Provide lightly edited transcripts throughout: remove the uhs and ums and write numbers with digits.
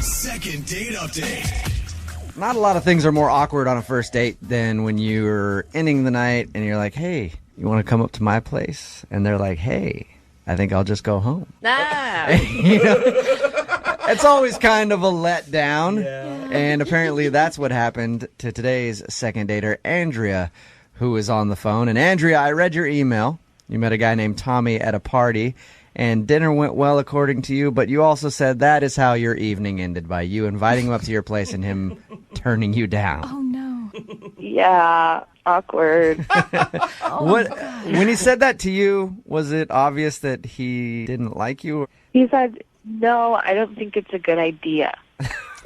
Second date update. Not a lot of things are more awkward on a first date than when you're ending the night and you're like, hey, you want to come up to my place? And they're like, hey, I think I'll just go home. It's always kind of a letdown. Yeah. And apparently that's what happened to today's second dater, Andrea, who is on the phone. And Andrea, I read your email. You met a guy named Tommy at a party, and dinner went well according to you, but you also said that is how your evening ended, by you inviting him up to your place and him turning you down. Oh, no. Yeah, awkward. When he said that to you, was it obvious that he didn't like you? He said, no, I don't think it's a good idea.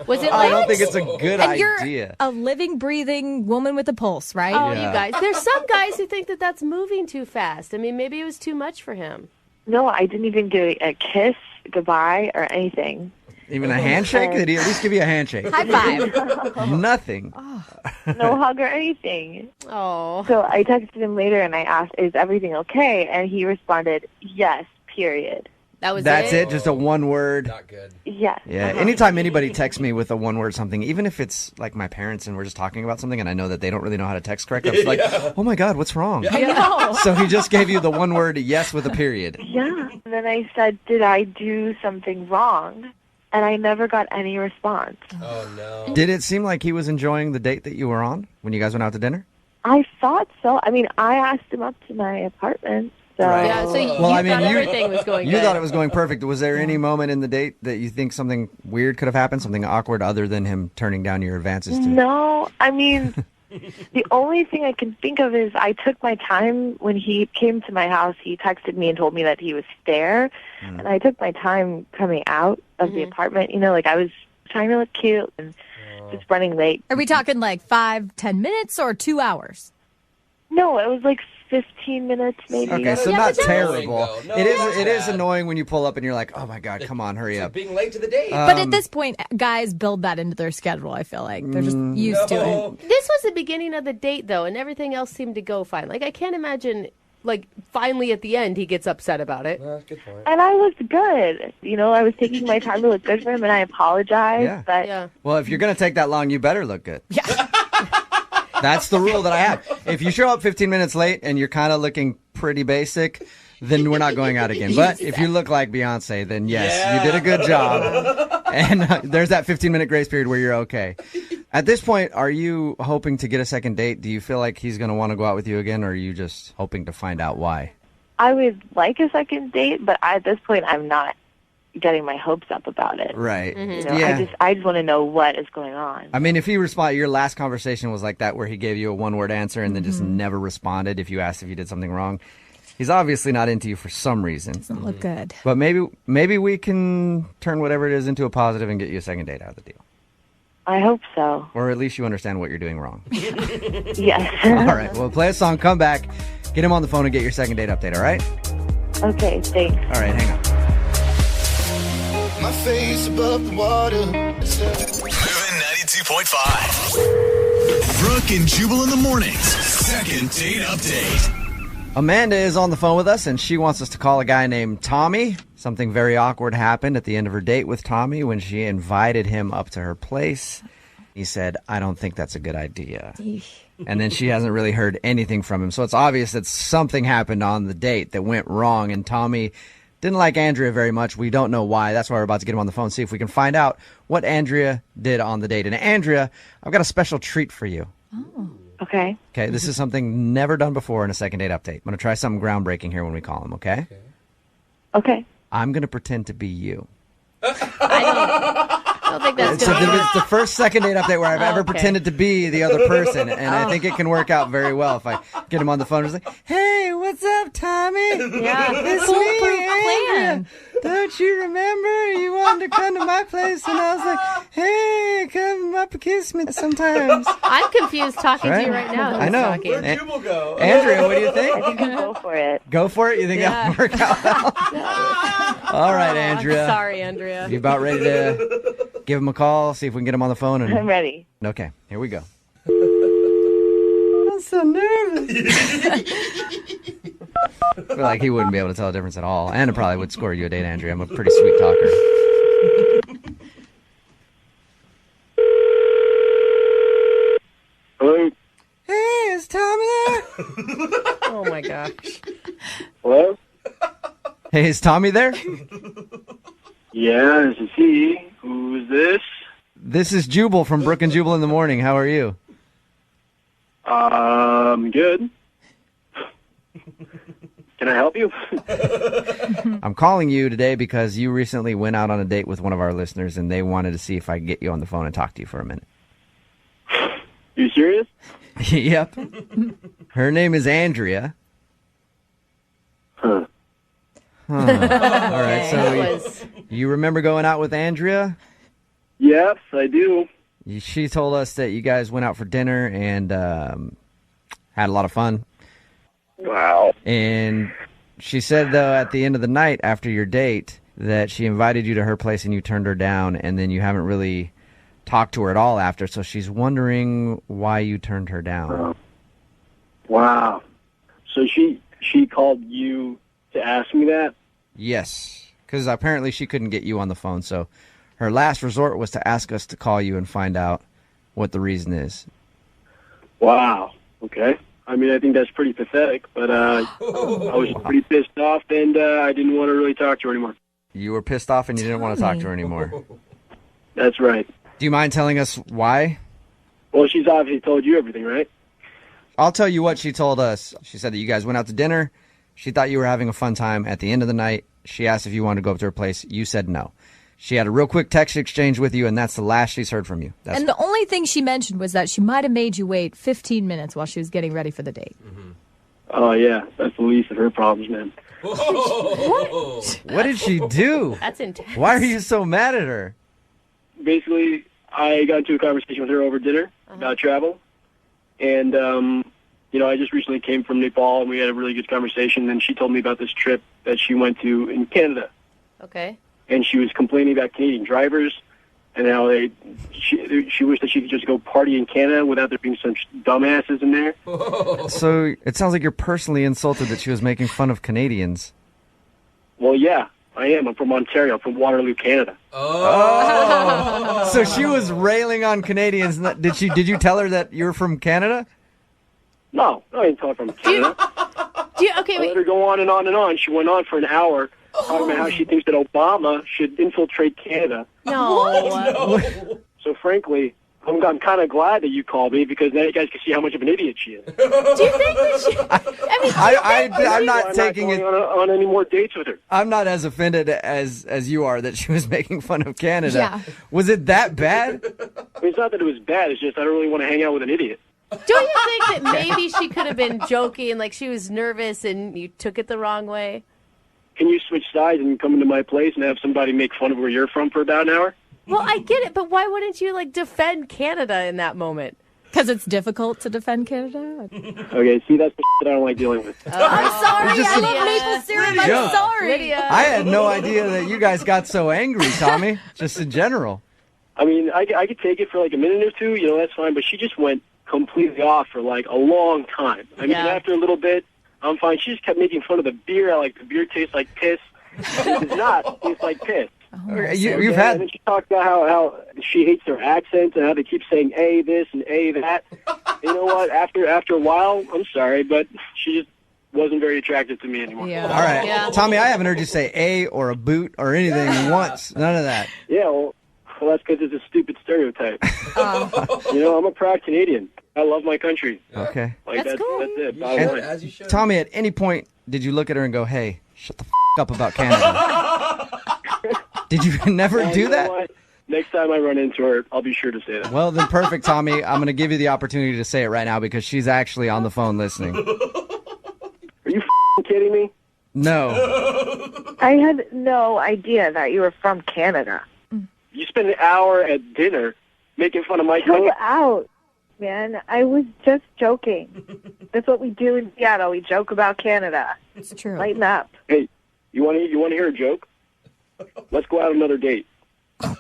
Was it I don't think it's a good and idea. You're a living, breathing woman with a pulse, right? Oh, Yeah. you guys. There's some guys who think that that's moving too fast. I mean, maybe it was too much for him. No, I didn't even get a kiss, goodbye, or anything. Even a handshake? Did he at least give you a handshake? High five. Nothing. No hug or anything. Oh. So I texted him later and I asked, is everything okay? And he responded, yes, period. That's it? Just a one word? Not good. Yes. Yeah. Anytime anybody texts me with a one word something, even if it's like my parents and we're just talking about something and I know that they don't really know how to text correctly, I'm just like, oh my God, what's wrong? I know. So he just gave you the one word yes with a period. Yeah. And then I said, did I do something wrong? And I never got any response. Oh, no. Did it seem like he was enjoying the date that you were on when you guys went out to dinner? I thought so. I mean, I asked him up to my apartment. So. Right. Yeah, so you Well, thought everything was going You good. thought it was going perfect. Was there any moment in the date that you think something weird could have happened, something awkward other than him turning down your advances to? No, I mean, the only thing I can think of is I took my time when he came to my house. He texted me and told me that he was there, and I took my time coming out of the apartment. You know, like I was trying to look cute and just running late. Are we talking like 5-10 minutes or 2 hours? No, it was like 15 minutes maybe. Okay, so Yeah, not but that's terrible. annoying, though. No, it is bad. annoying when you pull up and you're like, oh my God, come on, hurry up. Being late to the date. But at this point, guys build that into their schedule, I feel like. They're just used to it. This was the beginning of the date, though, and everything else seemed to go fine. Like, I can't imagine, like, finally at the end he gets upset about it. Good point. And I looked good. You know, I was taking my time to look good for him, and I apologized. Yeah. But Yeah. Well, if you're going to take that long, you better look good. Yeah. That's the rule that I have. If you show up 15 minutes late and you're kind of looking pretty basic, then we're not going out again. But if you look like Beyonce, then yes, you did a good job. And there's that 15-minute grace period where you're okay. At this point, are you hoping to get a second date? Do you feel like he's going to want to go out with you again, or are you just hoping to find out why? I would like a second date, but at this point, I'm not getting my hopes up about it. Right. You know, Yeah. I just want to know what is going on. I mean, if he responded, your last conversation was like that, where he gave you a one-word answer and then just never responded if you asked if you did something wrong. He's obviously not into you for some reason. Doesn't look good. But maybe we can turn whatever it is into a positive and get you a second date out of the deal. I hope so. Or at least you understand what you're doing wrong. Yes. All right. Well, play a song, come back, get him on the phone, and get your second date update, all right? Okay, thanks. All right, hang on. My face above the water. Moving 92.5. Brooke and Jubal in the mornings. Second date update. Amanda is on the phone with us, and she wants us to call a guy named Tommy. Something very awkward happened at the end of her date with Tommy when she invited him up to her place. He said, I don't think that's a good idea. And then she hasn't really heard anything from him. So it's obvious that something happened on the date that went wrong, and Tommy didn't like Andrea very much. We don't know why. That's why we're about to get him on the phone, see if we can find out what Andrea did on the date. And Andrea, I've got a special treat for you. Oh. Okay. Okay, this is something never done before in a second date update. I'm going to try something groundbreaking here when we call him, okay? Okay. I'm going to pretend to be you. I don't think that's So good. it's the first second date update where I've ever Okay. pretended to be the other person, and I think it can work out very well if I get him on the phone and just like, hey, what's up, Tommy? Yeah, It's foolproof me, Andrea. plan. Don't you remember you wanted to come to my place? And I was like, hey, come up and kiss me sometimes. I'm confused talking to you Right? right now. I know. Talking. Where'd Jubal go? Andrea, what do you think? I think I'll go for it. Go for it? You think that'll work out well? All right, Oh, Andrea. I'm sorry, Andrea. You about ready to give him a call, see if we can get him on the phone? I'm And ready. okay, here we go. I'm so nervous. I feel like he wouldn't be able to tell a difference at all. And it probably would score you a date, Andrea. I'm a pretty sweet talker. Oh my gosh. Hello? Hey, is Tommy there? Yeah, this is he. Who is this? This is Jubal from Brooke and Jubal in the morning. How are you? Good. Can I help you? I'm calling you today because you recently went out on a date with one of our listeners, and they wanted to see if I could get you on the phone and talk to you for a minute. You serious? Yep. Her name is Andrea. Huh. All right, That so was you remember going out with Andrea? Yes, I do. She told us that you guys went out for dinner and had a lot of fun. Wow. And she said, though, at the end of the night after your date, that she invited you to her place and you turned her down, and then you haven't really talked to her at all after. So she's wondering why you turned her down. Wow. So she called you to ask me that? Yes, because apparently she couldn't get you on the phone. So her last resort was to ask us to call you and find out what the reason is. Wow. Okay. I mean, I think that's pretty pathetic, but I was pretty pissed off, and I didn't want to really talk to her anymore. You were pissed off and you didn't want to talk to her anymore. That's right. Do you mind telling us why? Well, she's obviously told you everything, right? I'll tell you what she told us. She said that you guys went out to dinner. She thought you were having a fun time. At the end of the night, she asked if you wanted to go up to her place. You said no. She had a real quick text exchange with you, and that's the last she's heard from you. And the only thing she mentioned was that she might have made you wait 15 minutes while she was getting ready for the date. Mm-hmm. Oh, yeah. That's the least of her problems, man. What did she do? That's intense. Why are you so mad at her? Basically, I got into a conversation with her over dinner about travel, and, I just recently came from Nepal, and we had a really good conversation, and she told me about this trip that she went to in Canada. Okay. And she was complaining about Canadian drivers and how she wished that she could just go party in Canada without there being some dumbasses in there. So it sounds like you're personally insulted that she was making fun of Canadians. Well, yeah, I am. I'm from Ontario. I'm from Waterloo, Canada. Oh. So she was railing on Canadians. Did you tell her that you're from Canada? No, I didn't tell her from Canada. Okay, I wait. let her go on and on and on. She went on for an hour talking about how she thinks that Obama should infiltrate Canada. No. So frankly, I'm kind of glad that you called me because now you guys can see how much of an idiot she is. Do you think that she... I'm not taking going it on any more dates with her. I'm not as offended as you are that she was making fun of Canada. Yeah. Was it that bad? I mean, it's not that it was bad. It's just I don't really want to hang out with an idiot. Don't you think that maybe she could have been joking, like she was nervous and you took it the wrong way? Can you switch sides and come into my place and have somebody make fun of where you're from for about an hour? Well, I get it, but why wouldn't you, defend Canada in that moment? Because it's difficult to defend Canada. Okay, see, that's the shit I don't like dealing with. I'm sorry. just I a- love maple syrup. Yeah. I'm sorry. Lydia. I had no idea that you guys got so angry, Tommy, just in general. I mean, I could take it for a minute or two, that's fine, but she just went completely off for a long time. I mean, Yeah. after a little bit, I'm fine. She just kept making fun of the beer. The beer tastes like piss. It does not taste like piss. You've And had then she talked about how she hates their accents and how they keep saying "a this" and "a that." You know what? After a while, I'm sorry, but she just wasn't very attractive to me anymore. Yeah. all right, Yeah. Tommy. I haven't heard you say "a" or a boot or anything once. None of that. Yeah, well, that's because it's a stupid stereotype. I'm a proud Canadian. I love my country. Okay, That's cool. That's it. And Bottom line. as you should. Tommy. At any point, did you look at her and go, "Hey, shut the up about Canada"? Did you never Well, do you know that? what? Next time I run into her, I'll be sure to say that. Well, then perfect, Tommy. I'm going to give you the opportunity to say it right now because she's actually on the phone listening. Are you kidding me? No. I had no idea that you were from Canada. You spent an hour at dinner making fun of my Chill country. out, man. I was just joking. That's what we do in Seattle. We joke about Canada. It's true. Lighten up. Hey, you want to hear a joke? Let's go out another date. I'll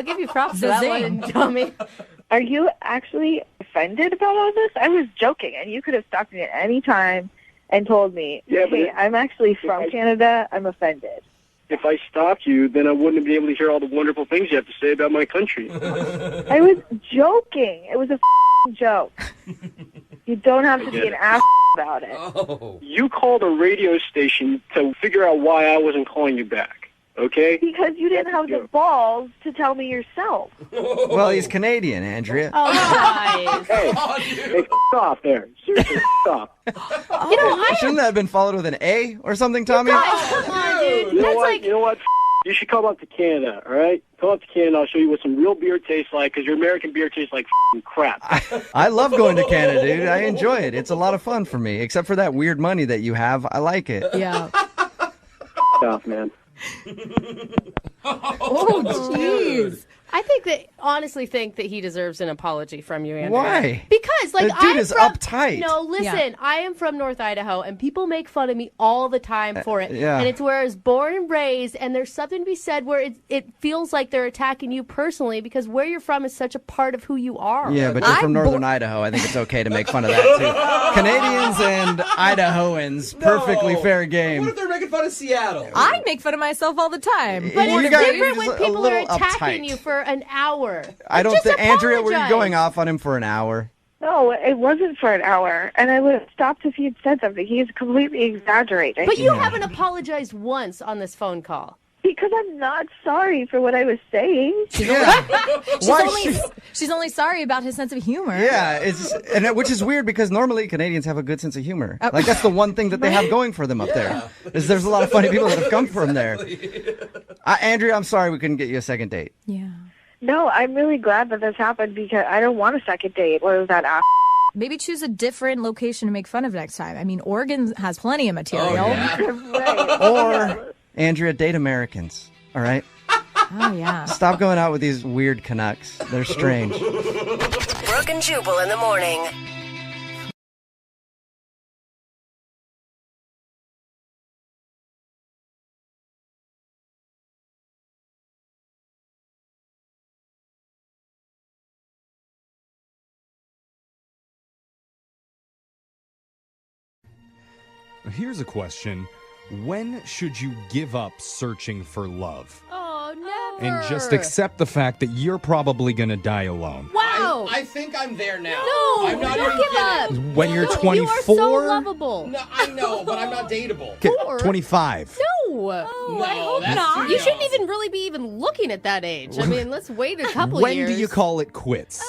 give you props for that Zing. one, Tommy. Are you actually offended about all this? I was joking, and you could have stopped me at any time and told me, Yeah, but hey, I'm actually from Canada. I'm offended. If I stopped you, then I wouldn't be able to hear all the wonderful things you have to say about my country. I was joking. It was a joke. You don't have to be an ass about it. Oh. You called a radio station to figure out why I wasn't calling you back, okay? Because you didn't have the balls to tell me yourself. Well, he's Canadian, Andrea. Oh, guys. Hey, hey, off there. Seriously, off. You know, Shouldn't that have been followed with an A or something, Tommy? come on, dude. You know That's what? like, You know what? You should come up to Canada, all right? Come up to Canada. I'll show you what some real beer tastes like, because your American beer tastes like crap. I love going to Canada, dude. I enjoy it. It's a lot of fun for me, except for that weird money that you have. I like it. Yeah. Off, man. Oh, jeez. I honestly think that he deserves an apology from you, Andrea. Why? Because, like, The dude I'm is from, uptight. No, listen, Yeah. I am from North Idaho, and people make fun of me all the time for it. yeah. And it's where I was born and raised, and there's something to be said where it feels like they're attacking you personally because where you're from is such a part of who you are. Yeah, but you're from northern Idaho. I think it's okay to make fun of that, too. Canadians and Idahoans, perfectly fair game. What if they're making fun of Seattle? I make fun of myself all the time. But You it's guys- different you're when just a people are little attacking uptight. you for an hour. I don't Just think, Andrea, were you apologize. going off on him for an hour? No, it wasn't for an hour, and I would have stopped if he had said something. He's completely exaggerating. But you haven't apologized once on this phone call. Because I'm not sorry for what I was saying. Yeah. She's only sorry about his sense of humor. Yeah, which is weird because normally Canadians have a good sense of humor. Like that's the one thing that they have going for them up there. Is there's a lot of funny people that have come from there. Andrea, I'm sorry we couldn't get you a second date. Yeah. No, I'm really glad that this happened because I don't want a second date. What was that ass? Maybe choose a different location to make fun of next time. I mean, Oregon has plenty of material. Right. Or Andrea, date Americans. All right. Oh, yeah. Stop going out with these weird Canucks. They're strange. Brooke and Jubal in the morning. Here's a question. When should you give up searching for love? Oh, never. And just accept the fact that you're probably going to die alone. Wow. I think I'm there now. No, I'm not don't even give up. kidding. When you're You are 24? so lovable. No, I know, but I'm not dateable. Okay, Or- 25. No. No, I hope that's not. too You shouldn't young. even really be even looking at that age. I mean, let's wait a couple When years. do you call it quits?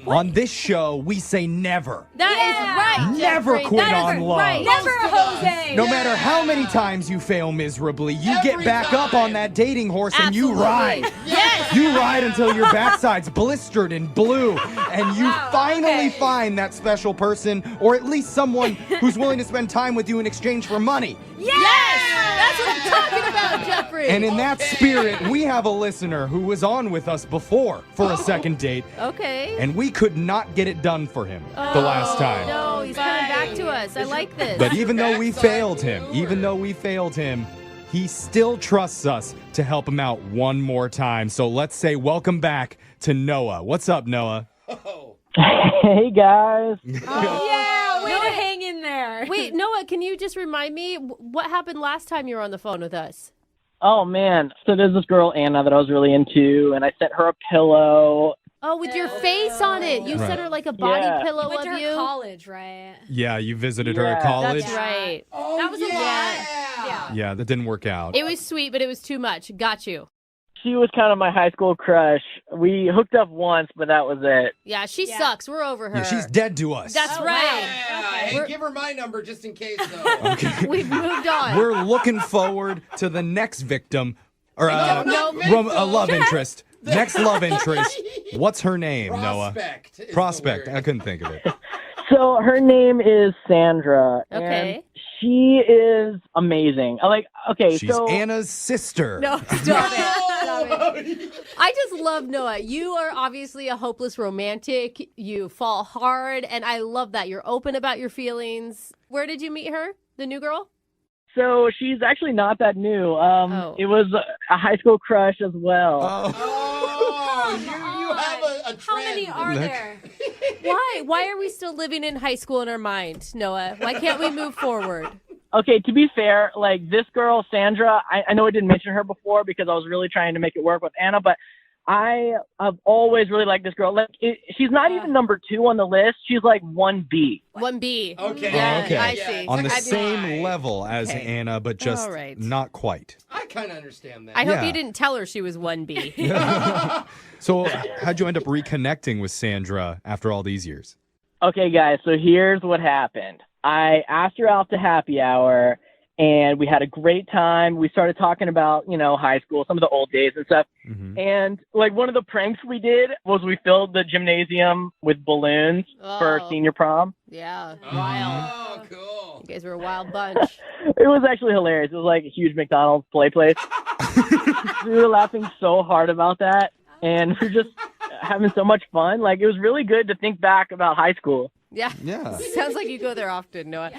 On this show, we say never. That is right. Never Jeffrey. quit That is on love. Right. Never, Jose. No matter how many times you fail miserably, you get Every back up time. on that dating horse and you Absolutely. ride. Yes. You ride until your backside's blistered and blue, and you finally find that special person, or at least someone who's willing to spend time with you in exchange for money. Yes. That's what I'm talking about, Jeffrey. And in that spirit, we have a listener who was on with us before for a second date, Okay. and we could not get it done for him the last time. No, he's coming back to us. I like this. But even though we failed him, he still trusts us to help him out one more time. So let's say welcome back to Noah. What's up, Noah? Hey, guys. Yeah, way to hang in there. Wait, Noah, can you just remind me what happened last time you were on the phone with us? Oh, man. So there's this girl, Anna, that I was really into, and I sent her a pillow. Oh, with your face on it. You sent her like a body Yeah. pillow Went of to her you. college, right? Yeah, you visited her at Yeah, college? That's right. Oh, That was a lot. yeah. Yeah, that didn't work out. It was sweet, but it was too much. Got you. She was kind of my high school crush. We hooked up once, but that was it. Yeah, she sucks. We're over her. Yeah, she's dead to us. That's right. Yeah. Hey, We're- give her my number just in case, though. We've moved on. We're looking forward to the next victim, or No. a love interest. Next love interest. What's her name, Noah? Prospect. is the Prospect. word. I couldn't think of it. So her name is Sandra. Okay. And she is amazing. She's Anna's sister. No, stop it. I just love Noah. You are obviously a hopeless romantic. You fall hard, and I love that. You're open about your feelings. Where did you meet her? The new girl? So she's actually not that new. Oh. It was a high school crush as well. Oh, you have a trend. How many are there? Why? Why are we still living in high school in our mind, Noah? Why can't we move forward? Okay, to be fair, like this girl, Sandra, I know I didn't mention her before because I was really trying to make it work with Anna, but I have always really liked this girl. Like, she's not even number 2 on the list. She's like 1B. 1B. Okay. Yeah, Okay. I see. On the I mean, same level as Okay. Anna, but just All right. not quite. I kind of understand that. I hope Yeah. you didn't tell her she was 1B. So how'd you end up reconnecting with Sandra after all these years? Okay, guys, so here's what happened. I asked her out to happy hour, and we had a great time. We started talking about, high school, some of the old days and stuff. Mm-hmm. And, like, one of the pranks we did was we filled the gymnasium with balloons for Oh. senior prom. Yeah, wild. Oh, cool. You guys were a wild bunch. It was actually hilarious. It was like a huge McDonald's play place. We were laughing so hard about that, and we were just having so much fun. Like, it was really good to think back about high school. Yeah. Yeah. Sounds like you go there often, Noah.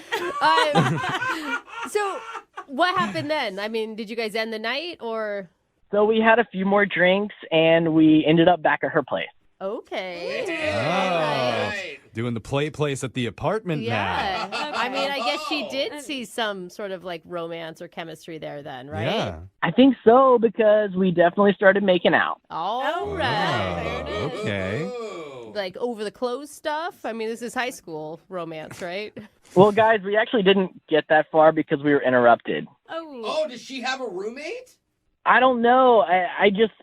So what happened then? I mean, did you guys end the night or? So we had a few more drinks, and we ended up back at her place. Okay. Oh, Right. doing the play place at the apartment now. Yeah. I mean, I guess she Oh. did see some sort of like romance or chemistry there then, right? Yeah. I think so, because we definitely started making out. All right. Oh, okay. Ooh. Like over the clothes stuff? I mean, this is high school romance, right? Well, guys, we actually didn't get that far because we were interrupted. Oh, does she have a roommate? I don't know.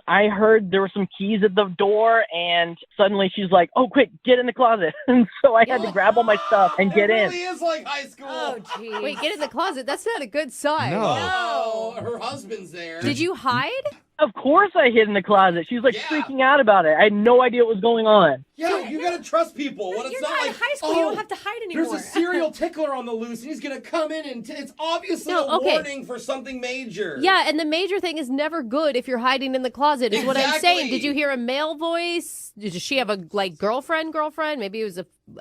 I heard there were some keys at the door, and suddenly she's like, "Oh, quick, get in the closet." And so I had to grab all my stuff and get It in. really is like high school. Oh, geez. Wait, get in the closet. That's not a good sign. No. Oh, her husband's there. Did you hide? Of course I hid in the closet. She was like Yeah. freaking out about it. I had no idea what was going on. Yeah, you gotta trust people. When it's You're not not in like high school. You don't have to hide anymore. There's a serial tickler on the loose, and he's gonna come in, and it's obviously No, a okay. warning for something major. Yeah, and the major thing is never good if you're hiding in the closet, is what I'm saying. Exactly. Did you hear a male voice? Did she have a girlfriend? Maybe it was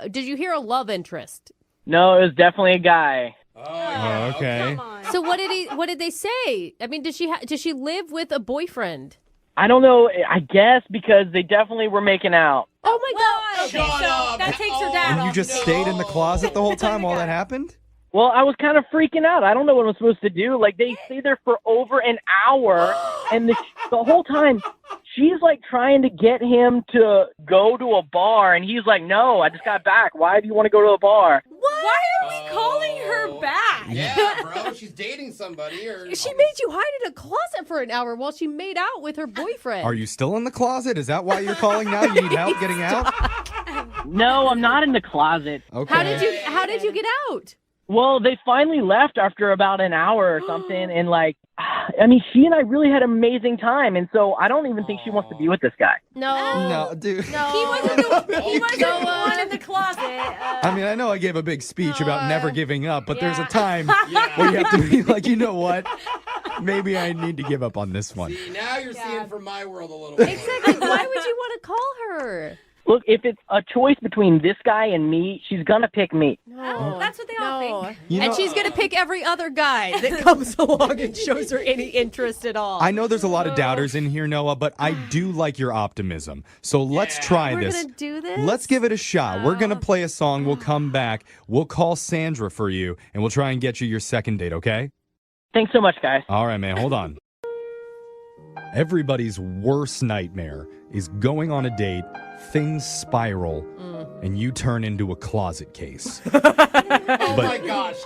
did you hear a love interest? No, it was definitely a guy. Oh, yeah. Oh, okay. Come on. So what did they say? I mean, does she live with a boyfriend? I don't know. I guess because they definitely were making out. Oh my Well, okay, Shut so up. that takes her Oh, dad And off. you just No. stayed in the closet the whole time while that happened? Well, I was kind of freaking out. I don't know what I'm supposed to do. Like, they stay there for over an hour, and the whole time, she's, like, trying to get him to go to a bar, and he's like, "No, I just got back. Why do you want to go to a bar?" Why are we calling her back? Yeah, bro, she's dating somebody, or She made you hide in a closet for an hour while she made out with her boyfriend. Are you still in the closet? Is that why you're calling now? You need help getting out? No, I'm not in the closet. Okay. How did you get out? Well, they finally left after about an hour or something, and, like, I mean, she and I really had an amazing time, and so I don't even think she wants to be with this guy. No. No, dude. No. He wasn't the one in the closet. I mean, I know I gave a big speech about never giving up, but there's a Yeah. time where you have to be like, you know what? Maybe I need to give up on this one. See, now you're seeing from my world a little bit. Exactly. Why would you want to call her? Look, if it's a choice between this guy and me, she's gonna pick me. No. That's what they all think. You And know- she's going to pick every other guy that comes along and shows her any interest at all. I know there's a lot of doubters in here, Noah, but I do like your optimism. So let's try We're this. going to do this? Let's give it a shot. We're going to play a song. We'll come back. We'll call Sandra for you, and we'll try and get you your second date, okay? Thanks so much, guys. All right, man. Hold on. Everybody's worst nightmare is going on a date, things spiral, and you turn into a closet case. Oh my gosh.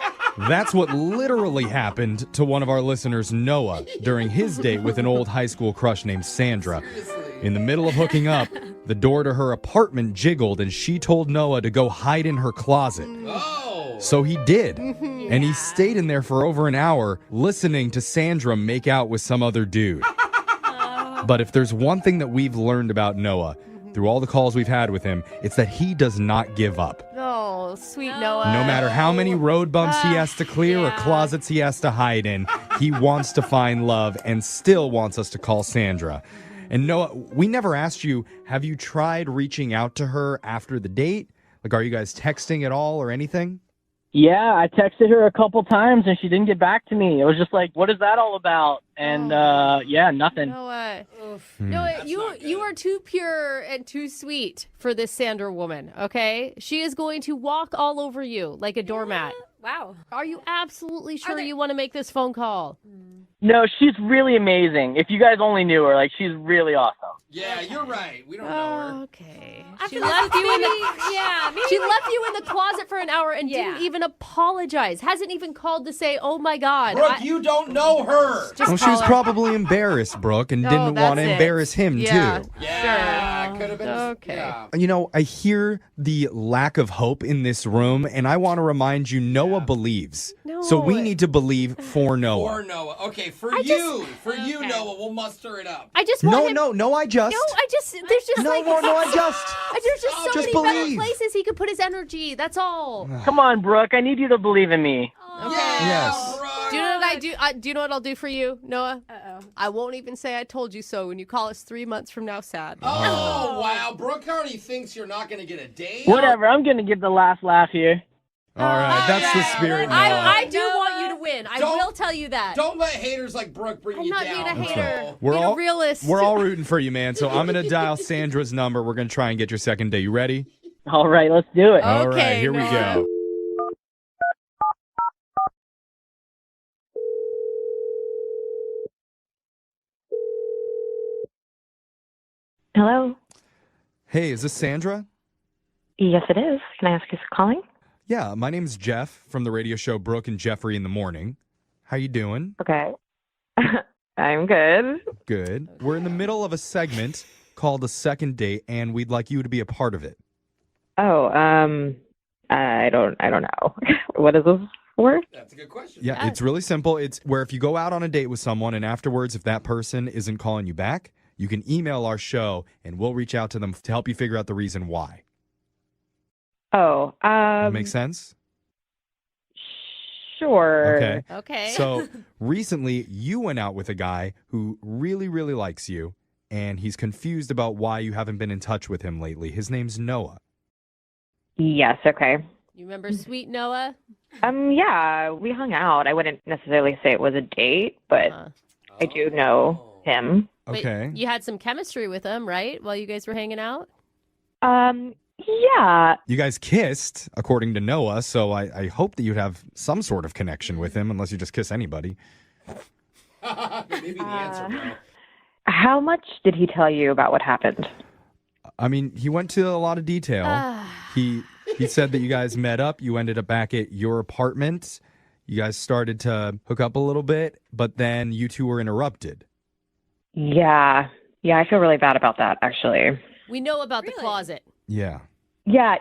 That's what literally happened to one of our listeners, Noah, during his date with an old high school crush named Sandra. In the middle of hooking up, the door to her apartment jiggled, and she told Noah to go hide in her closet. Oh. So he did. And he stayed in there for over an hour listening to Sandra make out with some other dude. But if there's one thing that we've learned about Noah through all the calls we've had with him, it's that he does not give up. Oh, sweet Noah. No matter how many road bumps he has to clear or closets he has to hide in, he wants to find love and still wants us to call Sandra. And Noah, we never asked you, have you tried reaching out to her after the date? Like, are you guys texting at all or anything? Yeah, I texted her a couple times and she didn't get back to me. It was just like, what is that all about? And yeah, nothing. Noah, Noah, you are too pure and too sweet for this Sandra woman, okay? She is going to walk all over you like a doormat. Wow. Are you absolutely sure you want to make this phone call? No, she's really amazing. If you guys only knew her, like, she's really awesome. Yeah, you're right. We don't know her. Okay. After She this, left you in the yeah, maybe She left you in the closet for an hour and didn't even apologize. Hasn't even called to say, "Oh my God." Brooke, you don't know her. Well, she was probably embarrassed, Brooke, and didn't want that's to it. embarrass him, Yeah. too. Yeah, could have been. Okay. Yeah. You know, I hear the lack of hope in this room, and I want to remind you, Noah believes. So we need to believe for Noah. Or Noah. Okay, for you, Noah, we'll muster it up. I just want him. No, I just. There's just No, like. no, I just. There's just so Just many better believe. places he could put his energy. That's all. Come on, Brooke. I need you to believe in me. Okay. Yes. Brooke. Do you know what I do? Do you know what I'll do for you, Noah? I won't even say I told you so when you call us 3 months from now sad. Oh, wow. Brooke already thinks you're not going to get a date. Whatever. I'm going to give the last laugh here. All right, that's the spirit, Noah. I do want you to win. I will tell you that. Don't let haters like Brooke bring you not down. being a hater. We're Being all a realist. We're all rooting for you, man. So I'm going to dial Sandra's number. We're going to try and get your second date. You ready? All right, let's do it. All right, Okay, here we Noah. go. Hello? Hey, is this Sandra? Yes, it is. Can I ask who's calling? Yeah, my name's Jeff from the radio show Brooke and Jeffrey in the Morning. How you doing? Okay. I'm good. Good. We're in the middle of a segment called A Second Date, and we'd like you to be a part of it. Oh, I don't know. What is this for? That's a good question. Yeah, it's really simple. It's where if you go out on a date with someone and afterwards, if that person isn't calling you back, you can email our show and we'll reach out to them to help you figure out the reason why. Oh, Make sense? sure. Okay. Okay. So recently, you went out with a guy who really, really likes you, and he's confused about why you haven't been in touch with him lately. His name's Noah. Yes, okay. You remember Sweet Noah? Yeah, we hung out. I wouldn't necessarily say it was a date, but I do know him. But Okay. you had some chemistry with him, right? While you guys were hanging out? Yeah. You guys kissed, according to Noah, so I hope that you'd have some sort of connection with him, unless you just kiss anybody. Maybe the answer, bro. How much did he tell you about what happened? I mean, he went to a lot of detail. He said that you guys met up. You ended up back at your apartment. You guys started to hook up a little bit, but then you two were interrupted. Yeah. Yeah, I feel really bad about that, actually. We know about the closet. Yeah. Yeah,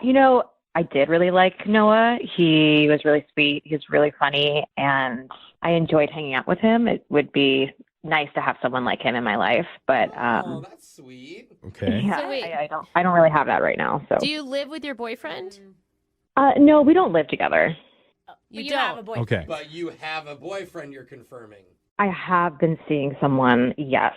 I did really like Noah. He was really sweet. He was really funny, and I enjoyed hanging out with him. It would be nice to have someone like him in my life, but Oh, that's sweet. Okay. yeah, So wait. I don't really have that right now. So Do you live with your boyfriend? no, we don't live together. You don't have a don't. boyfriend. Okay. But you have a boyfriend you're confirming. I have been seeing someone. Yes.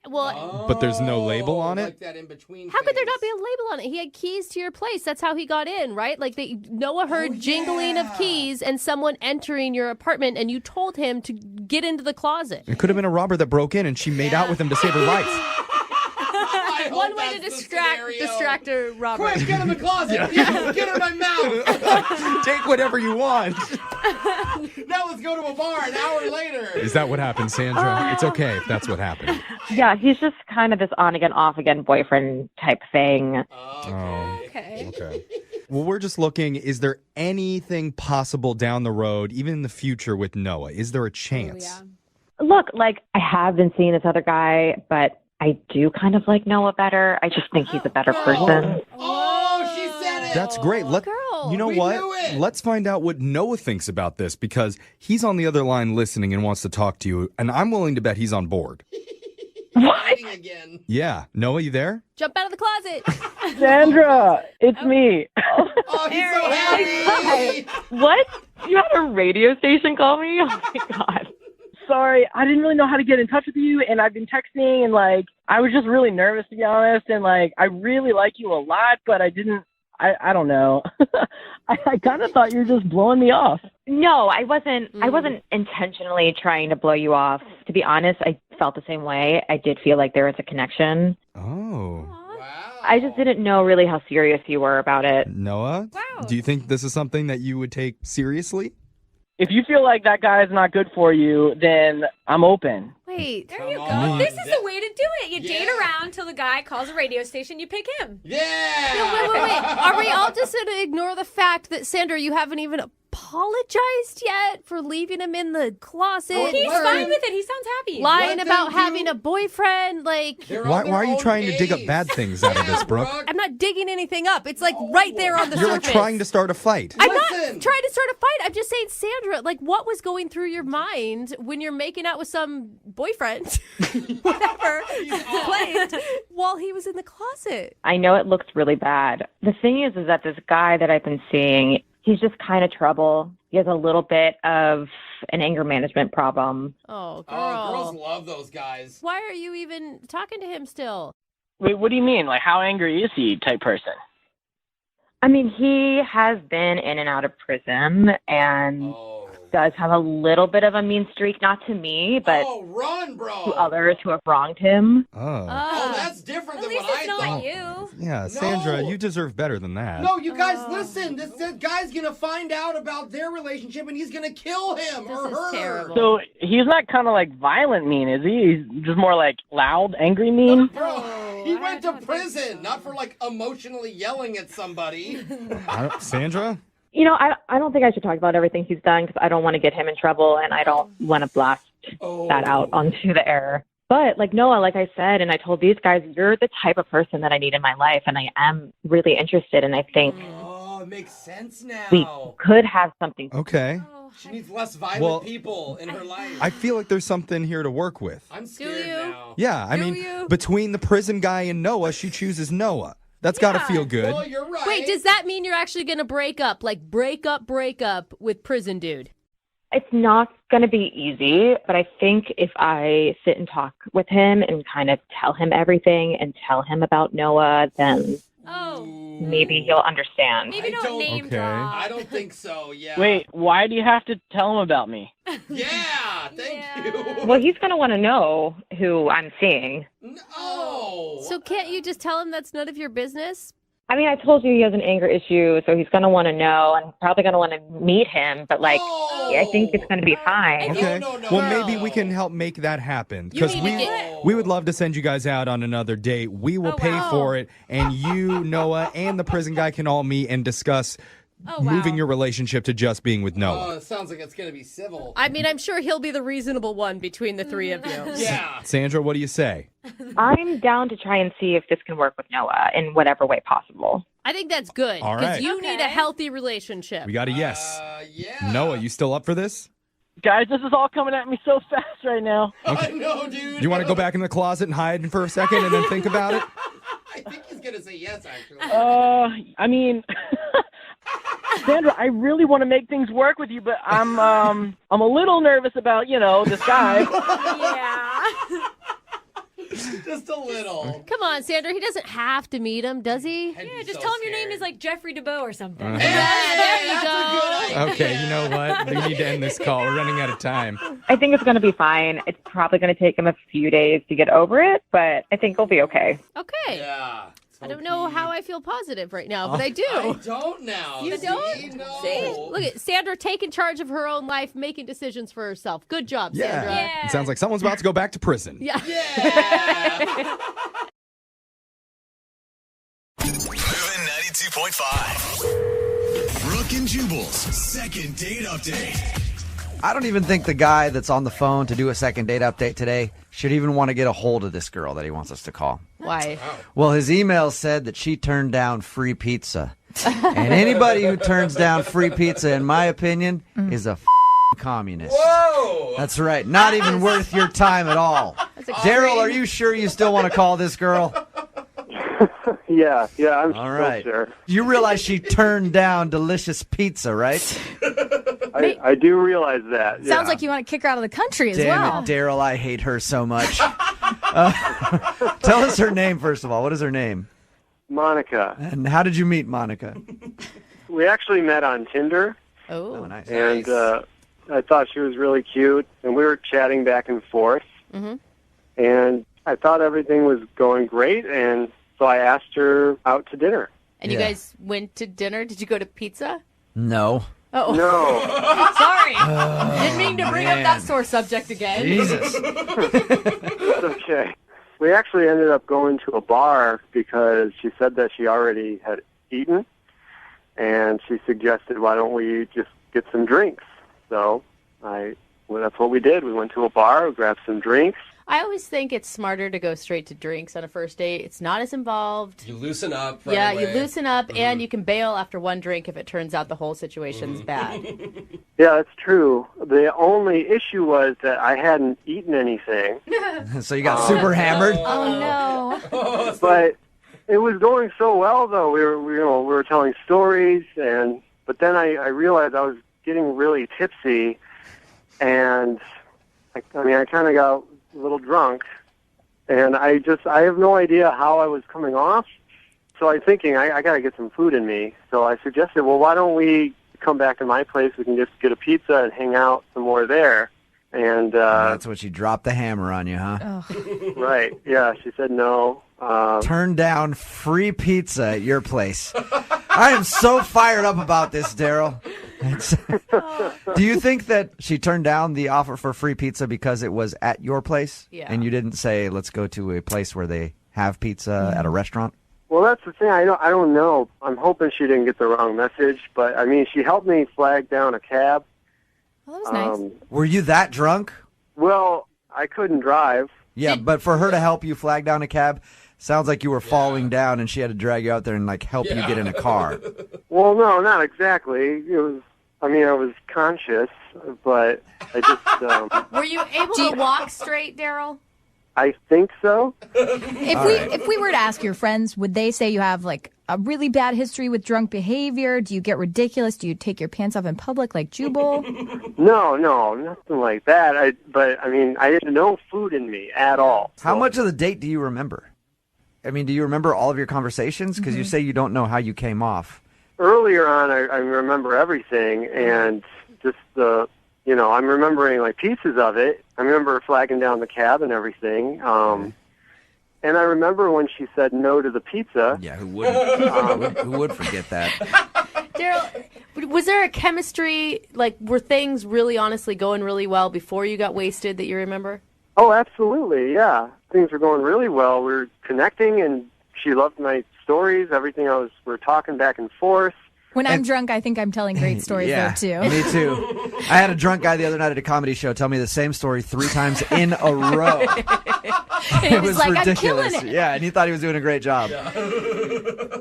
Well, But there's no label on it? Like that in between. how could there not be phase. a label on it? He had keys to your place. That's how he got in, right? Like Noah heard jingling of keys and someone entering your apartment, and you told him to get into the closet. It could have been a robber that broke in and she made out with him to save her life. I hope One way to that's the scenario. distract a robber. Quick, get in the closet. Yeah, get in my mouth. Take whatever you want. Now let's go to a bar an hour later. Is that what happened, Sandra? It's okay if that's what happened. Yeah, he's just kind of this on again, off again boyfriend type thing. Okay. Okay. Well, we're just looking, is there anything possible down the road, even in the future with Noah? Is there a chance? Look, I have been seeing this other guy, but I do kind of like Noah better. I just think he's a better person. Oh, she said it. That's great. Girl, You know we what? knew it. Let's find out what Noah thinks about this, because he's on the other line listening and wants to talk to you, and I'm willing to bet he's on board. Fighting again. Yeah. Noah, you there? Jump out of the closet. Sandra, it's me. Oh, he's so happy. What? You had a radio station call me? Oh my God. Sorry, I didn't really know how to get in touch with you, and I've been texting, and I was just really nervous, to be honest, and I really like you a lot, but I don't know. I kind of thought you were just blowing me off. No, I wasn't intentionally trying to blow you off. To be honest, I felt the same way. I did feel like there was a connection. Oh. Wow. I just didn't know really how serious you were about it. Noah? Wow. Do you think this is something that you would take seriously? if you feel like that guy's not good for you, then I'm open. Wait. There you go. on. This is the way to do it. You date Yeah. around till the guy calls a radio station. You pick him. Yeah. No, wait. Are we all just going to ignore the fact that, Sandra, you haven't even apologized yet for leaving him in the closet? He's What? fine with it. He sounds happy. Lying Let about them do- having a boyfriend. Like, They're Why on their are you own trying to dig up pace. bad things out of this, Brooke? I'm not digging anything up. It's like right there on the You're like surface. trying to start a fight. I'm not Listen. trying to start a fight. I'm just saying, Sandra, like, what was going through your mind when you're making out with some boyfriend, whatever, played, while he was in the closet? I know it looks really bad. The thing is that this guy that I've been seeing, he's just kind of trouble. He has a little bit of an anger management problem. Oh, girl. Oh, girls love those guys. Why are you even talking to him still? Wait, what do you mean? Like, how angry is he type person? I mean, he has been in and out of prison and Oh. does have a little bit of a mean streak, not to me, but Oh, run, bro. to others who have wronged him. Oh. Oh, that's different At than least what it's I not thought. you. Yeah, Sandra, No. you deserve better than that. No, you guys, listen. This guy's gonna find out about their relationship, and he's gonna kill him or This is her. terrible. So he's not kind of like violent mean, is he? He's just more like loud, angry mean? Bro, he I went to don't think prison, so. not for like emotionally yelling at somebody. Sandra? You know, I don't think I should talk about everything he's done because I don't want to get him in trouble and I don't want to blast Oh. that out onto the air. But like Noah, like I said, and I told these guys, you're the type of person that I need in my life, and I am really interested, and I think Oh, it makes sense we now. could have something. Okay. She needs less violent Well, people in her life. I feel like there's something here to work with. I'm scared you? now. Yeah, I Do mean, you? between the prison guy and Noah, she chooses Noah. That's got to feel good. Well, you're right. Wait, does that mean you're actually going to break up? Like, break up with prison dude? It's not going to be easy, but I think if I sit and talk with him and kind of tell him everything and tell him about Noah, then Oh, maybe he'll understand. maybe I don't don't- name Okay. drop. I don't think so. Yeah. Wait, why do you have to tell him about me? Yeah. Thank you. Well, he's going to want to know who I'm seeing. No. So can't you just tell him that's none of your business? I mean, I told you he has an anger issue, so he's going to want to know and probably going to want to meet him, but like, I think it's going to be fine. Okay. No, well, girl. maybe we can help make that happen You because need to get- we would love to send you guys out on another date. We will Oh, pay wow. for it, and you, Noah, and the prison guy can all meet and discuss Oh, wow. moving your relationship to just being with Oh, Noah. it sounds like it's gonna be civil. I mean, I'm sure he'll be the reasonable one between the three of you. Yeah. Sandra, what do you say? I'm down to try and see if this can work with Noah in whatever way possible. I think that's good All because right. you need a Okay. healthy relationship. We got a yes. Yeah. Noah, you still up for this? Guys, this is all coming at me so fast right now. I know, dude. You want to go back in the closet and hide for a second and then think about it? I think he's gonna say yes, actually. I mean, Sandra, I really want to make things work with you, but I'm a little nervous about, this guy. Yeah. Just a little. Come on, Sandra. He doesn't have to meet him, does he? I'd Yeah, be just so tell him your name scared. is like Jeffrey DeBow or something. Uh-huh. Hey, there you that's go. a good idea. Okay, you know what? We need to end this call. We're running out of time. I think it's going to be fine. It's probably going to take him a few days to get over it, but I think he'll be okay. Okay. Yeah. I don't know how I feel positive right now, but I do. I don't now. You See? don't? No. See? Look at Sandra taking charge of her own life, making decisions for herself. Good job, Yeah. Sandra. Yeah. It sounds like someone's about to go back to prison. Yeah. Yeah. Moving 92.5. Brooke and Jubal's second date update. I don't even think the guy that's on the phone to do a second date update today should even want to get a hold of this girl that he wants us to call. Why? Well, his email said that she turned down free pizza. And anybody who turns down free pizza, in my opinion, is a communist. Whoa. That's right. Not even worth your time at all. Daryl, are you sure you still want to call this girl? Yeah, I'm All right. still sure. You realize she turned down delicious pizza, right? I do realize that. Sounds yeah. like you want to kick her out of the country as Damn well. it, Daryl, I hate her so much. Tell us her name, first of all. What is her name? Monica. And how did you meet Monica? We actually met on Tinder, Oh. Nice. and I thought she was really cute, and we were chatting back and forth, and I thought everything was going great, and so I asked her out to dinner. And you Yeah. guys went to dinner? Did you go to pizza? No. Oh. No. Sorry. Didn't mean to bring up man. that sore subject again. Jesus. It's okay. We actually ended up going to a bar because she said that she already had eaten, and she suggested, why don't we just get some drinks? So that's what we did. We went to a bar, grabbed some drinks. I always think it's smarter to go straight to drinks on a first date. It's not as involved. You loosen up. Right Yeah, away. you loosen up, and you can bail after one drink if it turns out the whole situation's bad. Yeah, that's true. The only issue was that I hadn't eaten anything. So you got super hammered? Oh, no. But it was going so well, though. We were telling stories, but then I realized I was getting really tipsy, and I kind of got a little drunk, and I have no idea how I was coming off. So I'm thinking I got to get some food in me. So I suggested, well, why don't we come back to my place? We can just get a pizza and hang out some more there. And that's what she dropped the hammer on you, huh? right, yeah. She said no. Turn down free pizza at your place. I am so fired up about this, Daryl. Do you think that she turned down the offer for free pizza because it was at your place? Yeah. And you didn't say, let's go to a place where they have pizza at a restaurant? Well, that's the thing. I don't know. I'm hoping she didn't get the wrong message. But, she helped me flag down a cab. Well, that was nice. Were you that drunk? Well, I couldn't drive. Yeah, but for her to help you flag down a cab, sounds like you were falling down and she had to drag you out there and help you get in a car. Well, no, not exactly. It was. I was conscious, but I just. Were you able to walk straight, Daryl? I think so. If we were to ask your friends, would they say you have a really bad history with drunk behavior? Do you get ridiculous? Do you take your pants off in public like Jubal? No, nothing like that. I had no food in me at all. How much of the date do you remember? Do you remember all of your conversations? Because you say you don't know how you came off. Earlier on, I remember everything, and just I'm remembering pieces of it. I remember flagging down the cab and everything. And I remember when she said no to the pizza. Yeah, who wouldn't? Who would forget that? Daryl, was there a chemistry, were things really honestly going really well before you got wasted that you remember? Oh, absolutely, yeah. Things were going really well. We were connecting, and she loved my stories, everything we're talking back and forth. When I'm drunk, I think I'm telling great stories there, too. Me too. I had a drunk guy the other night at a comedy show tell me the same story 3 times in a row. It was like, ridiculous. I'm killing it. Yeah, and he thought he was doing a great job. Yeah.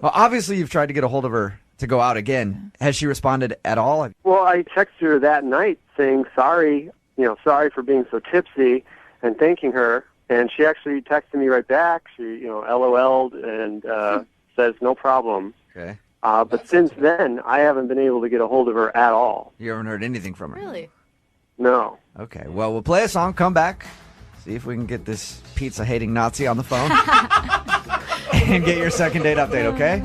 Well, obviously you've tried to get a hold of her to go out again. Has she responded at all? Well, I texted her that night saying sorry for being so tipsy and thanking her. And she actually texted me right back. She, LOL'd and says no problem. Okay. But since then, I haven't been able to get a hold of her at all. You haven't heard anything from her? Really? No. Okay, well, we'll play a song, come back, see if we can get this pizza-hating Nazi on the phone, and get your second date update, okay?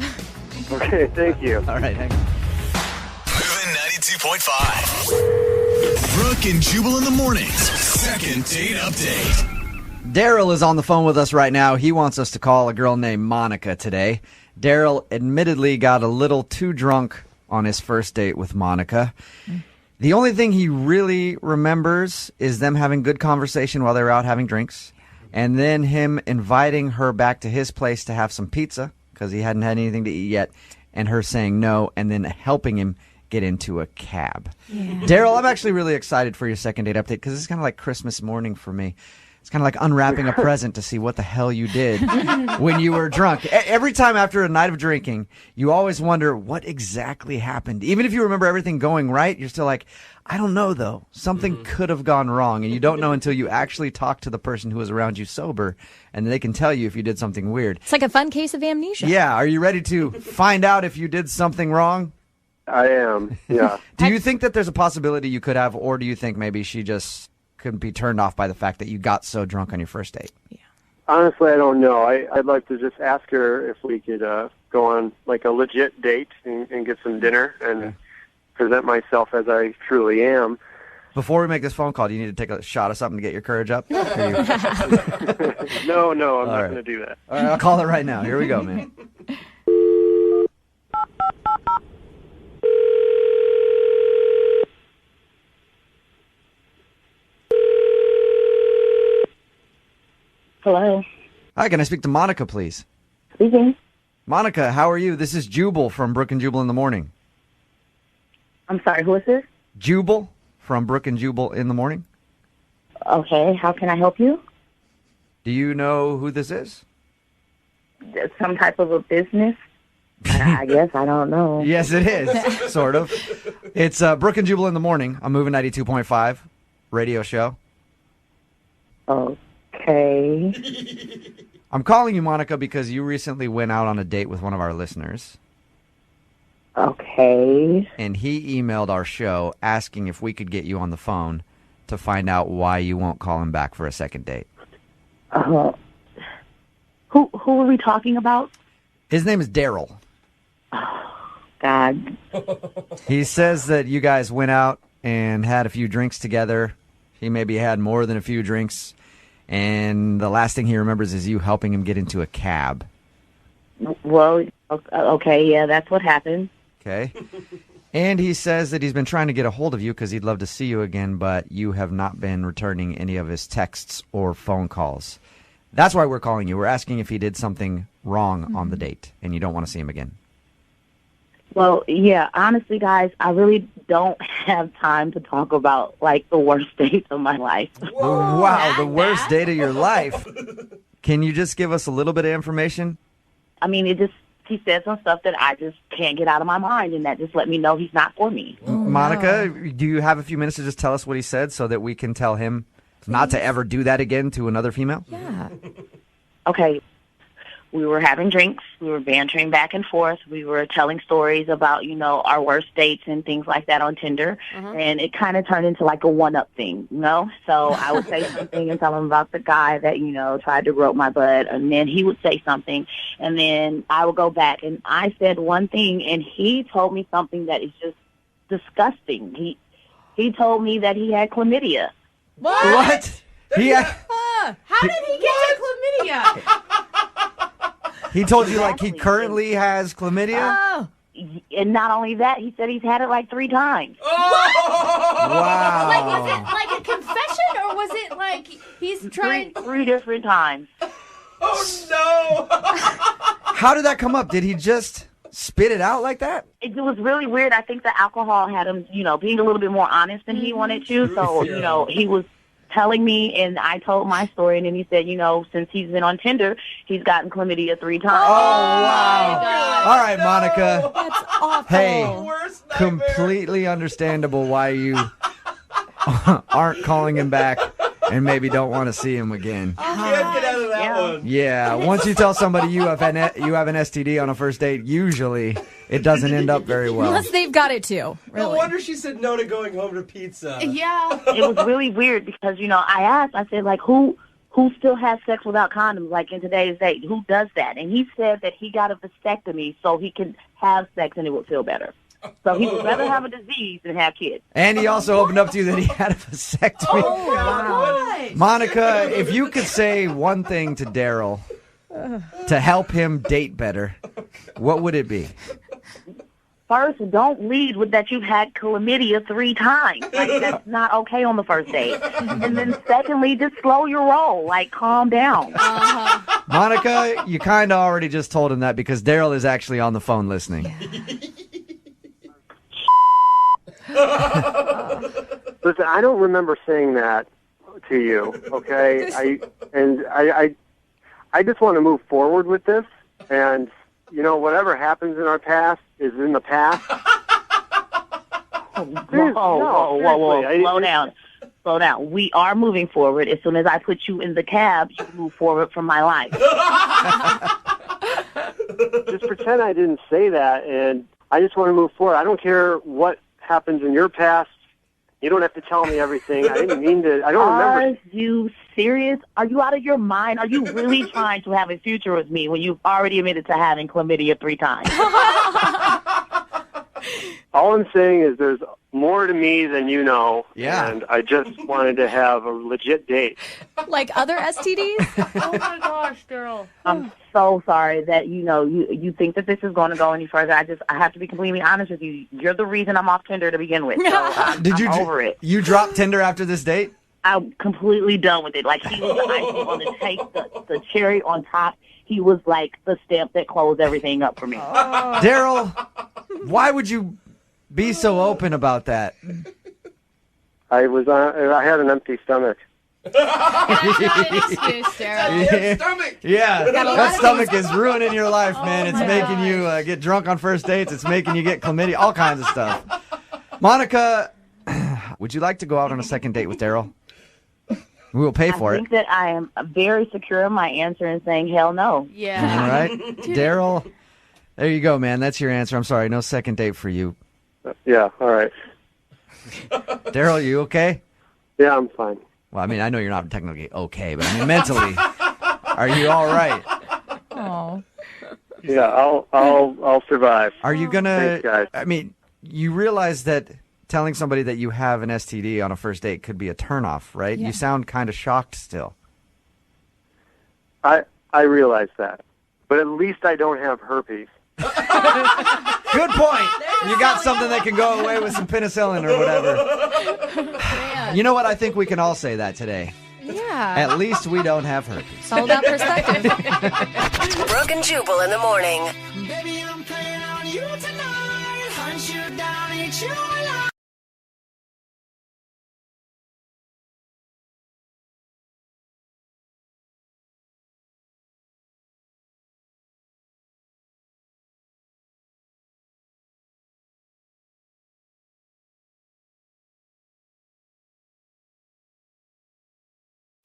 Okay, thank you. All right, hang on. Moving 92.5. Brooke and Jubal in the mornings. Second date update. Daryl is on the phone with us right now. He wants us to call a girl named Monica today. Daryl admittedly got a little too drunk on his first date with Monica. The only thing he really remembers is them having good conversation while they were out having drinks, and then him inviting her back to his place to have some pizza because he hadn't had anything to eat yet, and her saying no, and then helping him get into a cab. Yeah. Daryl, I'm actually really excited for your second date update because it's kind of like Christmas morning for me. It's kind of like unwrapping a present to see what the hell you did when you were drunk. Every time after a night of drinking, you always wonder what exactly happened. Even if you remember everything going right, you're still like, I don't know, though. Something could have gone wrong, and you don't know until you actually talk to the person who was around you sober, and they can tell you if you did something weird. It's like a fun case of amnesia. Yeah. Are you ready to find out if you did something wrong? I am, yeah. Do you think that there's a possibility you could have, or do you think maybe she just couldn't be turned off by the fact that you got so drunk on your first date? Yeah. Honestly, I don't know. I'd like to just ask her if we could go on a legit date and get some dinner and present myself as I truly am. Before we make this phone call, do you need to take a shot of something to get your courage up? No, I'm not going to do that. All right, I'll call it right now. Here we go, man. Hello. Hi, can I speak to Monica, please? Speaking. Monica, how are you? This is Jubal from Brooke and Jubal in the morning. I'm sorry, who is this? Jubal from Brooke and Jubal in the morning. Okay, how can I help you? Do you know who this is? Some type of a business? I guess, I don't know. Yes, it is, sort of. It's Brooke and Jubal in the morning. I'm moving 92.5 radio show. Okay. I'm calling you, Monica, because you recently went out on a date with one of our listeners. Okay. And he emailed our show asking if we could get you on the phone to find out why you won't call him back for a second date. Who are we talking about? His name is Daryl. God. He says that you guys went out and had a few drinks together. He maybe had more than a few drinks. And the last thing he remembers is you helping him get into a cab. Well, okay, yeah, that's what happened. Okay. And he says that he's been trying to get a hold of you because he'd love to see you again, but you have not been returning any of his texts or phone calls. That's why we're calling you. We're asking if he did something wrong on the date and you don't want to see him again. Well, yeah, honestly, guys, I really don't have time to talk about, like, the worst dates of my life. Whoa, wow, the worst date of your life. Can you just give us a little bit of information? I mean, he said some stuff that I just can't get out of my mind, and that just let me know he's not for me. Monica, do you have a few minutes to just tell us what he said so that we can tell him not to ever do that again to another female? Yeah. Okay. We were having drinks. We were bantering back and forth. We were telling stories about, our worst dates and things like that on Tinder. And it kind of turned into like a one-up thing, So I would say something and tell him about the guy that, tried to grope my butt. And then he would say something. And then I would go back. And I said one thing, and he told me something that is just disgusting. He told me that he had chlamydia. What? How did he get to chlamydia? He told you like he currently has chlamydia? Oh. And not only that, he said he's had it like 3 times. Wow. Like, was it like a confession, or was it like he's trying... Three different times. Oh, no. How did that come up? Did he just spit it out like that? It was really weird. I think the alcohol had him, being a little bit more honest than he wanted to. So, he was telling me, and I told my story, and then he said, since he's been on Tinder, he's gotten chlamydia 3 times. Oh, wow. All right, Monica. That's awful. Hey, completely understandable why you aren't calling him back and maybe don't want to see him again. You can't get out of that one. Yeah, once you tell somebody you have an STD on a first date, usually it doesn't end up very well. Unless they've got it too. Really. No wonder she said no to going home to pizza. Yeah. It was really weird because, I said, like, who still has sex without condoms, like in today's day? Who does that? And he said that he got a vasectomy so he can have sex and it would feel better. So he would rather have a disease than have kids. And he also opened up to you that he had a vasectomy. Oh, wow. Monica, if you could say one thing to Daryl to help him date better, what would it be? First, don't lead with that you've had chlamydia 3 times. Like, that's not okay on the first date. And then secondly, just slow your roll. Like, calm down. Monica, you kind of already just told him that because Daryl is actually on the phone listening. Listen, I don't remember saying that to you, okay? I just want to move forward with this, and whatever happens in our past is in the past. Whoa. Slow down. We are moving forward. As soon as I put you in the cab, you move forward from my life. Just pretend I didn't say that, and I just want to move forward. I don't care what happens in your past. You don't have to tell me everything. I didn't mean to. I don't remember. Are you serious? Are you out of your mind? Are you really trying to have a future with me when you've already admitted to having chlamydia 3 times? All I'm saying is there's more to me than you know. Yeah. And I just wanted to have a legit date. Like other STDs? Oh my gosh, girl. I'm so sorry that you think that this is going to go any further. I have to be completely honest with you. You're the reason I'm off Tinder to begin with. So I'm over it. You dropped Tinder after this date? I'm completely done with it. Like, he was the icing on the cake, the cherry on top. He was like the stamp that closed everything up for me. Daryl, why would you be so open about that? I had an empty stomach. Yeah, that stomach is ruining your life, man. It's making you get drunk on first dates. It's making you get chlamydia, all kinds of stuff. Monica, would you like to go out on a second date with Daryl? We will pay for I it. think that I am very secure in my answer and saying hell no. Yeah. All right. Daryl, there you go, man. That's your answer. I'm sorry. No second date for you. Yeah, all right. Daryl, you okay? Yeah, I'm fine. Well, I mean, I know you're not technically okay, but I mean, mentally, are you all right? Oh. Yeah, I'll survive. Are you gonna? Thanks, guys. I mean, you realize that telling somebody that you have an STD on a first date could be a turnoff, right? Yeah. You sound kind of shocked still. I realize that, but at least I don't have herpes. Good point. You got something that can go away with some penicillin or whatever. You know what? I think we can all say that today. Yeah. At least we don't have herpes. It's all about perspective. Brooke and Jubal in the morning. Baby, I'm playing on you tonight. Hunt you down, eat you alive.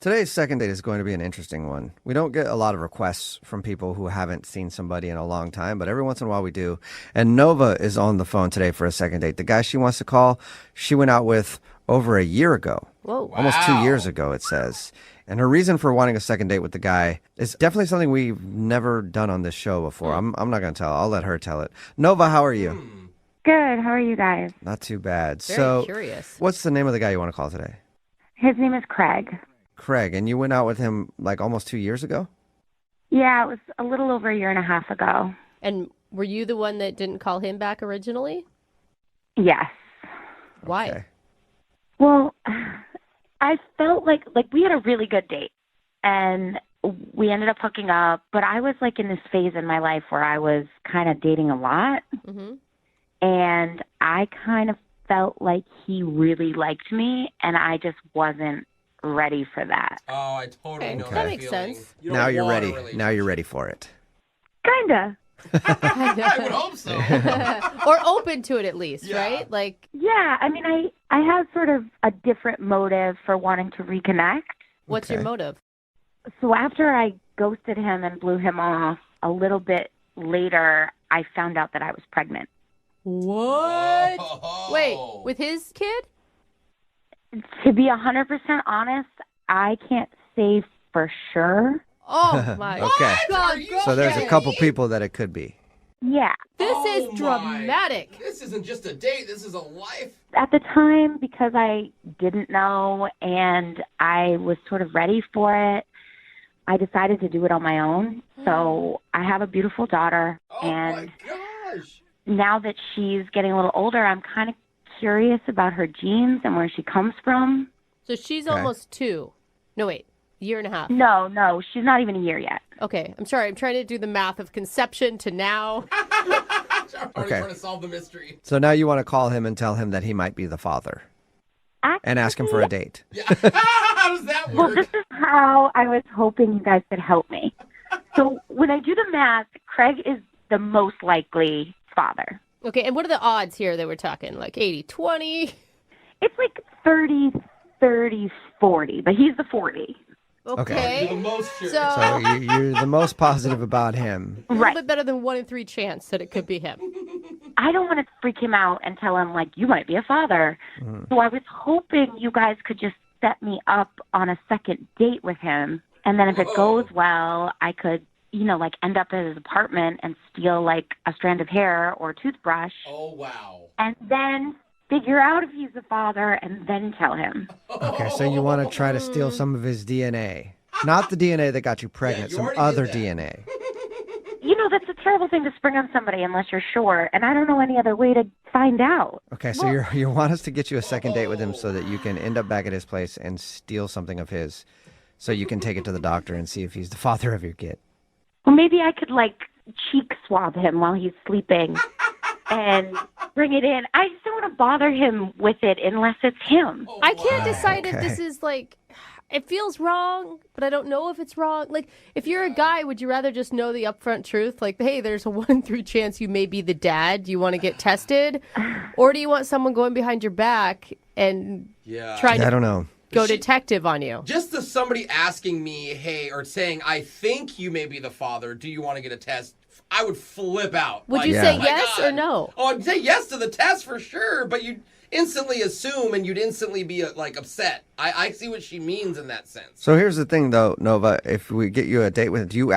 Today's second date is going to be an interesting one. We don't get a lot of requests from people who haven't seen somebody in a long time, but every once in a while we do. And Nova is on the phone today for a second date. The guy she wants to call, she went out with over a year ago. Whoa. Almost 2 years ago, it says. And her reason for wanting a second date with the guy is definitely something we've never done on this show before. I'm not going to tell. I'll let her tell it. Nova, how are you? Good. How are you guys? Not too bad. Very curious. What's the name of the guy you want to call today? His name is Craig. Craig, and you went out with him like almost 2 years ago? Yeah, it was a little over a year and a half ago. And were you the one that didn't call him back originally? Yes. Why? Okay. Well, I felt like we had a really good date, and we ended up hooking up, but I was like in this phase in my life where I was kind of dating a lot, and I kind of felt like he really liked me, and I just wasn't ready for that. Oh, I totally know That makes sense. Now you're ready. Now you're ready for it. Kinda. I would hope so. Or open to it at least, right? Like, Yeah, I mean, I have sort of a different motive for wanting to reconnect. what's your motive? So after I ghosted him and blew him off, a little bit later, I found out that I was pregnant. What? Wait, with his kid? To be 100% honest, I can't say for sure. Oh my Okay. God. So there's a couple people that it could be. Yeah. This is dramatic. This isn't just a date. This is a life. At the time, because I didn't know and I was sort of ready for it, I decided to do it on my own. So I have a beautiful daughter, and now that she's getting a little older, I'm kind of curious about her genes and where she comes from. So she's almost 2. No, wait. Year and a half. No, she's not even a year yet. Okay, I'm sorry. I'm trying to do the math of conception to now. Okay. Trying to solve the mystery. So now you want to call him and tell him that he might be the father. And ask him for a date. How does that Well, work? this is how I was hoping you guys could help me. So when I do the math, Craig is the most likely father. Okay, and what are the odds here that we're talking? Like 80-20? It's like 30-40, but he's the 40. Okay. You're the most sure. So you're the most positive about him. A little bit better than 1 in 3 chance that it could be him. I don't want to freak him out and tell him, like, you might be a father. So I was hoping you guys could just set me up on a second date with him. And then if it goes well, I could, like end up at his apartment and steal like a strand of hair or a toothbrush. Oh, wow. And then figure out if he's the father and then tell him. Okay, so you want to try to steal some of his DNA. Not the DNA that got you pregnant, some other DNA. that's a terrible thing to spring on somebody unless you're sure. And I don't know any other way to find out. Okay, so you want us to get you a second date with him so that you can end up back at his place and steal something of his so you can take it to the doctor and see if he's the father of your kid. Well, maybe I could, cheek swab him while he's sleeping and bring it in. I just don't want to bother him with it unless it's him. I can't decide if this is it feels wrong, but I don't know if it's wrong. If you're a guy, would you rather just know the upfront truth? Hey, there's a 1 in 3 chance you may be the dad. Do you want to get tested? Or do you want someone going behind your back and trying to I don't know. Go detective on you? Just as somebody asking me, hey, or saying, I think you may be the father, do you want to get a test? I would flip out. Would you say yes or no? Oh, I'd say yes to the test for sure, but you'd instantly assume and you'd instantly be upset. I see what she means in that sense. So here's the thing, though, Nova. If we get you a date with him, would you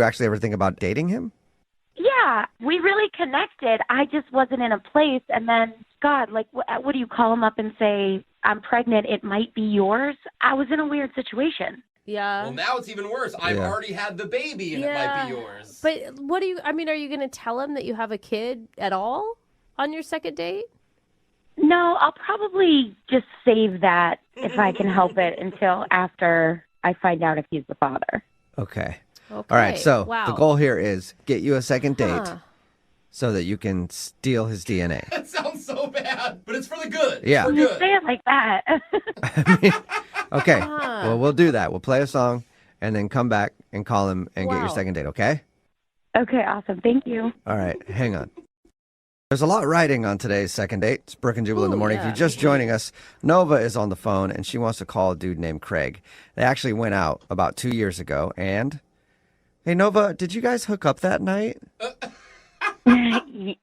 actually ever think about dating him? Yeah, we really connected. I just wasn't in a place. And then, God, what do you call him up and say, I'm pregnant, it might be yours? I was in a weird situation. Yeah. Well, now it's even worse. I've already had the baby and it might be yours. But are you going to tell him that you have a kid at all on your second date? No, I'll probably just save that if I can help it until after I find out if he's the father. Okay. All right, so the goal here is get you a second date so that you can steal his DNA. That sounds so bad, but it's for the good. Yeah. You say it like that. Okay, well, we'll do that. We'll play a song and then come back and call him and get your second date, okay? Okay, awesome. Thank you. All right, hang on. There's a lot riding on today's second date. It's Brooke and Jubal in the morning. If you're just joining us, Nova is on the phone, and she wants to call a dude named Craig. They actually went out about 2 years ago, and... Hey, Nova, did you guys hook up that night?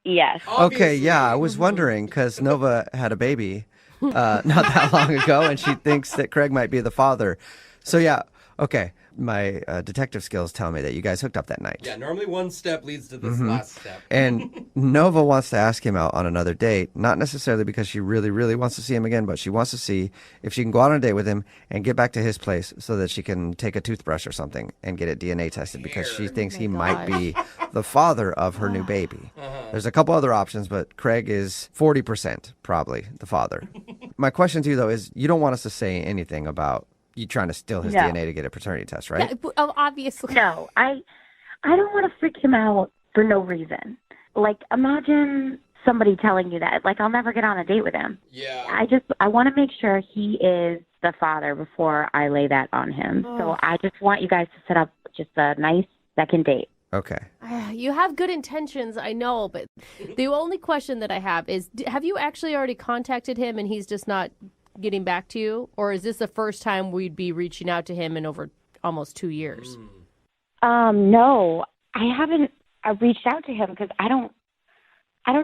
Yes. Okay, yeah, I was wondering, because Nova had a baby not that long ago, and she thinks that Craig might be the father. So, yeah, okay. My detective skills tell me that you guys hooked up that night. Yeah, normally one step leads to this last step. And Nova wants to ask him out on another date, not necessarily because she really, really wants to see him again, but she wants to see if she can go out on a date with him and get back to his place so that she can take a toothbrush or something and get it DNA tested because she thinks he might be the father of her new baby. There's a couple other options, but Craig is 40% probably the father. My question to you, though, is you don't want us to say anything about you trying to steal his DNA to get a paternity test, right? Yeah, obviously. No, I don't want to freak him out for no reason. Imagine somebody telling you that. I'll never get on a date with him. Yeah. I want to make sure he is the father before I lay that on him. So I just want you guys to set up just a nice second date. Okay. You have good intentions, I know, but the only question that I have is, have you actually already contacted him and he's just not getting back to you? Or is this the first time we'd be reaching out to him in over almost 2 years? No, I haven't reached out to him because I don't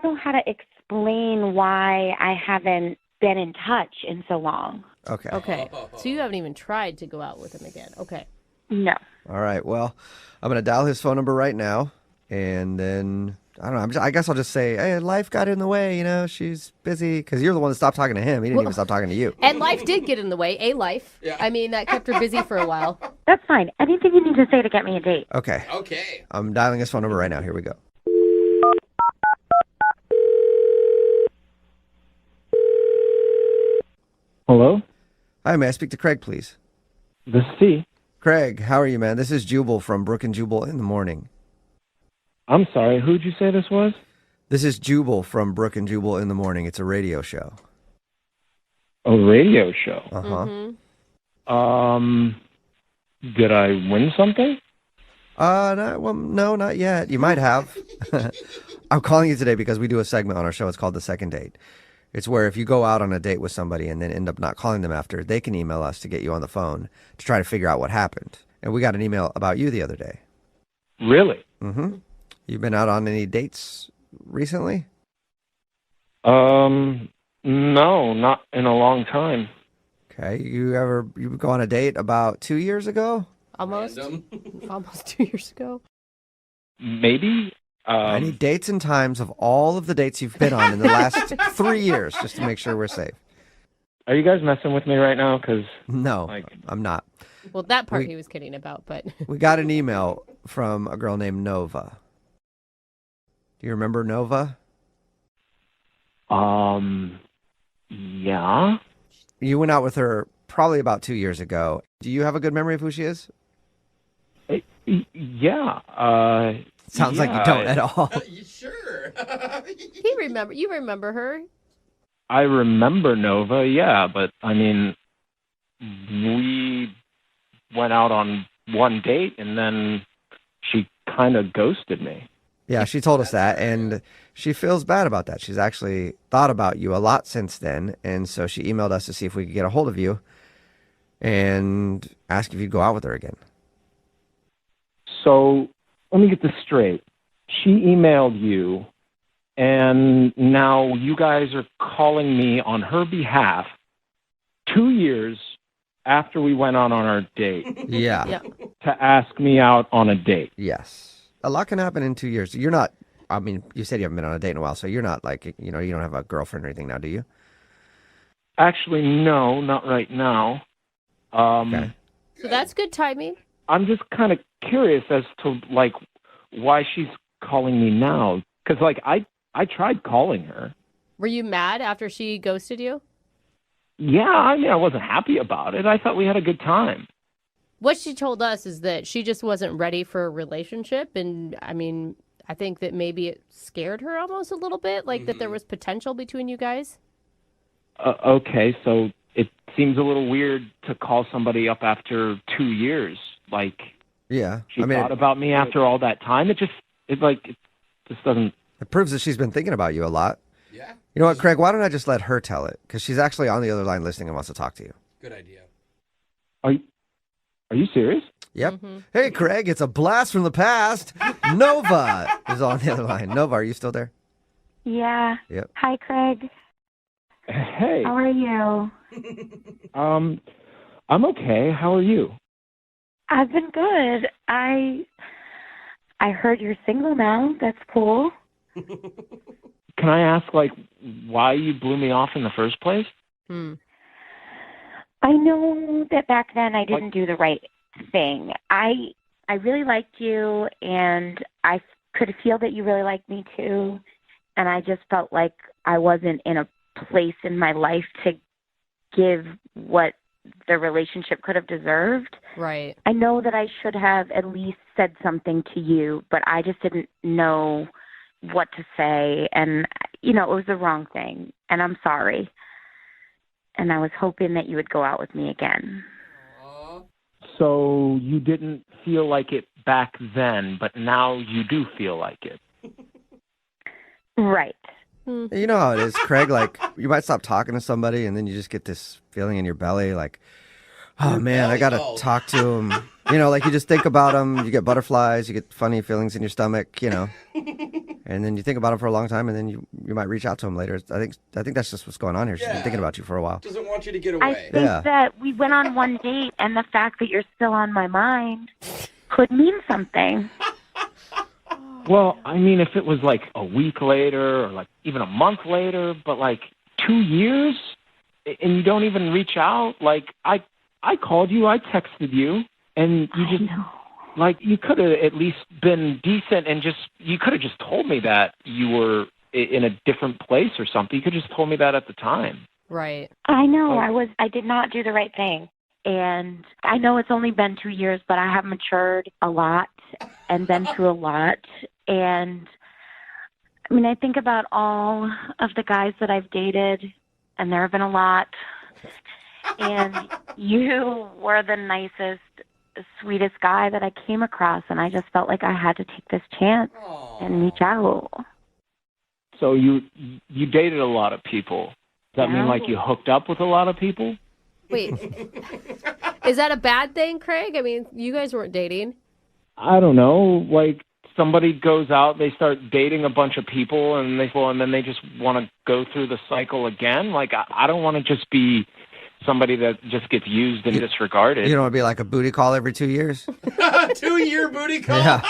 know how to explain why I haven't been in touch in so long. Okay. So you haven't even tried to go out with him again. Okay. No. All right. Well, I'm going to dial his phone number right now. And then, I don't know, I guess I'll just say, hey, life got in the way, she's busy. Because you're the one that stopped talking to him. He didn't even stop talking to you. And life did get in the way, life. Yeah. I mean, that kept her busy for a while. That's fine. Anything you need to say to get me a date. Okay. Okay. I'm dialing his phone number right now. Here we go. Hello? Hi, may I speak to Craig, please? This is he. Craig, how are you, man? This is Jubal from Brooke and Jubal in the morning. I'm sorry, who'd you say this was? This is Jubal from Brooke and Jubal in the morning. It's a radio show. A radio show? Uh-huh. Did I win something? No, not yet. You might have. I'm calling you today because we do a segment on our show. It's called The Second Date. It's where if you go out on a date with somebody and then end up not calling them after, they can email us to get you on the phone to try to figure out what happened. And we got an email about you the other day. Really? Mm-hmm. You been out on any dates recently? No, not in a long time. Okay. You go on a date about 2 years ago? Almost 2 years ago. Maybe. I need dates and times of all of the dates you've been on in the last 3 years, just to make sure we're safe. Are you guys messing with me right now? No, I'm not. Well, that part he was kidding about, but... We got an email from a girl named Nova. Do you remember Nova? Yeah. You went out with her probably about 2 years ago. Do you have a good memory of who she is? Yeah. Sounds like you don't at all. Sure. You remember her? I remember Nova, yeah, but I mean, we went out on one date and then she kind of ghosted me. Yeah, she told us that, and she feels bad about that. She's actually thought about you a lot since then, and so she emailed us to see if we could get a hold of you and ask if you'd go out with her again. So let me get this straight. She emailed you, and now you guys are calling me on her behalf 2 years after we went on our date. Yeah. To ask me out on a date. Yes. A lot can happen in 2 years. You're not, I mean, you said you haven't been on a date in a while, so you're not like, you don't have a girlfriend or anything now, do you? Actually, no, not right now. Okay. So that's good timing. I'm just kind of curious as to, like, why she's calling me now. Because, like, I tried calling her. Were you mad after she ghosted you? Yeah, I mean, I wasn't happy about it. I thought we had a good time. What she told us is that she just wasn't ready for a relationship. And I mean, I think that maybe it scared her almost a little bit, like that there was potential between you guys. Okay, so it seems a little weird to call somebody up after 2 years. Like, yeah, she thought about me after all that time. It just doesn't. It proves that she's been thinking about you a lot. Yeah. You know what, Craig? Why don't I just let her tell it? Because she's actually on the other line listening and wants to talk to you. Good idea. Are you serious? Yep. Hey, Craig, it's a blast from the past. Nova is on the other line. Nova, are you still there? Yeah. Yep. Hi, Craig. Hey. How are you? I'm okay. How are you? I've been good. I heard you're single now. That's cool. Can I ask, like, why you blew me off in the first place? I know that back then I didn't do the right thing. I really liked you, and I could feel that you really liked me too. And I just felt like I wasn't in a place in my life to give what the relationship could have deserved. Right. I know that I should have at least said something to you, but I just didn't know what to say. And, it was the wrong thing. And I'm sorry. And I was hoping that you would go out with me again. So you didn't feel like it back then, but now you do feel like it. Right. You know how it is, Craig. Like, you might stop talking to somebody, and then you just get this feeling in your belly, like, oh, man, I got to talk to him. Like you just think about him, you get butterflies, you get funny feelings in your stomach, and then you think about him for a long time, and then you might reach out to him later. I think that's just what's going on here. She's been thinking about you for a while. Doesn't want you to get I away. think that we went on one date, and the fact that you're still on my mind could mean something. Well, I mean, if it was like a week later or like even a month later, but like 2 years and you don't even reach out, like I called you, I texted you, and you just like you could have at least been decent and you could have just told me that you were in a different place or something. You could have just told me that at the time. Right. I know I did not do the right thing. And I know it's only been 2 years, but I have matured a lot and been through a lot. And I mean, I think about all of the guys that I've dated, and there have been a lot. And you were the nicest, sweetest guy that I came across. And I just felt like I had to take this chance and reach out. So you dated a lot of people. Does that mean like you hooked up with a lot of people? Wait, is that a bad thing, Craig? I mean, you guys weren't dating. I don't know. Like somebody goes out, they start dating a bunch of people, and then they just want to go through the cycle again. Like I don't want to just be somebody that just gets used and disregarded. You don't want to be like a booty call every 2 years? 2-year booty call? Yeah.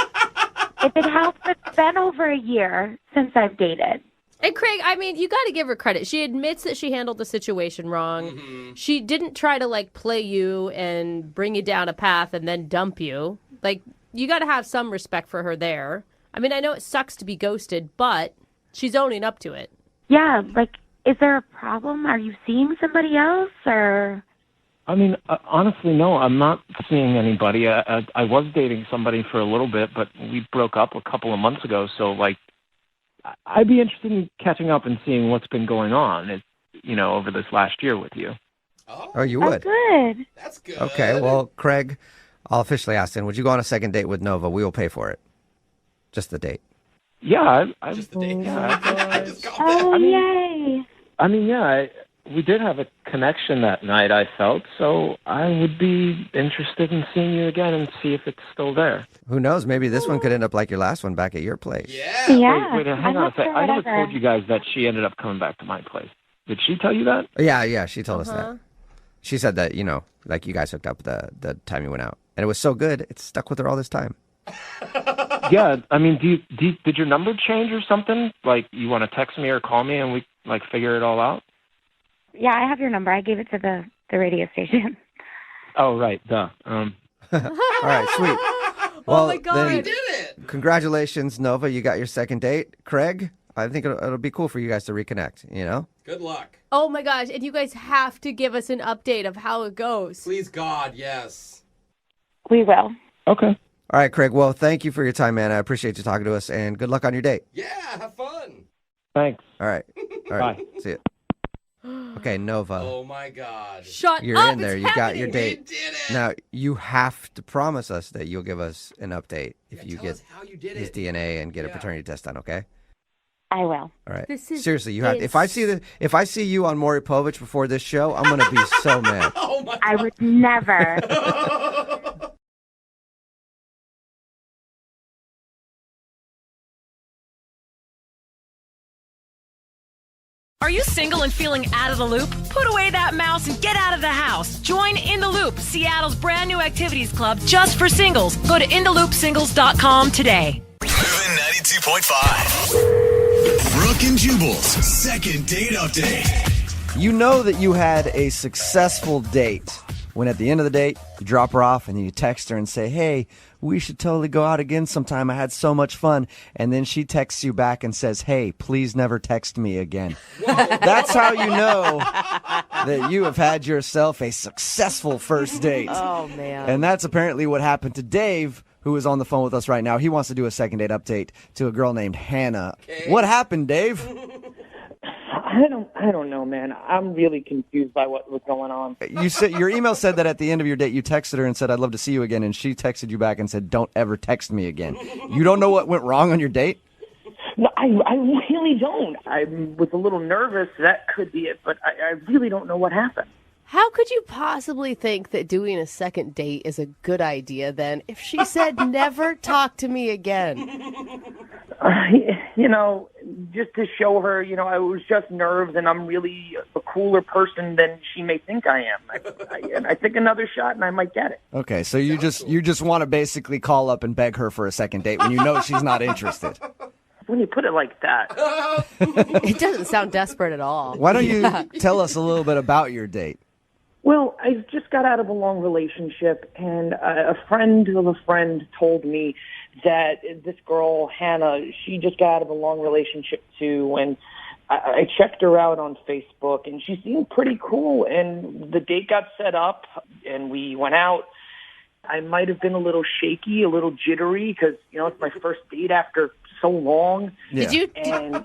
If it helps, it's been over a year since I've dated. And Craig, I mean, you got to give her credit. She admits that she handled the situation wrong. Mm-hmm. She didn't try to, like, play you and bring you down a path and then dump you. Like, You got to have some respect for her there. I mean, I know it sucks to be ghosted, but she's owning up to it. Yeah, like, is there a problem? Are you seeing somebody else, or? I mean, honestly, no, I'm not seeing anybody. I was dating somebody for a little bit, but we broke up a couple of months ago. So, like, I'd be interested in catching up and seeing what's been going on, over this last year with you. Oh, you would? Good. That's good. Okay, well, Craig, I'll officially ask then, would you go on a second date with Nova? We will pay for it. Just the date. Yeah, Just the date. Yay. I mean, yeah, we did have a connection that night, I felt, so I would be interested in seeing you again and see if it's still there. Who knows? Maybe this one could end up like your last one back at your place. Yeah. Wait, hang on a sec. I never told you guys that she ended up coming back to my place. Did she tell you that? Yeah, she told us that. She said that, like you guys hooked up the time you went out. And it was so good, it stuck with her all this time. Yeah, I mean, did your number change or something? Like, you want to text me or call me and we, like, figure it all out? Yeah, I have your number. I gave it to the radio station. Oh, right, duh. All right, sweet. Well, my God. then, We did it. Congratulations, Nova. You got your second date. Craig, I think it'll be cool for you guys to reconnect, Good luck. Oh my gosh, and you guys have to give us an update of how it goes. Please, God, yes. We will. Okay. All right, Craig. Well, thank you for your time, man. I appreciate you talking to us, and good luck on your date. Yeah, have fun. Thanks. All right. Bye. Bye. See you. Okay, Nova. Oh, my God. Shut You're up, in there. it's You got happening. your date. We did it. Now, you have to promise us that you'll give us an update if you tell get us how you did his it. DNA and get a paternity test done, okay? I will. All right. This is Seriously, you have. If I see you on Maury Povich before this show, I'm gonna be so mad. Oh, my God. I would never. Are you single and feeling out of the loop? Put away that mouse and get out of the house. Join In the Loop, Seattle's brand new activities club just for singles. Go to intheloopsingles.com today. Moving 92.5. Brooke and Jubal's second date update. You know that you had a successful date when at the end of the date, you drop her off and you text her and say, hey, we should totally go out again sometime. I had so much fun. And then she texts you back and says, hey, please never text me again. That's how you know that you have had yourself a successful first date. Oh, man. And that's apparently what happened to Dave, who is on the phone with us right now. He wants to do a second date update to a girl named Hannah. Okay. What happened, Dave? I don't know, man. I'm really confused by what was going on. You said your email said that at the end of your date you texted her and said I'd love to see you again, and she texted you back and said don't ever text me again. You don't know what went wrong on your date? No, I really don't. I was a little nervous. That could be it, but I really don't know what happened. How could you possibly think that doing a second date is a good idea then if she said never talk to me again? Just to show her, I was just nerves and I'm really a cooler person than she may think I am. I think another shot and I might get it. Okay, so you just want to basically call up and beg her for a second date when you know she's not interested. When you put it like that. It doesn't sound desperate at all. Why don't you tell us a little bit about your date? Well, I just got out of a long relationship, and a friend of a friend told me that this girl, Hannah, she just got out of a long relationship too, and I checked her out on Facebook, and she seemed pretty cool, and the date got set up, and we went out. I might have been a little shaky, a little jittery, because, it's my first date after so long. Yeah.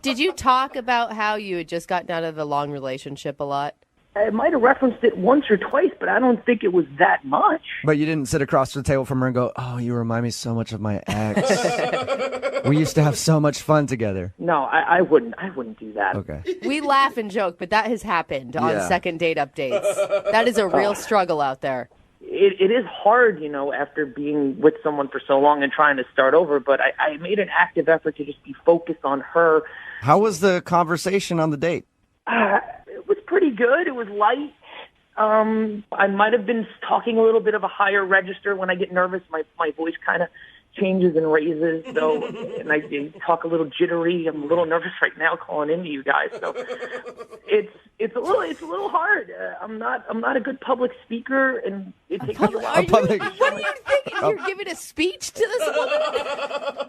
Did you talk about how you had just gotten out of a long relationship a lot? I might have referenced it once or twice, but I don't think it was that much. But you didn't sit across the table from her and go, oh, you remind me so much of my ex. We used to have so much fun together. No, I wouldn't do that. Okay. We laugh and joke, but that has happened on second date updates. That is a real struggle out there. It is hard, after being with someone for so long and trying to start over, but I made an active effort to just be focused on her. How was the conversation on the date? It was pretty good. It was light. I might have been talking a little bit of a higher register when I get nervous. My voice kind of changes and raises, so and I talk a little jittery. I'm a little nervous right now calling into you guys, so it's a little hard. I'm not a good public speaker, and it takes me a while. What are you thinking? You're giving a speech to this woman?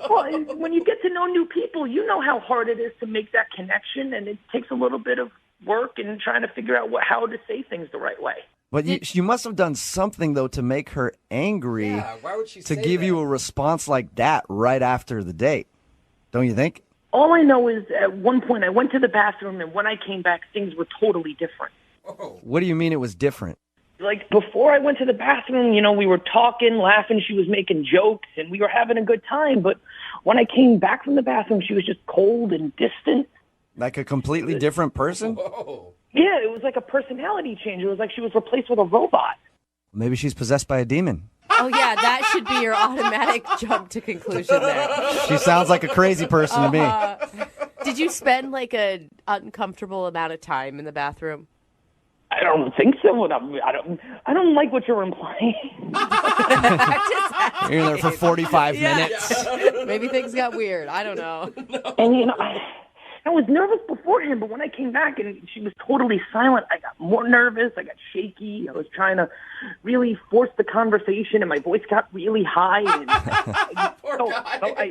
Well, when you get to know new people, you know how hard it is to make that connection, and it takes a little bit of work and trying to figure out how to say things the right way. But you must have done something, though, to make her angry why would she to say give that? you a response like that right after the date. Don't you think? All I know is at one point I went to the bathroom, and when I came back, things were totally different. What do you mean it was different? Like, before I went to the bathroom, we were talking, laughing, she was making jokes, and we were having a good time. But when I came back from the bathroom, she was just cold and distant. Like a completely different person? Whoa. Yeah, it was like a personality change. It was like she was replaced with a robot. Maybe she's possessed by a demon. Oh, yeah, that should be your automatic jump to conclusion there. She sounds like a crazy person to me. Did you spend like an uncomfortable amount of time in the bathroom? I don't think so. I don't like what you're implying. You're in there for 45 minutes. Maybe things got weird. I don't know. And I was nervous beforehand, but when I came back and she was totally silent, I got more nervous. I got shaky. I was trying to really force the conversation, and my voice got really high. And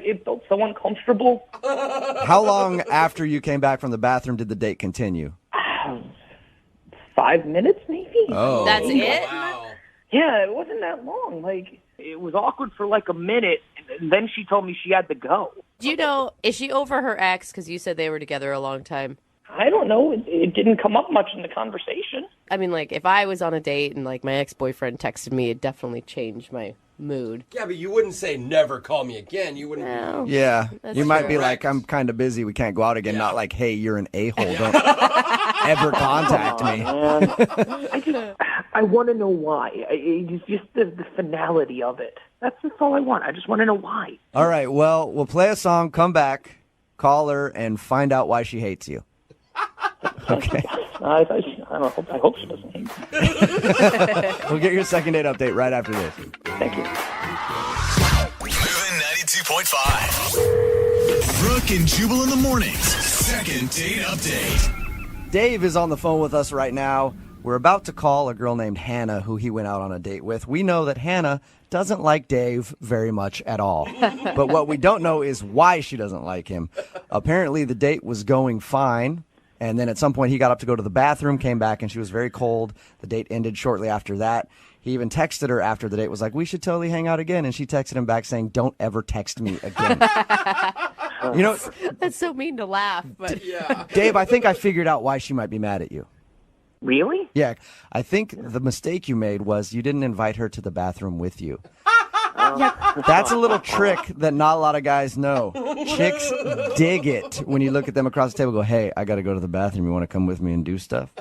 it felt so uncomfortable. How long after you came back from the bathroom did the date continue? 5 minutes, maybe. Oh. That's it? Wow. Yeah, it wasn't that long. Like, it was awkward for like a minute, and then she told me she had to go. Do you know, is she over her ex? Because you said they were together a long time. I don't know. It didn't come up much in the conversation. I mean, like, if I was on a date and, like, my ex-boyfriend texted me, it definitely changed my mood. Yeah, but you wouldn't say never call me again. You wouldn't. No. Yeah. That's You might true. be like, I'm kind of busy. We can't go out again. Not like, hey, you're an a-hole. Don't ever contact me. I want to know why. It's just the finality of it. That's all I want. I just want to know why. All right. Well, we'll play a song, come back, call her, and find out why she hates you. Okay. I hope she doesn't hate me. We'll get your second date update right after this. Thank you. Moving 92.5. Brooke and Jubal in the mornings. Second date update. Dave is on the phone with us right now. We're about to call a girl named Hannah who he went out on a date with. We know that Hannah doesn't like Dave very much at all. But what we don't know is why she doesn't like him. Apparently the date was going fine. And then at some point he got up to go to the bathroom, came back, and she was very cold. The date ended shortly after that. He even texted her after the date, was like, we should totally hang out again. And she texted him back saying, don't ever text me again. You know, That's so mean to laugh, but Dave, I think I figured out why she might be mad at you. Really? Yeah, I think the mistake you made was you didn't invite her to the bathroom with you. That's a little trick that not a lot of guys know. Chicks dig it when you look at them across the table and go, hey, I got to go to the bathroom. You want to come with me and do stuff?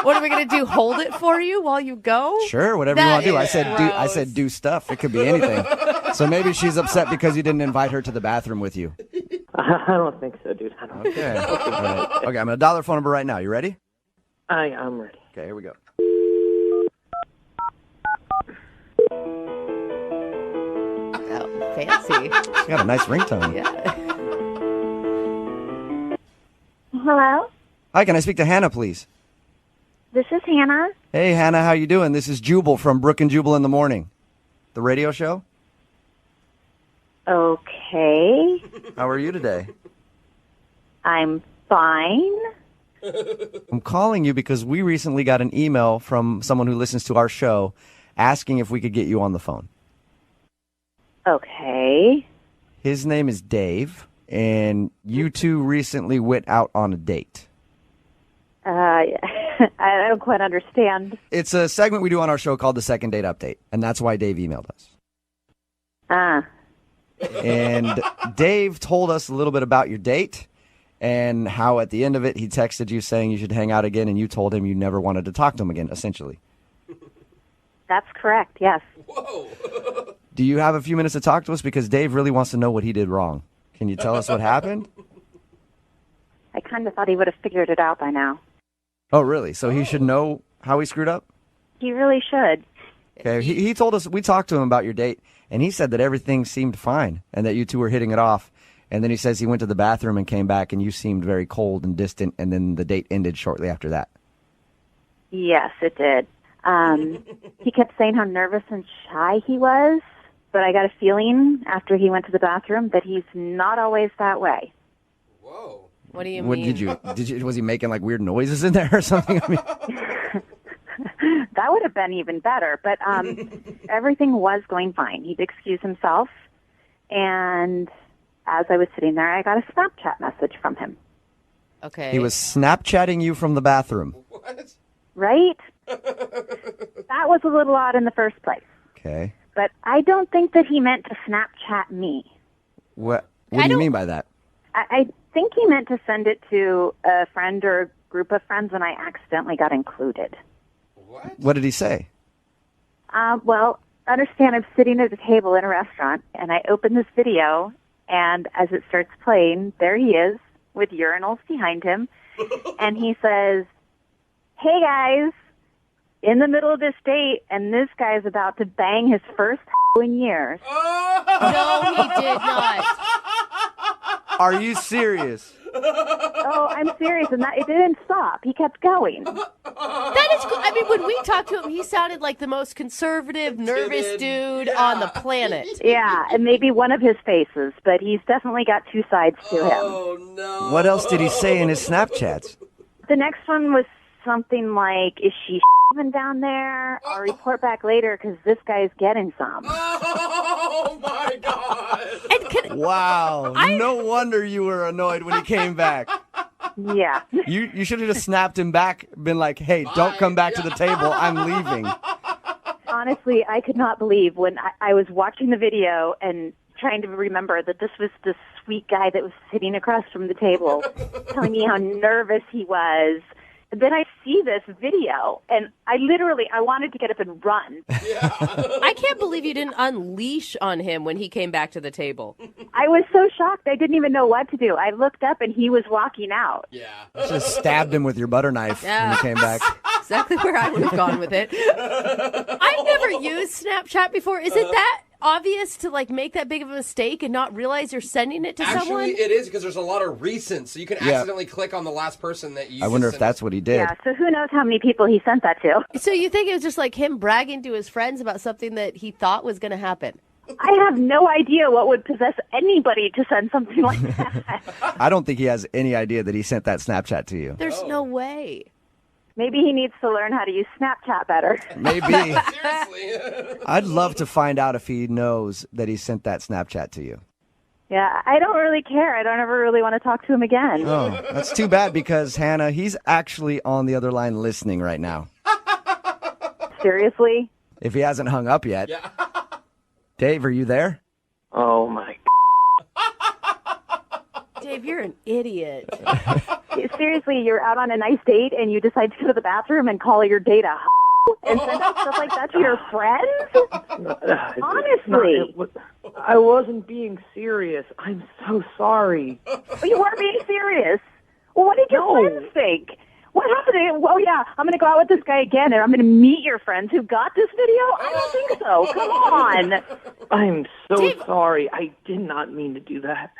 what are we going to do? Hold it for you while you go? Sure, whatever you want to do. I said do stuff. It could be anything. So maybe she's upset because you didn't invite her to the bathroom with you. I don't think so, dude. I don't Okay. All right. Okay, I'm going to dial her phone number right now. You ready? I'm ready. Okay, here we go. Oh, fancy. She got a nice ringtone. Yeah. Hello, Hi, can I speak to Hannah, please? this is Hannah. Hey, Hannah, how you doing? This is Jubal from Brooke and Jubal in the Morning, the radio show. Okay, How are you today? I'm fine. I'm calling you because we recently got an email from someone who listens to our show asking if we could get you on the phone. Okay. His name is Dave, and you two recently went out on a date. I don't quite understand. It's a segment we do on our show called the Second Date Update, and that's why Dave emailed us. And Dave told us a little bit about your date and how at the end of it he texted you saying you should hang out again, and you told him you never wanted to talk to him again, essentially. That's correct, yes. Do you have a few minutes to talk to us? Because Dave really wants to know what he did wrong. Can you tell us what happened? I kind of thought he would have figured it out by now. Oh, really? So he should know how he screwed up? He really should. Okay, he told us, we talked to him about your date, And he said that everything seemed fine and that you two were hitting it off. And then he says he went to the bathroom and came back and you seemed very cold and distant. And then the date ended shortly after that. Yes, it did. He kept saying how nervous and shy he was, but I got a feeling after he went to the bathroom that he's not always that way. Whoa. What do you What mean? did you? Was he making like weird noises in there or something? I mean, That would have been even better, but everything was going fine. He'd excuse himself, and as I was sitting there, I got a Snapchat message from him. Okay. he was Snapchatting you from the bathroom. Right? That was a little odd in the first place. Okay. But I don't think that he meant to Snapchat me. What do you mean by that? I think he meant to send it to a friend or a group of friends, and I accidentally got included. What did he say? Well, understand I'm sitting at a table in a restaurant, and I open this video, and as it starts playing, there he is with urinals behind him, and he says, "Hey guys, in the middle of this date, and this guy's about to bang his first in years." No, he did not. Are you serious? Oh, I'm serious, and it didn't stop. He kept going. That is cool. I mean, when we talked to him, he sounded like the most conservative, nervous dude on the planet. Yeah, and maybe one of his faces, but he's definitely got two sides to him. Oh, no. What else did he say in his Snapchats? The next one was something like, "Is she even down there? I'll report back later because this guy's getting some." Oh, my God. Wow. No wonder you were annoyed when he came back. Yeah. You should have just snapped him back, been like, "Hey, don't come back to the table. I'm leaving." Honestly, I could not believe when I was watching the video and trying to remember that this was the sweet guy that was sitting across from the table telling me how nervous he was. And then I see this video, and I wanted to get up and run. I can't believe you didn't unleash on him when he came back to the table. I was so shocked. I didn't even know what to do. I looked up, and he was walking out. Yeah. Just stabbed him with your butter knife when he came back. Exactly where I would have gone with it. I've never used Snapchat before. Is it that obvious to like make that big of a mistake and not realize you're sending it to someone? Actually, it is because there's a lot of recent, so you can accidentally click on the last person that you. I wonder if that's what he did. Yeah, so who knows how many people he sent that to. So you think it was just like him bragging to his friends about something that he thought was going to happen? I have no idea what would possess anybody to send something like that. I don't think he has any idea that he sent that Snapchat to you. There's no way. Maybe he needs to learn how to use Snapchat better. Maybe. Seriously. I'd love to find out if he knows that he sent that Snapchat to you. Yeah, I don't really care. I don't ever really want to talk to him again. Oh, that's too bad because, Hannah, he's actually on the other line listening right now. Seriously? If he hasn't hung up yet. Yeah. Dave, are you there? Oh, my Dave, you're an idiot. Seriously, you're out on a nice date and you decide to go to the bathroom and call your date a and send out stuff like that to your friends? Honestly. I wasn't being serious. I'm so sorry. But you weren't being serious. Well, what did your friends think? What happened? Oh, yeah, I'm going to go out with this guy again, and I'm going to meet your friends who got this video? I don't think so. Come on. I'm so sorry. I did not mean to do that.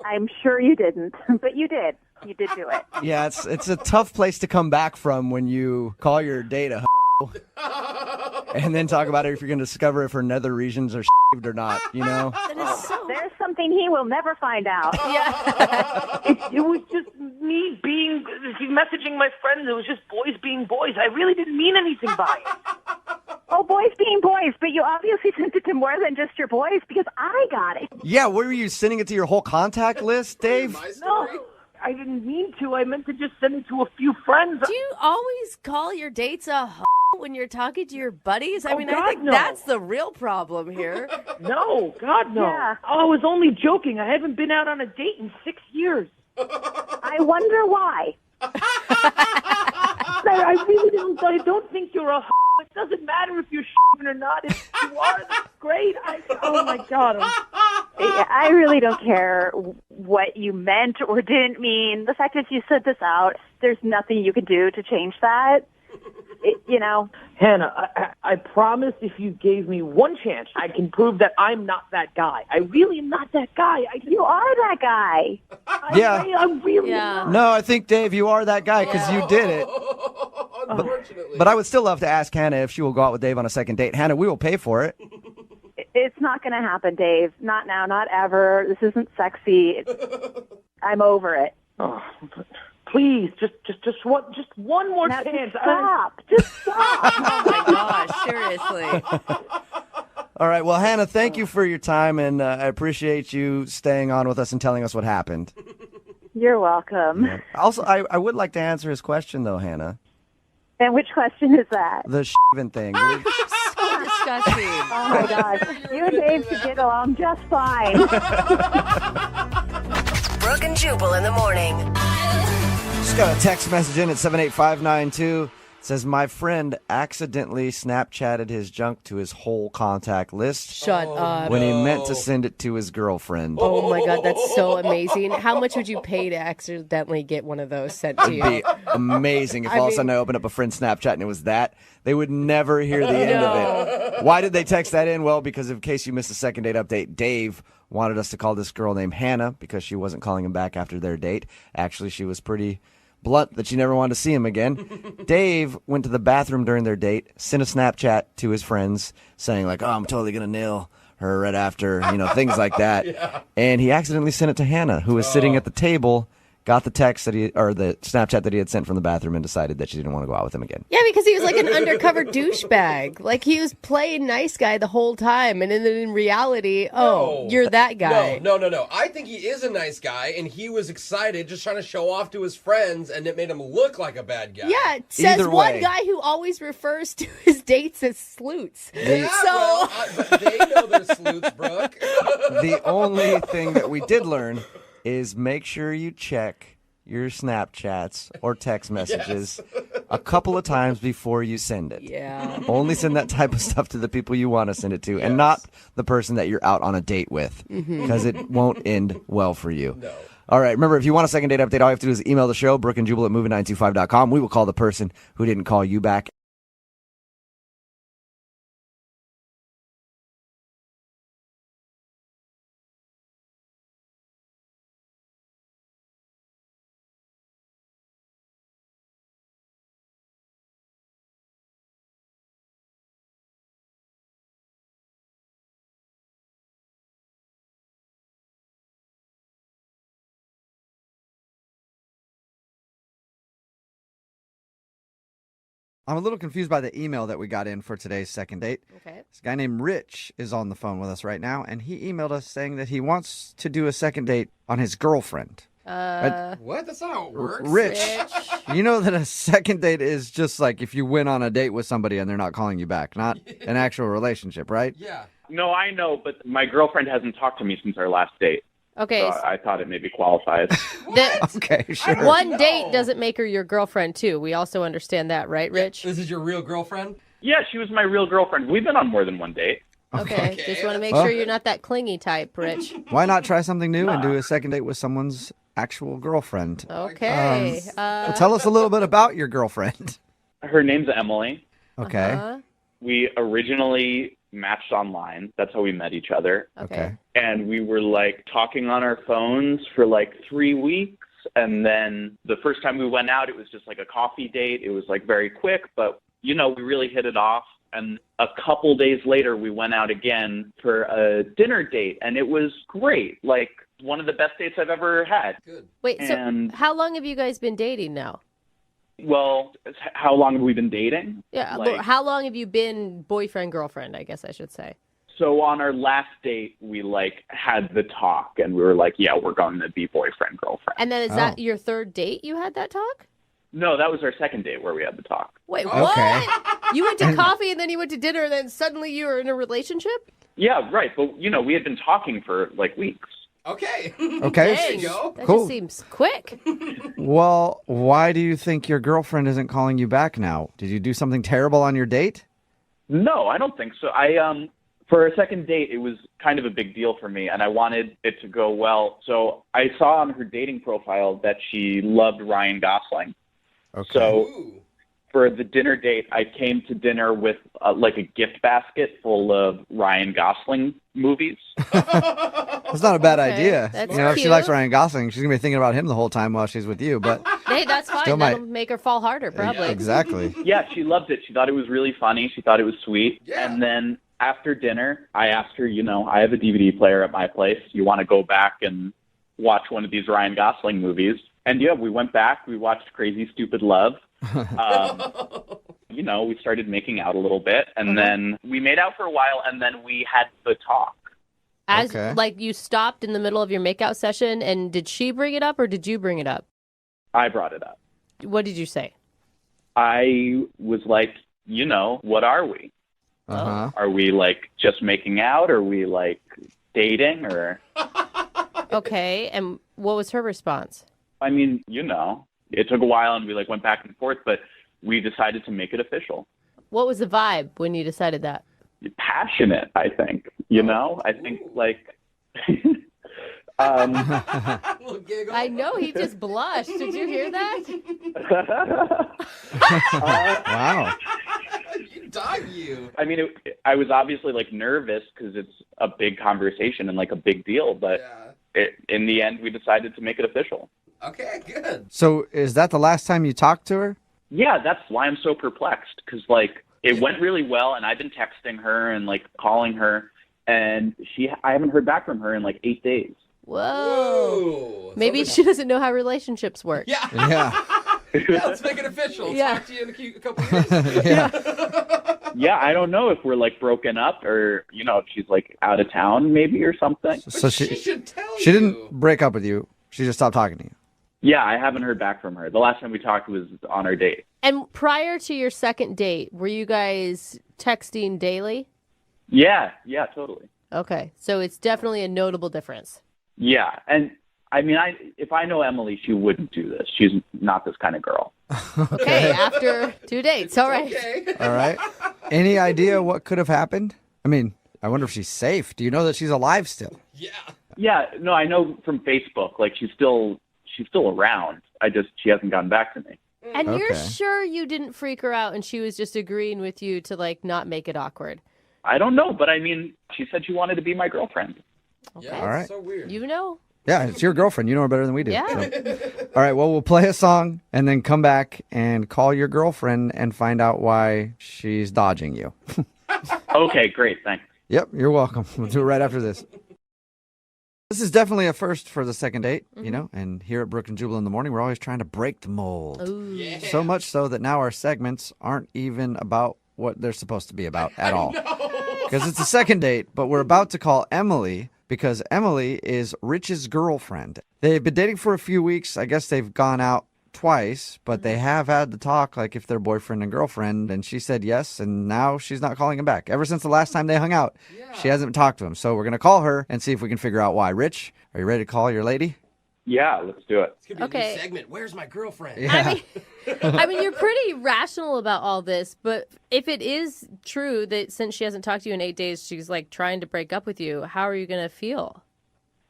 I'm sure you didn't, but you did. You did do it. Yeah, it's a tough place to come back from when you call your date a and then talk about it if you're going to discover if her nether regions are shaved or not, you know? There's something he will never find out. Yeah. It was just me messaging my friends. It was just boys being boys. I really didn't mean anything by it. Oh, boys being boys, but you obviously sent it to more than just your boys because I got it. Yeah, were you sending it to your whole contact list, Dave? No, I didn't mean to. I meant to just send it to a few friends. Do you always call your dates a when you're talking to your buddies? I mean, I think no. that's the real problem here. No, God, no. Yeah. Oh, I was only joking. I haven't been out on a date in 6 years. I wonder why. I really don't. I don't think you're a. It doesn't matter if you're or not. If you are, that's great. Oh my God. I really don't care what you meant or didn't mean. The fact that you sent this out, there's nothing you can do to change that. Hannah, I promise if you gave me one chance, I can prove that I'm not that guy. I really am not that guy. You are that guy. Yeah. I really am not. No, I think, Dave, you are that guy because you did it. Unfortunately. But I would still love to ask Hannah if she will go out with Dave on a second date. Hannah, we will pay for it. It's not going to happen, Dave. Not now, not ever. This isn't sexy. I'm over it. Oh, but please, just one more Now, chance. Just stop. Oh my gosh, seriously. All right. Well, Hannah, thank you for your time, and I appreciate you staying on with us and telling us what happened. You're welcome. Yeah. Also, I would like to answer his question, though, Hannah. And which question is that? The thing. So disgusting. Oh my gosh. You and Dave should get along just fine. Brooke and Jubal in the morning. Just got a text message in at 78592. It says, my friend accidentally Snapchatted his junk to his whole contact list. Shut up. When he meant to send it to his girlfriend. Oh my God, that's so amazing. How much would you pay to accidentally get one of those sent to It'd you? be amazing if all of a sudden I opened up a friend's Snapchat and it was that. They would never hear the end of it. Why did they text that in? Well, because in case you missed a second date update, Dave wanted us to call this girl named Hannah because she wasn't calling him back after their date. Actually, she was pretty blunt that she never wanted to see him again. Dave went to the bathroom during their date, sent a Snapchat to his friends saying like, oh, I'm totally going to nail her right after, things like that. Yeah. And he accidentally sent it to Hannah, who was sitting at the table, got the text the Snapchat that he had sent from the bathroom and decided that she didn't want to go out with him again. Yeah, because he was like an undercover douchebag. Like he was playing nice guy the whole time, and then in reality, you're that guy. No. I think he is a nice guy, and he was excited, just trying to show off to his friends, and it made him look like a bad guy. Yeah, it says Either one way. guy who always refers to his dates as sleuts. Yeah, So but they know they're sleuths, Brooke. The only thing that we did learn is make sure you check your Snapchats or text messages a couple of times before you send it. Yeah. Only send that type of stuff to the people you want to send it to and not the person that you're out on a date with because it won't end well for you. No. All right, remember, if you want a second date update, all you have to do is email the show, Brooke and Jubal at movie925.com. We will call the person who didn't call you back. I'm a little confused by the email that we got in for today's second date. Okay. This guy named Rich is on the phone with us right now, and he emailed us saying that he wants to do a second date on his girlfriend. What? That's not how it works. Rich, you know that a second date is just like if you went on a date with somebody and they're not calling you back, not an actual relationship, right? Yeah. No, I know, but my girlfriend hasn't talked to me since our last date. Okay. So I thought it maybe qualifies. Okay, sure. One date doesn't make her your girlfriend, too. We also understand that, right, Rich? This is your real girlfriend? Yeah, she was my real girlfriend. We've been on more than one date. Okay. Just want to make sure you're not that clingy type, Rich. Why not try something new and do a second date with someone's actual girlfriend? Okay. Well, tell us a little bit about your girlfriend. Her name's Emily. Okay. We originally matched online. That's how we met each other. Okay. And we were like talking on our phones for like 3 weeks. And then the first time we went out, it was just like a coffee date. It was like very quick, but we really hit it off. And a couple days later, we went out again for a dinner date. And it was great. Like one of the best dates I've ever had. Good. Wait, And- so how long have you guys been dating now? Well, how long have we been dating? Yeah, Like- how long have you been boyfriend, girlfriend, I guess I should say? So on our last date, we had the talk and we were like, yeah, we're going to be boyfriend, girlfriend. And then is that your third date you had that talk? No, that was our second date where we had the talk. Wait, what? You went to coffee and then you went to dinner and then suddenly you were in a relationship? Yeah, right. But, we had been talking for like weeks. Okay. Okay. There you go. That Cool. just seems quick. Well, why do you think your girlfriend isn't calling you back now? Did you do something terrible on your date? No, I don't think so. For a second date, it was kind of a big deal for me, and I wanted it to go well. So I saw on her dating profile that she loved Ryan Gosling. Okay. So for the dinner date, I came to dinner with like a gift basket full of Ryan Gosling movies. That's not a bad idea. that's You know, if she cute. likes Ryan Gosling, she's gonna be thinking about him the whole time while she's with you. But Hey, that's fine. Still That'll might- make her fall harder, probably. exactly. Yeah, she loved it. She thought it was really funny. She thought it was sweet. And then after dinner, I asked her, you know, I have a DVD player at my place. You want to go back and watch one of these Ryan Gosling movies? And yeah, we went back. We watched Crazy Stupid Love. You know, we started making out a little bit, and then we made out for a while, and then we had the talk. As like you stopped in the middle of your makeout session, and did she bring it up or did you bring it up? I brought it up. What did you say? I was like, you know, what are we? Uh-huh. Are we like just making out? Are we like dating? Or Okay, and what was her response? I mean, you know, it took a while, and we like went back and forth, but we decided to make it official. What was the vibe when you decided that? Passionate, I think. You know, I think like. I know he just blushed. Did you hear that? Wow. Dog you. I mean, I was obviously like nervous because it's a big conversation and like a big deal, but in the end, we decided to make it official. Okay, good. So is that the last time you talked to her? Yeah, that's why I'm so perplexed because like it went really well, and I've been texting her and like calling her, and I haven't heard back from her in like 8 days. Whoa. Maybe she doesn't know how relationships work. Yeah. Yeah. Let's make it official. Yeah. Talk to you in a couple years. Yeah, I don't know if we're like broken up or, you know, if she's like out of town maybe or something. So she should tell She didn't break up with you. She just stopped talking to you. Yeah, I haven't heard back from her. The last time we talked was on our date. And prior to your second date, were you guys texting daily? Yeah, totally. Okay, so it's definitely a notable difference. Yeah, and I mean, if I know Emily, she wouldn't do this. She's not this kind of girl. Okay, after 2 dates. All right. All right. Any idea what could have happened? I mean, I wonder if she's safe. Do you know that she's alive still? Yeah, no, I know from Facebook. Like she's still around. She hasn't gotten back to me. And you're Okay. sure you didn't freak her out and she was just agreeing with you to like not make it awkward? I don't know, but I mean, she said she wanted to be my girlfriend. Okay. All right. So weird. You know. Yeah, it's your girlfriend. You know her better than we do. Yeah. So. All right, well, we'll play a song and then come back and call your girlfriend and find out why she's dodging you. Okay, great. Thanks. Yep, you're welcome. We'll do it right after this. This is definitely a first for the second date, you know, and here at Brooke and Jubal in the morning, we're always trying to break the mold. Ooh. So much so that now our segments aren't even about what they're supposed to be about at all. Because it's a second date, but we're about to call Emily because Emily is Rich's girlfriend. They've been dating for a few weeks. I guess they've gone out twice, but they have had the talk like if they're boyfriend and girlfriend, and she said yes, and now she's not calling him back. Ever since the last time they hung out, she hasn't talked to him. So we're going to call her and see if we can figure out why. Rich, are you ready to call your lady? Yeah, let's do it. It's gonna be a Okay. new segment. Where's my girlfriend? Yeah. I mean, you're pretty rational about all this, but if it is true that since she hasn't talked to you in 8 days, she's like trying to break up with you, how are you going to feel?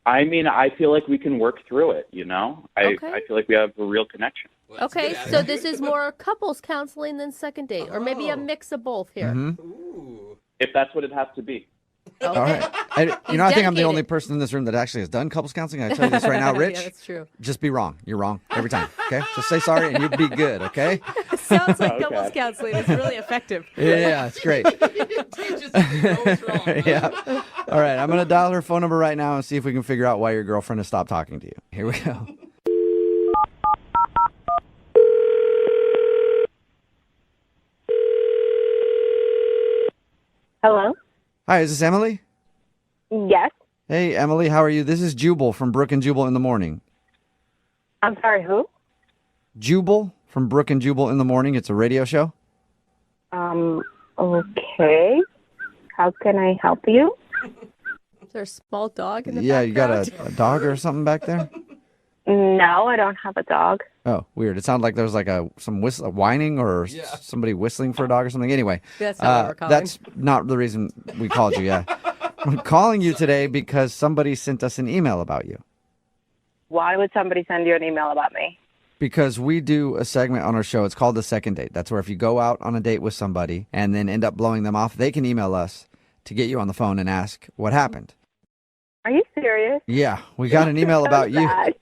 I mean, I feel like we can work through it, you know? I feel like we have a real connection. Okay, so this is more couples counseling than second date, or maybe a mix of both here. If that's what it has to be. All right. You know, I think I'm the only person in this room that actually has done couples counseling. I tell you this right now, Rich. Yeah, that's true. Just be wrong. You're wrong every time. Okay? Just say sorry and you'll be good, okay? Sounds like couples counseling is really effective. Yeah, it's great. Yeah. All right, I'm going to dial her phone number right now and see if we can figure out why your girlfriend has stopped talking to you. Here we go. Hello? Hi, is this Emily? Yes. Hey, Emily, how are you? This is Jubal from Brooke and Jubal in the morning. I'm sorry, who? Jubal from Brooke and Jubal in the morning. It's a radio show. Okay. How can I help you? Is there a small dog in the Yeah, you got background? a dog or something back there? No, I don't have a dog. Oh, weird. It sounded like there was like some whining or somebody whistling for a dog or something. Anyway, That's not what we're calling. that's not the reason we called you, yeah. I'm calling you today because somebody sent us an email about you. Why would somebody send you an email about me? because we do a segment on our show. It's called The Second Date. That's where if you go out on a date with somebody and then end up blowing them off, they can email us to get you on the phone and ask what happened. Are you serious? Yeah, we got an email about you. That?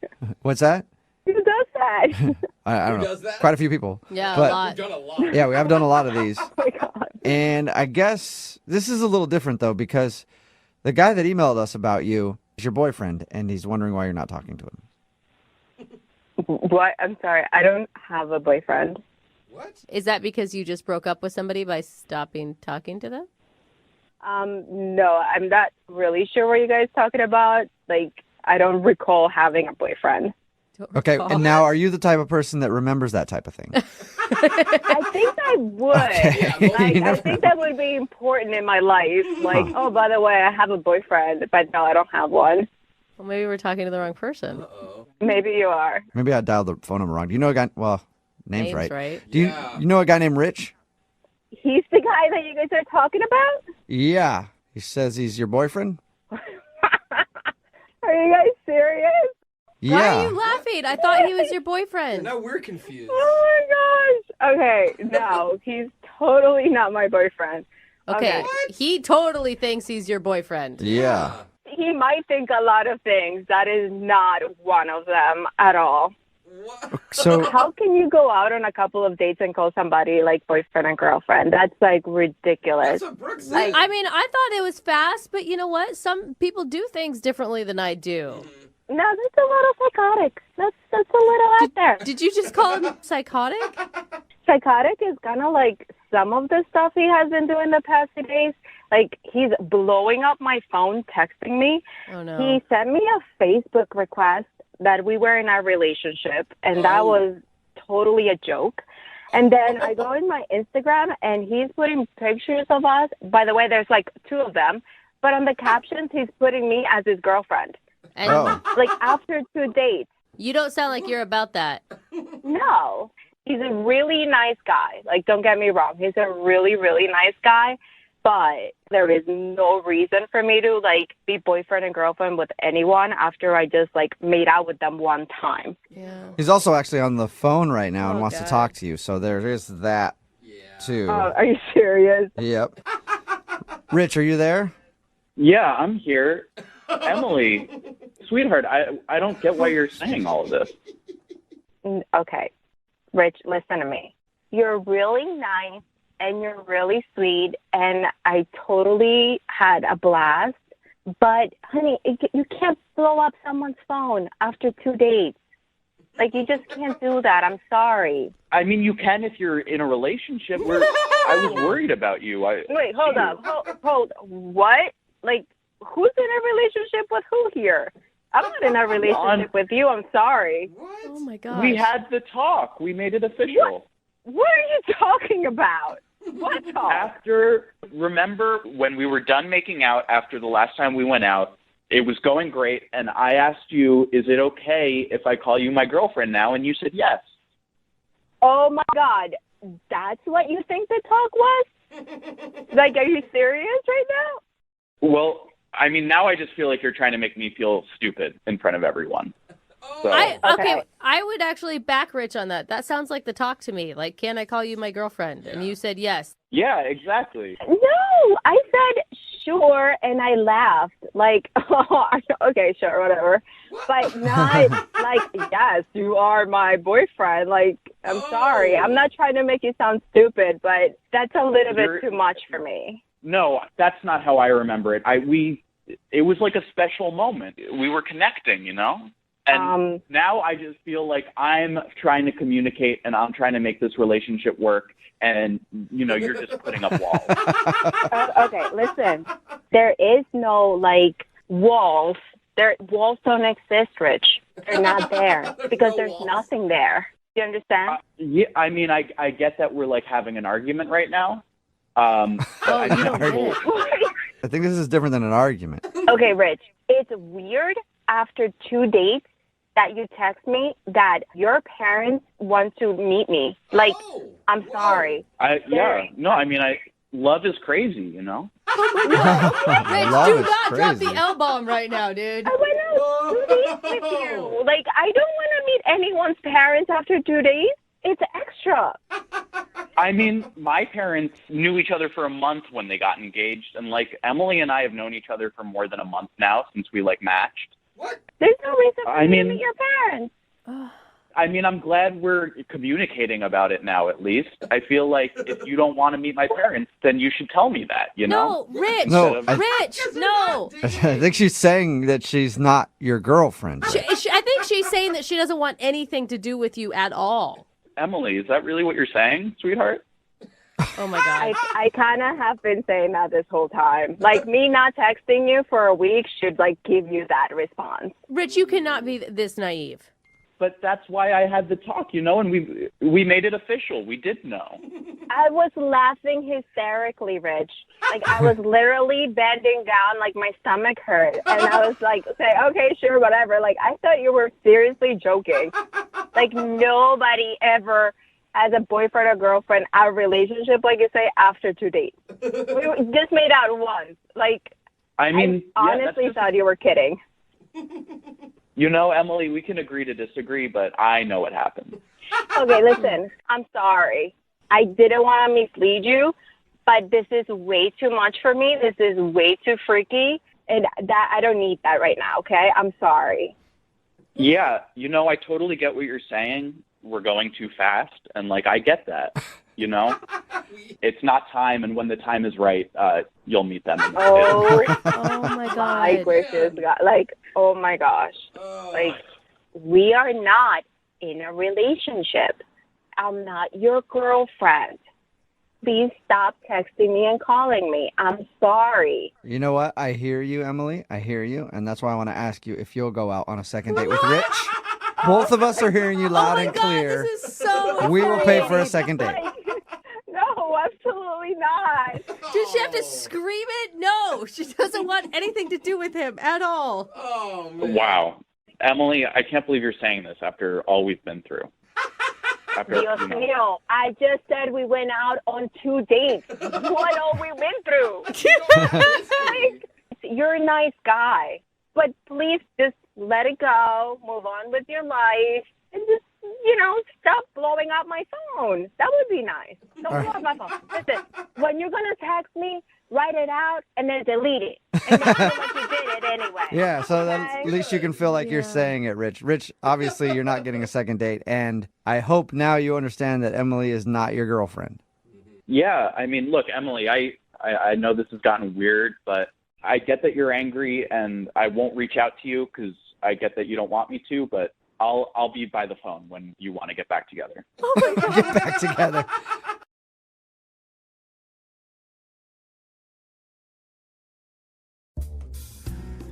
What's that? Who does that? I don't know. Quite a few people. Yeah, But- a lot. You've done a lot. Yeah, we have done a lot of these. Oh my God. And I guess this is a little different, though, because the guy that emailed us about you is your boyfriend, and he's wondering why you're not talking to him. What? I'm sorry. I don't have a boyfriend. Is that because you just broke up with somebody by stopping talking to them? No, I'm not really sure what you guys talking about. Like, I don't recall having a boyfriend. Okay, and now are you the type of person that remembers that type of thing? I think I would. Like, I think that would be important in my life. Like, oh, by the way, I have a boyfriend, but no, I don't have one. Well, maybe we're talking to the wrong person. Maybe you are. Maybe I dialed the phone number wrong. Do you know a guy? Well, name's Name's right. right. Do you know a guy named Rich? He's the guy that you guys are talking about? Yeah. He says he's your boyfriend? Are you guys serious? Yeah. Why are you laughing? I thought he was your boyfriend. Now we're confused. Oh my gosh. Okay, no, he's totally not my boyfriend. Okay, he totally thinks he's your boyfriend. Yeah. He might think a lot of things. That is not one of them at all. So How can you go out on a couple of dates and call somebody like boyfriend and girlfriend? That's like ridiculous. That's what Brooke said. Like, I mean, I thought it was fast, but you know what? Some people do things differently than I do. no, that's a little psychotic. That's a little out there. Did you just call him psychotic? Psychotic is kind of like some of the stuff he has been doing the past few days. Like, he's blowing up my phone, texting me. Oh, no. He sent me a Facebook request that we were in a relationship, and that was totally a joke. And then I go in my Instagram, and he's putting pictures of us. By the way, there's like 2 of them. But on the captions, he's putting me as his girlfriend. And Like, after 2 dates. you don't sound like you're about that. No. He's a really nice guy. Like, don't get me wrong. He's a really, really nice guy. But there is no reason for me to, like, be boyfriend and girlfriend with anyone after I just, like, made out with them one time. Yeah. he's also actually on the phone right now and Oh, wants to God. talk to you. So there is that, too. Oh, are you serious? Yep. Rich, are you there? Yeah, I'm here. Emily, sweetheart, I don't get why you're saying all of this. Okay. Rich, listen to me. You're really nice and you're really sweet, and I totally had a blast. But, honey, you can't blow up someone's phone after 2 dates. Like, you just can't do that. I'm sorry. I mean, you can if you're in a relationship. I was worried about you. Wait, hold up. Hold. What? Like, who's in a relationship with who here? I'm not in a relationship with you. I'm sorry. Oh, my gosh. We had the talk. We made it official. What are you talking about? What talk? Remember when we were done making out after the last time we went out, it was going great, and I asked you, is it okay if I call you my girlfriend now? And you said yes. Oh, my God. That's what you think the talk was? Like, are you serious right now? Well, I mean, now I just feel like you're trying to make me feel stupid in front of everyone. So, Okay, I would actually back Rich on that. That sounds like the talk to me. Like, can I call you my girlfriend? And you said yes. yeah, exactly. No, I said sure, and I laughed. Like, oh, okay, sure, whatever. But not like, yes, you are my boyfriend. Like, I'm sorry. I'm not trying to make you sound stupid, but that's a little bit too much for me. No, that's not how I remember it. It was like a special moment. We were connecting, you know? And now I just feel like I'm trying to communicate and I'm trying to make this relationship work. And, you know, you're just putting up walls. Okay, listen. There is no, like, walls. Walls don't exist, Rich. They're not there because there's nothing there. You understand? Yeah, I mean, I get that we're, like, having an argument right now. But I think this is different than an argument. Okay, Rich. It's weird after 2 dates that you text me that your parents want to meet me. Like, I'm sorry. Yeah, no, I mean, love is crazy, you know? Rich, Love do is not drop crazy. the L-bomb right now, dude. I went out 2 days with you. Like, I don't want to meet anyone's parents after 2 days. It's extra. I mean, my parents knew each other for a month when they got engaged, and like Emily and I have known each other for more than a month now since we like matched. There's no reason for I you to mean- meet your parents. I mean, I'm glad we're communicating about it now, at least. I feel like if you don't want to meet my parents, then you should tell me that, you know? No, Rich. No, Rich, no. I think she's saying that she's not your girlfriend. I think she's saying that she doesn't want anything to do with you at all. Emily, is that really what you're saying, sweetheart? Oh, my God. I kind of have been saying that this whole time. Like, me not texting you for a week should, like, give you that response. Rich, you cannot be this naive. But that's why I had the talk, you know, and we made it official. We did know. I was laughing hysterically, Rich. Like, I was literally bending down, like, my stomach hurt. And I was like, say, okay, sure, whatever. Like, I thought you were seriously joking. Like, nobody ever has a boyfriend or girlfriend, a relationship, like you say, after 2 dates. We just made out once. Like, I mean, I yeah, honestly that's thought you were kidding. you know, Emily, we can agree to disagree, but I know what happened. Okay, listen, I'm sorry. I didn't want to mislead you, but this is way too much for me. This is way too freaky, and that I don't need that right now, okay? I'm sorry. Yeah, you know, I totally get what you're saying. We're going too fast, and, like, I get that, you know? It's not time, and when the time is right, you'll meet them. Oh, oh my God. My gracious God. Like, oh my gosh. Like, we are not in a relationship. I'm not your girlfriend. Please stop texting me and calling me. I'm sorry. You know what? I hear you, Emily. I hear you. And that's why I want to ask you if you'll go out on a second date with Rich. Both of us are hearing you loud and clear. This is so We will pay for a second date. No, absolutely not. Does she have to scream it? No, she doesn't want anything to do with him at all. Oh, man. Wow. Emily, I can't believe you're saying this after all we've been through. After, Dios you know. mío, I just said we went out on 2 dates. What all we went through? Like, you're a nice guy, but please just let it go, move on with your life, and just, you know, stop blowing up my phone. That would be nice. Don't blow up my phone. Listen, when you're going to text me, write it out and then delete it. And then feel like you did it anyway. Yeah, so then Okay? at least you can feel like you're saying it, Rich. Rich, obviously you're not getting a second date, and I hope now you understand that Emily is not your girlfriend. Yeah, I mean, look, Emily, I know this has gotten weird, but I get that you're angry, and I won't reach out to you because I get that you don't want me to, but I'll be by the phone when you want to get back together. Get back together.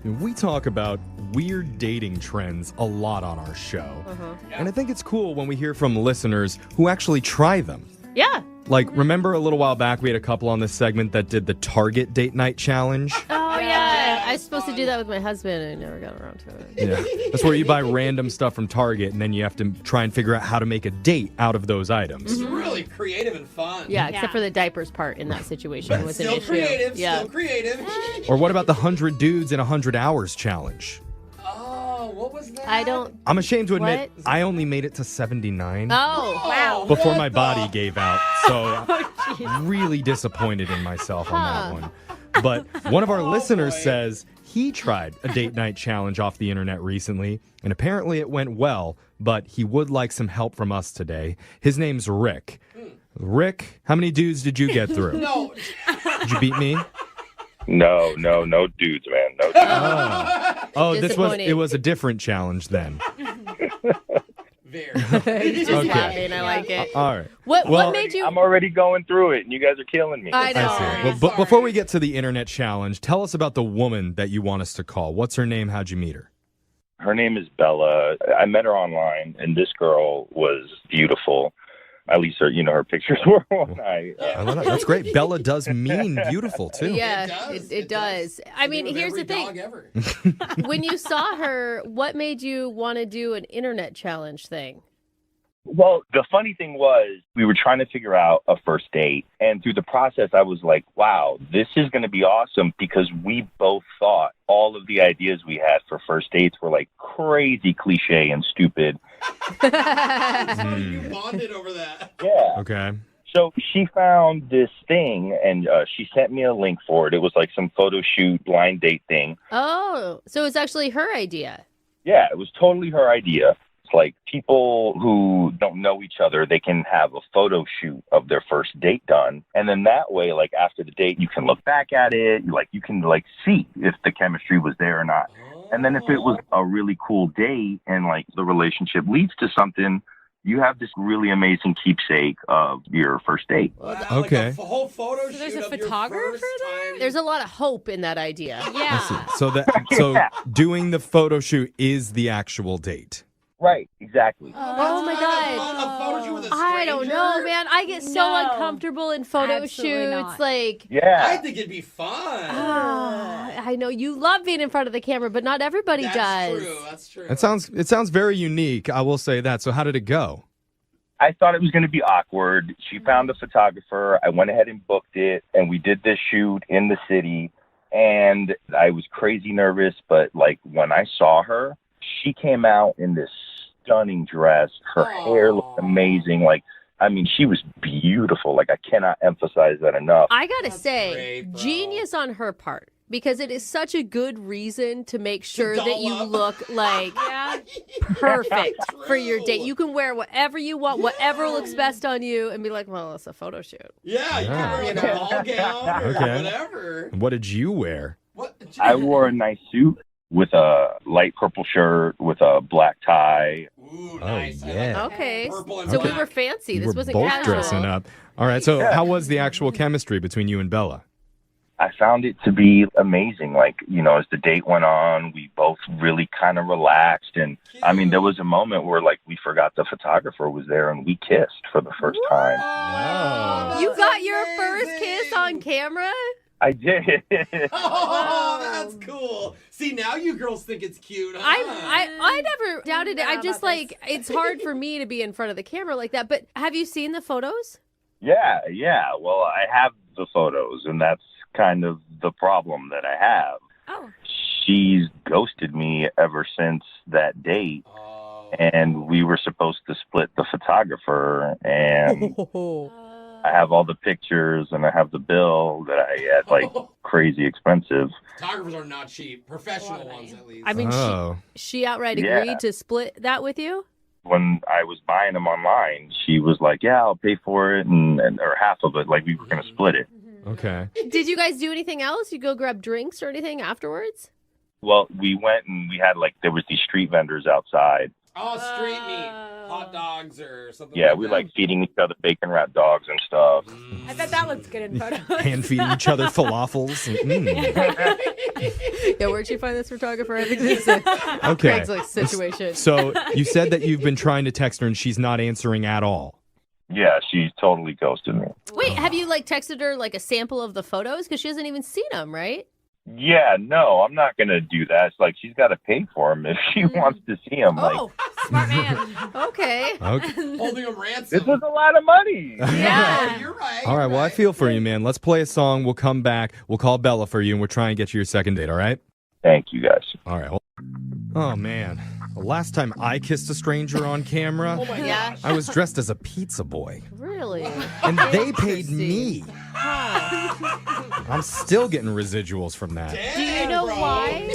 We talk about weird dating trends a lot on our show. And I think it's cool when we hear from listeners who actually try them. Yeah. Like, remember a little while back we had a couple on this segment that did the Target date night challenge? Oh, yeah. I was supposed to do that with my husband, and I never got around to it. Yeah. That's where you buy random stuff from Target, and then you have to try and figure out how to make a date out of those items. It's really creative and fun. Yeah, except for the diapers part in that situation was an Still issue. creative, Yeah. still creative. Or what about the 100 Dudes in 100 Hours challenge? Oh, what was that? I don't. I'm ashamed to admit, What? I only made it to 79 Oh, wow. before my body gave out. So really disappointed in myself on that one. But one of our listeners says he tried a date night challenge off the internet recently, and apparently it went well, but he would like some help from us today. His name's Rick. Rick, how many dudes did you get through? No. Did you beat me? No dudes, man. No dudes. Oh, it Disappointing. was a different challenge then. Very. He's just Okay. laughing. I like it. All right. What made you? I'm already going through it, and you guys are killing me. I know. I see. Well, but before we get to the internet challenge, tell us about the woman that you want us to call. What's her name? How'd you meet her? Her name is Bella. I met her online, and this girl was beautiful. At least her pictures were when I love that. That's great. Bella does mean beautiful, too. Yeah, it does. I mean, here's the thing. When you saw her, what made you want to do an internet challenge thing? Well, the funny thing was we were trying to figure out a first date. And through the process, I was like, wow, this is going to be awesome because we both thought all of the ideas we had for first dates were like crazy cliche and stupid. So you bonded over that. Yeah. Okay. So she found this thing and she sent me a link for it. It was like some photo shoot blind date thing. Oh, so it's actually her idea. Yeah, it was totally her idea. It's like people who don't know each other, they can have a photo shoot of their first date done. And then that way, like after the date, you can look back at it. You can see if the chemistry was there or not. And then if it was a really cool date and like the relationship leads to something, you have this really amazing keepsake of your first date. Okay. Like a whole photo There's shoot a of your photographer first there? time. There's a lot of hope in that idea. Yeah. So doing the photo shoot is the actual date. Right, exactly. Oh my God. A photo shoot with a I don't stranger? know, man. I get so No. uncomfortable in photo Absolutely shoots. not. Like, I think it'd be fun. I know you love being in front of the camera, but not everybody does. That's true. It sounds very unique. I will say that. So how did it go? I thought it was going to be awkward. She found a photographer. I went ahead and booked it, and we did this shoot in the city. And I was crazy nervous, but like when I saw her, she came out in this stunning dress. Her hair looked amazing. She was beautiful. Like, I cannot emphasize that enough. I gotta say, genius on her part. Because it is such a good reason to make sure that you look like perfect for your date. You can wear whatever you want, whatever looks best on you, and be like, well, it's a photo shoot. Yeah, you can wear a ball gown or whatever. What did you wear? I wore a nice suit with a light purple shirt with a black tie. Ooh, nice. Yeah. Okay. Purple and So black. we were fancy. You This were wasn't both casual. dressing up. All right. So how was the actual chemistry between you and Bella? I found it to be amazing. As the date went on, we both really kind of relaxed. And there was a moment where we forgot the photographer was there and we kissed for the first time. You got your first kiss on camera? I did. Oh, that's cool. See, now you girls think it's cute, huh? I never doubted it. I'm just it's hard for me to be in front of the camera like that. But have you seen the photos? Yeah. Well, I have the photos, and that's kind of the problem that I have. Oh. She's ghosted me ever since that date. And we were supposed to split the photographer, and I have all the pictures and I have the bill that I had crazy expensive. Photographers are not cheap. Professional ones, at least. I mean, she outright agreed to split that with you? When I was buying them online, she was like, yeah, I'll pay for it or half of it. We were going to split it. Okay. Did you guys do anything else? You go grab drinks or anything afterwards? Well, we went and we had there was these street vendors outside. Oh, street meat. Hot dogs or something Yeah, like we that. feeding each other bacon wrapped dogs and stuff. I bet that looks good in photos. Hand feeding each other falafels. Yeah, where'd you find this photographer? I think this is a Okay. Craigslist situation. So you said that you've been trying to text her and she's not answering at all. Yeah, she totally ghosted me. Wait, have you texted her a sample of the photos? Because she hasn't even seen them, right? Yeah, no, I'm not going to do that. It's she's got to pay for them if she wants to see them. Oh, smart man. Okay. Holding them ransom. This was a lot of money. Yeah. You're right. All right. Well, I feel for you, man. Let's play a song. We'll come back. We'll call Bella for you, and we'll try and get you your second date. All right? Thank you, guys. All right. Oh, man. The last time I kissed a stranger on camera, Oh my gosh. I was dressed as a pizza boy. Really? And they paid me. I'm still getting residuals from that. Do you know why?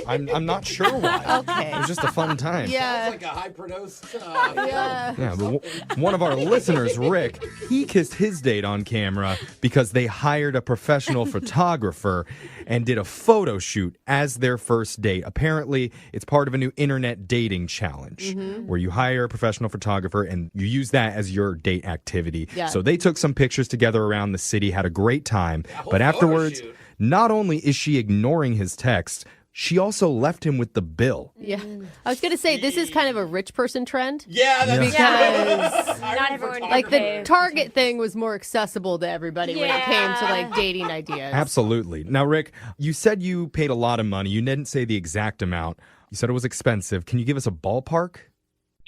I'm not sure why. Okay. It was just a fun time. Yeah. Sounds like a high-produced Yeah. Yeah, but one of our listeners, Rick, he kissed his date on camera because they hired a professional photographer and did a photo shoot as their first date. Apparently, it's part of a new internet dating challenge where you hire a professional photographer and you use that as your date activity. Yeah. So they took some pictures together around the city, had a great time. But afterwards, not only is she ignoring his text, she also left him with the bill. Yeah. I was going to say, this is kind of a rich person trend. Yeah, that's Because Not everyone can the pay. Target thing was more accessible to everybody when it came to dating ideas. Absolutely. Now, Rick, you said you paid a lot of money. You didn't say the exact amount. You said it was expensive. Can you give us a ballpark?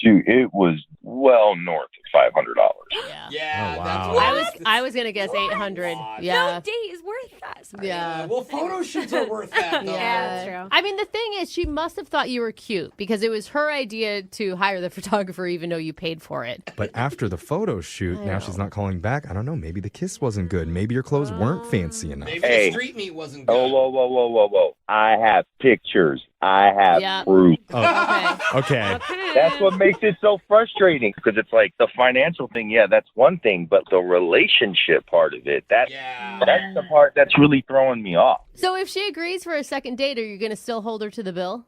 Dude, it was well north of $500. Yeah, Oh, that's wow. what I was gonna guess 800. Yeah. No date is worth that. Sorry. Yeah. Well, photo shoots are worth that, though. Yeah, that's true. I mean, the thing is, she must have thought you were cute because it was her idea to hire the photographer, even though you paid for it. But after the photo shoot, now she's not calling back. I don't know. Maybe the kiss wasn't good. Maybe your clothes weren't fancy enough. Maybe Hey. the street meat wasn't good. Oh, whoa. I have pictures. I have Yeah. proof. Oh, okay. That's what makes it so frustrating because it's like the financial thing, yeah, that's one thing, but the relationship part of it, that's the part that's really throwing me off. So if she agrees for a second date, are you going to still hold her to the bill?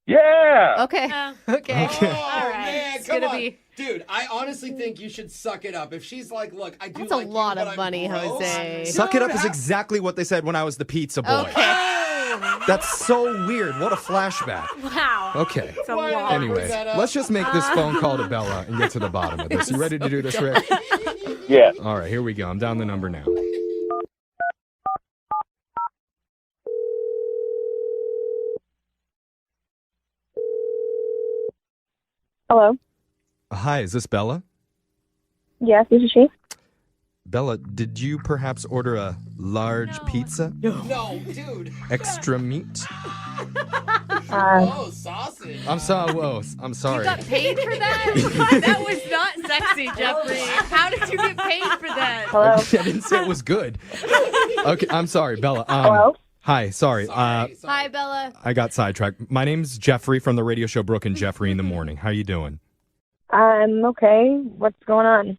Yeah. Okay. Okay. Oh, man, It's come gonna on. be- Dude, I honestly think you should suck it up. If she's like, look, I do That's like a lot you, of but money, I'm broke. Jose. Suck it up is exactly what they said when I was the pizza boy. Okay. That's so weird. What a flashback. Wow. Okay. It's a lot. Anyway, let's just make this phone call to Bella and get to the bottom of this. You ready to do this, Rick? Yeah. All right, here we go. I'm down the number now. Hello. Hi, is this Bella? Yes, this is she. Bella, did you perhaps order a large pizza? No, dude. Extra meat? Oh, sausage. I'm sorry. Whoa, I'm sorry. You got paid for that? That was not sexy, Jeffrey. How did you get paid for that? Hello. I didn't say it was good. Okay, I'm sorry, Bella. Hello? Hi, sorry. Hi, Bella. I got sidetracked. My name's Jeffrey from the radio show Brooke and Jeffrey in the Morning. How you doing? I'm okay. What's going on?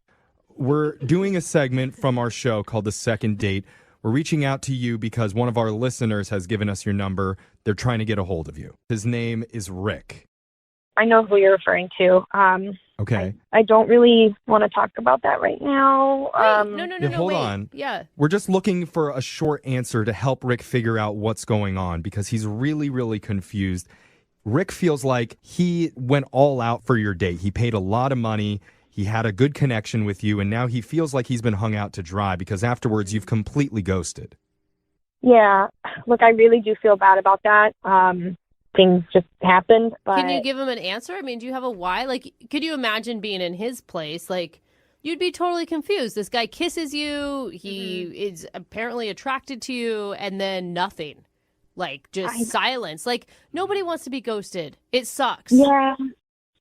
We're doing a segment from our show called The Second Date. We're reaching out to you because one of our listeners has given us your number. They're trying to get a hold of you. His name is Rick. I know who you're referring to. Okay. I don't really want to talk about that right now. No, hold wait. on. Yeah. We're just looking for a short answer to help Rick figure out what's going on because he's really, really confused. Rick feels like he went all out for your date. He paid a lot of money. He had a good connection with you, and now he feels like he's been hung out to dry because afterwards you've completely ghosted. Yeah. Look, I really do feel bad about that. Things just happened. But Can you give him an answer? I mean, do you have a why? Like, could you imagine being in his place? Like, you'd be totally confused. This guy kisses you. He is apparently attracted to you, and then nothing. Like, just silence. Like, nobody wants to be ghosted. It sucks. Yeah.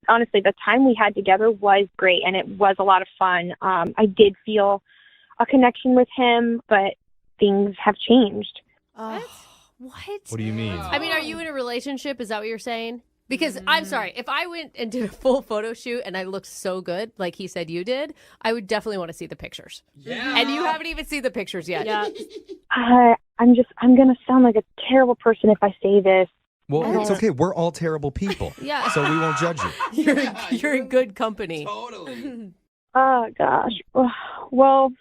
Honestly, the time we had together was great, and it was a lot of fun. I did feel a connection with him, but things have changed. What? What do you mean? I mean, are you in a relationship? Is that what you're saying? Because I'm sorry, if I went and did a full photo shoot and I looked so good, like he said you did, I would definitely want to see the pictures. Yeah. And you haven't even seen the pictures yet. Yeah. I'm going to sound like a terrible person if I say this. Well, it's okay. We're all terrible people. Yeah. So we won't judge you. You're in good company. Totally. Oh, gosh. Well,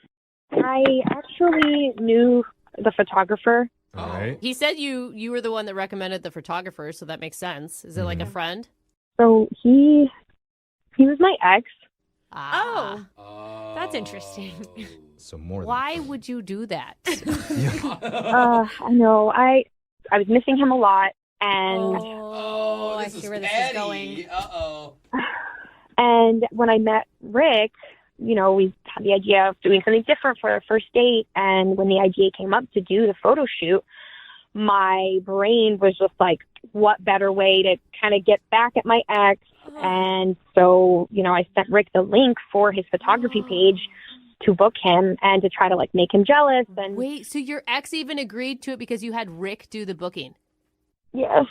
I actually knew the photographer. All right. He said you were the one that recommended the photographer, so that makes sense. Is it like a friend? So he was my ex. Ah. Oh, that's interesting. So more Why would you do that? I know. I was missing him a lot, and Oh, I see where this is going. Uh-oh. and when I met Rick, you know, we had the idea of doing something different for our first date. And when the idea came up to do the photo shoot, my brain was just like, what better way to kind of get back at my ex? And so, you know, I sent Rick the link for his photography page to book him and to try to like make him jealous. And Wait, so your ex even agreed to it because you had Rick do the booking? yes.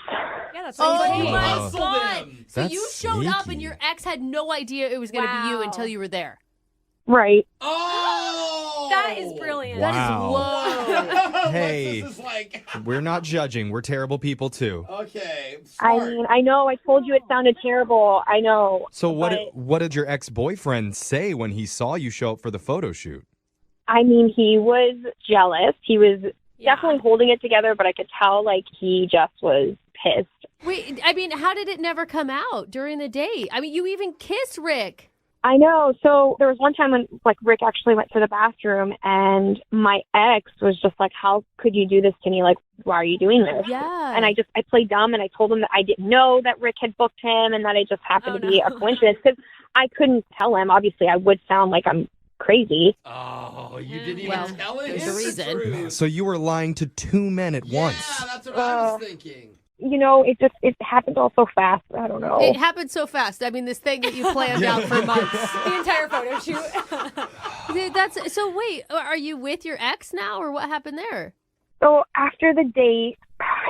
Yeah, that's Oh what my Wow. God. So That's you showed up and sneaky. your ex had no idea it was going to be you Wow. until you were there. Right. Oh! That is brilliant. Wow. Whoa. Hey. This is like, We're not judging. We're terrible people too. okay. I Smart. mean, I know I told you it sounded terrible. I know. So but, what did your ex-boyfriend say when he saw you show up for the photo shoot? I mean, he was jealous. He was Yeah. definitely holding it together, but I could tell like he just was pissed. Wait, I mean, how did it never come out during the date? I mean, you even kissed Rick. I know. So there was one time when like Rick actually went to the bathroom and my ex was just like, how could you do this to me? Like, why are you doing this? Yeah. And I played dumb and I told him that I didn't know that Rick had booked him and that it just happened to be a coincidence because I couldn't tell him. Obviously, I would sound like I'm crazy. Oh, you didn't even tell him? There's a reason. So you were lying to two men at once. Yeah, that's what I was thinking. You know, it happened all so fast. I don't know. It happened so fast. I mean, this thing that you planned out for months. The entire photo shoot. Dude, so wait, are you with your ex now or what happened there? So after the date,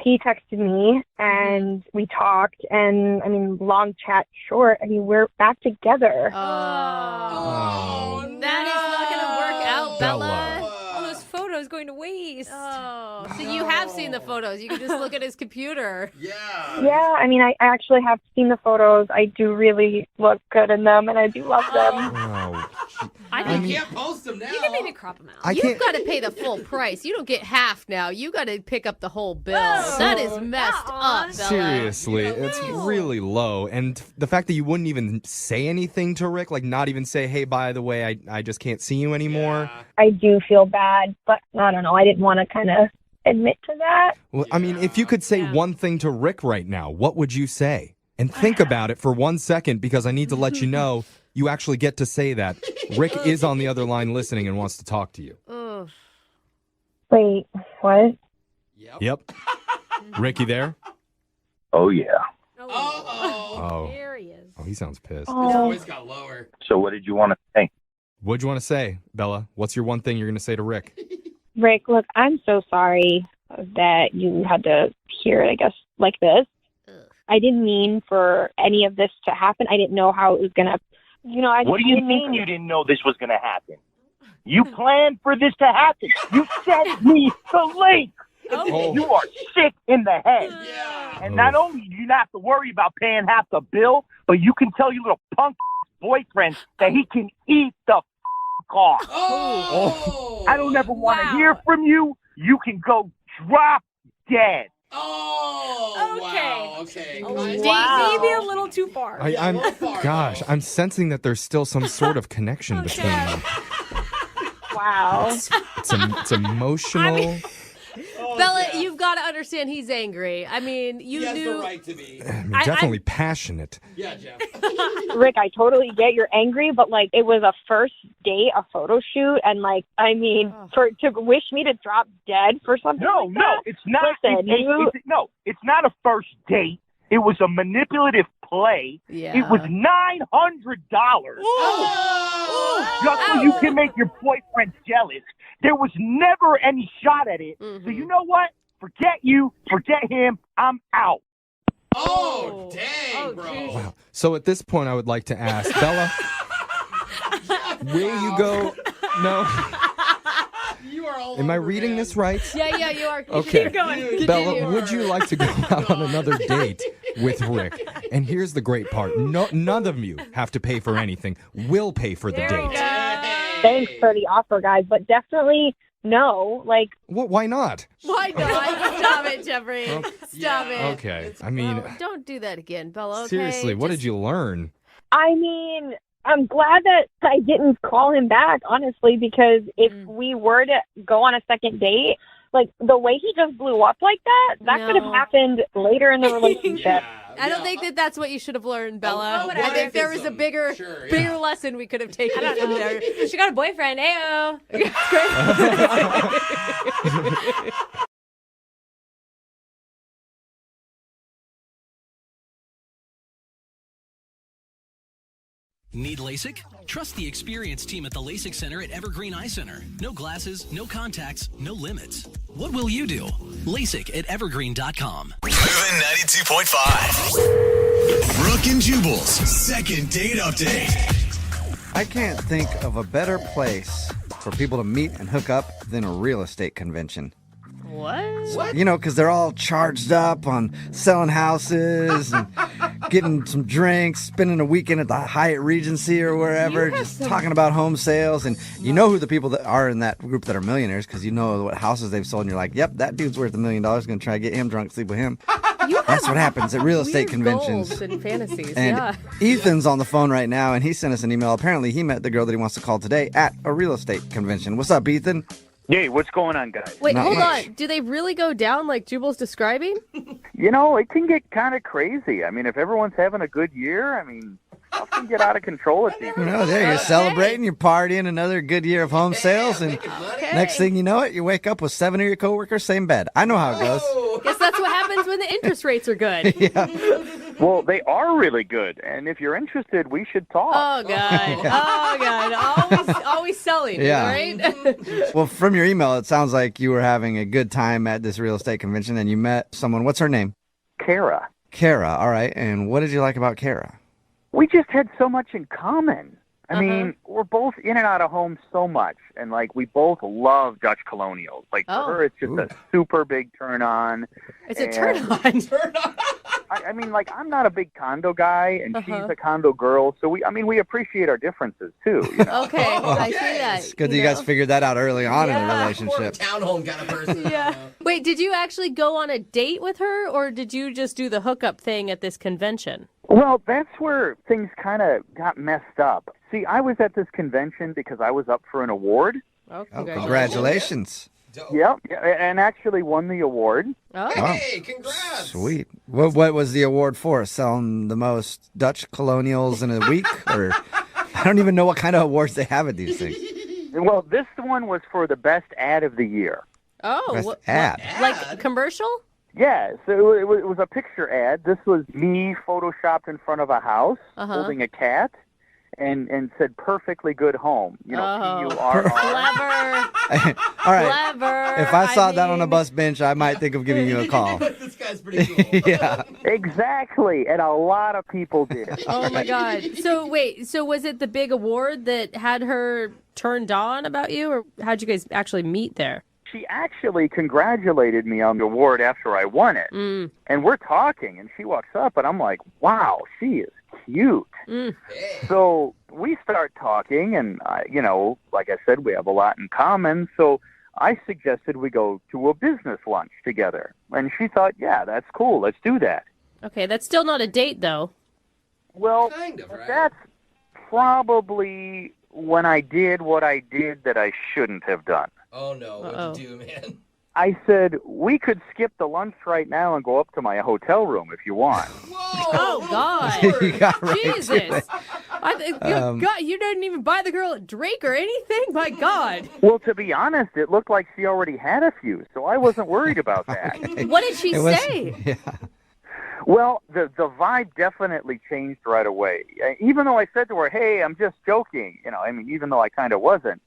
he texted me and we talked and, I mean, long chat short. I mean, we're back together. Oh, that is not going to work out, Bella. All those photos going to waste. Oh, so you have seen the photos. You can just look at his computer. Yeah, I mean, I actually have seen the photos. I do really look good in them and I do love them. Oh. You can't post them now. You can maybe crop them out. You've got to pay the full price. You don't get half now. You got to pick up the whole bill. That is messed up, Bella. Seriously, it's really low. And the fact that you wouldn't even say anything to Rick, like not even say, hey, by the way, I just can't see you anymore. I do feel bad, but I don't know. I didn't want to kind of admit to that. Well, I mean, if you could say one thing to Rick right now, what would you say? And think about it for 1 second because I need to let you know you actually get to say that. Rick is on the other line listening and wants to talk to you. Wait, what? Yep. Rick, you there? Oh, yeah. Oh. There he is. Oh, he sounds pissed. His voice got lower. So what did you want to say? What'd you want to say, Bella? What's your one thing you're going to say to Rick? Rick, look, I'm so sorry that you had to hear it, I guess, like this. I didn't mean for any of this to happen. I didn't know how it was going to, What do you mean you didn't know this was going to happen? You planned for this to happen. You sent me the link. Oh. You are sick in the head. And not only do you not have to worry about paying half the bill, but you can tell your little punk boyfriend that he can eat the cost. I don't ever want to hear from you. You can go drop dead. Okay. Wow. Maybe a little too far. I'm sensing that there's still some sort of connection between them. Wow. It's emotional. Bella, you've got to understand he's angry. I mean, you He has knew. the right to be. Definitely passionate. Yeah, Jeff. Rick, I totally get you're angry, but like it was a first date, a photo shoot, and like I mean, to wish me to drop dead for something. No, like that? it's not. Listen, It's not a first date. It was a manipulative play. Yeah. It was $900. Just so you can make your boyfriend jealous. There was never any shot at it. So you know what? Forget you. Forget him. I'm out. Oh, dang, bro. Wow. So at this point, I would like to ask Bella, will you go? No. You are all Am I reading this right? Yeah, you are. Okay. Keep going. Bella, would you like to go out on another date with Rick? And here's the great part. None of you have to pay for anything. We'll pay for the date. Thanks for the offer, guys, but definitely no. Like, Why not? Why not? Stop it, Jeffrey. Stop it. Okay. I mean, Don't do that again, Bella. Okay? seriously, what did you learn? I mean, I'm glad that I didn't call him back, honestly, because if we were to go on a second date, like the way he just blew up like that could have happened later in the relationship. I don't think that that's what you should have learned, Bella. Oh, I think there was a bigger lesson we could have taken from there. She got a boyfriend. Ayo. Need LASIK? Trust the experienced team at the LASIK Center at Evergreen Eye Center. No glasses, no contacts, no limits. What will you do? LASIK at evergreen.com. Moving 92.5. Brooke and Jubal's second date update. I can't think of a better place for people to meet and hook up than a real estate convention. What? You know, because they're all charged up on selling houses and getting some drinks, spending a weekend at the Hyatt Regency or wherever, just talking about home sales. And you know who the people that are in that group that are millionaires because you know what houses they've sold. And you're like, yep, that dude's worth $1 million. Going to try to get him drunk, sleep with him. That's what happens at real estate conventions. Goals and fantasies, And yeah. Ethan's on the phone right now, and he sent us an email. Apparently, he met the girl that he wants to call today at a real estate convention. What's up, Ethan? Hey, what's going on, guys? Wait, Not hold much. on. Do they really go down like Jubal's describing? You know, it can get kind of crazy. I mean, if everyone's having a good year, I mean, stuff can get out of control at these. No, there you're celebrating, you're partying, another good year of home sales, and next thing you know it, you wake up with 7 of your coworkers, same bed. I know how it goes. Guess that's what happens when the interest rates are good. Well, they are really good, and if you're interested, we should talk. Oh, God. Oh, God. Always selling, Yeah. right? Well, from your email, it sounds like you were having a good time at this real estate convention, and you met someone. What's her name? Kara. Kara, all right. And what did you like about Kara? We just had so much in common. I mean, we're both in and out of home so much, and like we both love Dutch colonials. Like for her, it's just a super big turn on. It's a turn on. I mean, like I'm not a big condo guy, and she's a condo girl, so we appreciate our differences too. You know? Okay, I see that. It's good that you guys figured that out early on in the relationship. Townhome kind of person. Yeah. Wait, did you actually go on a date with her, or did you just do the hookup thing at this convention? Well, that's where things kind of got messed up. See, I was at this convention because I was up for an award. Oh, congratulations. Yep, and actually won the award. Oh. Hey, congrats. Sweet. What was the award for? Selling the most Dutch colonials in a week? Or I don't even know what kind of awards they have at these things. Well, this one was for the best ad of the year. Oh, Best what, ad. like commercial? Yeah, so it was a picture ad. This was me photoshopped in front of a house holding a cat and said perfectly good home. You know, P-U-R-R. Clever. All right. Clever. If I saw that on a bus bench, I might think of giving you a call. This guy's pretty cool. Yeah. Exactly, and a lot of people did. Oh, my God. So, wait, so was it the big award that had her turned on about you, or how'd you guys actually meet there? She actually congratulated me on the award after I won it. And we're talking, and she walks up, and I'm like, wow, she is cute. So we start talking, and, you know, like I said, we have a lot in common. So I suggested we go to a business lunch together. And she thought, yeah, that's cool. Let's do that. Okay, that's still not a date, though. Well, Kind of, right? that's probably when I did what I did that I shouldn't have done. Oh, no. What'd you do, man? I said, we could skip the lunch right now and go up to my hotel room if you want. Oh, God. You got right to Jesus. it. I think, God, you didn't even buy the girl a drink or anything? My God. Well, to be honest, it looked like she already had a few, so I wasn't worried about that. What did she It was- say? Yeah. Well, the vibe definitely changed right away. Even though I said to her, hey, I'm just joking, you know, I mean, even though I kind of wasn't.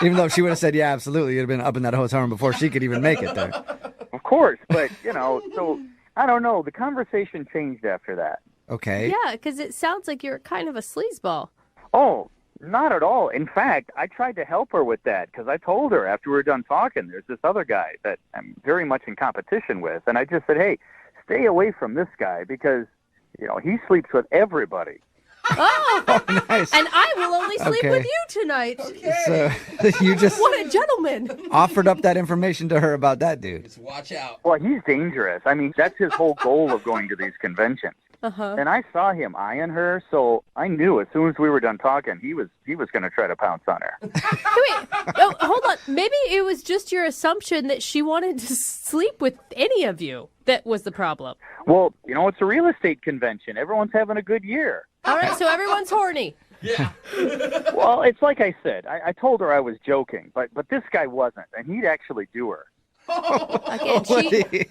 Even though if she would have said, yeah, absolutely, you'd have been up in that hotel room before she could even make it there. Of course, but, you know, so, I don't know, the conversation changed after that. Okay. Yeah, because it sounds like you're kind of a sleazeball. Oh, not at all. In fact, I tried to help her with that because I told her after we were done talking, there's this other guy that I'm very much in competition with. And I just said, hey, stay away from this guy because, you know, he sleeps with everybody. Oh, nice. And I will only sleep Okay. with you tonight. So you just What a gentleman. offered up that information to her about that dude. Just watch out. Well, he's dangerous. I mean, that's his whole goal of going to these conventions. Uh-huh. And I saw him eyeing her, so I knew as soon as we were done talking, he was going to try to pounce on her. Wait, oh, hold on. Maybe it was just your assumption that she wanted to sleep with any of you that was the problem. Well, you know, it's a real estate convention. Everyone's having a good year. All right, so everyone's horny. Yeah. Well, it's like I said. I told her I was joking, but this guy wasn't, and he'd actually do her. Again, she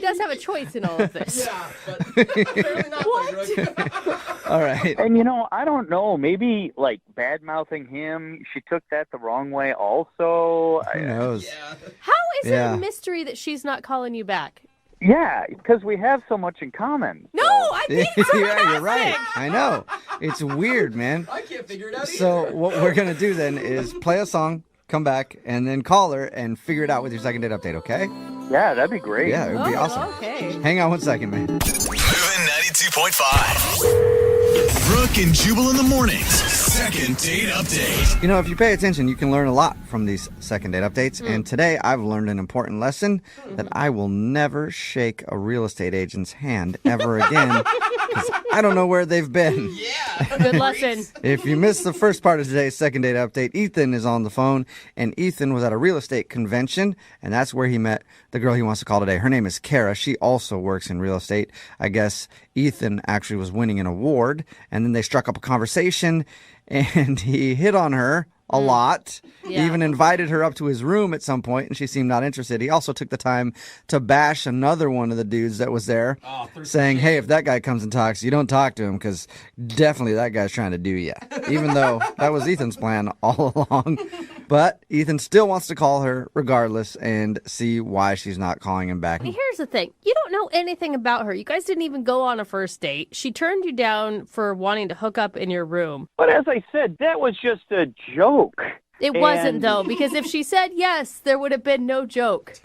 does have a choice in all of this. Yeah, but apparently not. What? All right. And, you know, I don't know. Maybe, like, bad-mouthing him, she took that the wrong way also. Who knows? Yeah. How is it a mystery that she's not calling you back? Yeah, because we have so much in common. No, I think it's Yeah, you're right. I know. It's weird, man. I can't figure it out So either. what we're going to do then is play a song, come back, and then call her and figure it out with your second date update, okay? Yeah, that'd be great. Yeah, it would be awesome. Okay. Hang on one second, man. Moving 92.5. Brooke Brooke and Jubal in the mornings. Second date update. You know, if you pay attention, you can learn a lot from these second date updates. And today I've learned an important lesson that I will never shake a real estate agent's hand ever again because I don't know where they've been. Good lesson. If you missed the first part of today's second date update, Ethan is on the phone, and Ethan was at a real estate convention, and that's where he met the girl he wants to call today. Her name is Kara. She also works in real estate. I guess Ethan actually was winning an award, and then they struck up a conversation, and he hit on her a lot. Yeah. He even invited her up to his room at some point, and she seemed not interested. He also took the time to bash another one of the dudes that was there, saying, hey, if that guy comes and talks, you don't talk to him because definitely that guy's trying to do you. Even though that was Ethan's plan all along. But Ethan still wants to call her regardless and see why she's not calling him back. Here's the thing. You don't know anything about her. You guys didn't even go on a first date. She turned you down for wanting to hook up in your room. But as I said, that was just a joke. It wasn't, though, because if she said yes, there would have been no joke.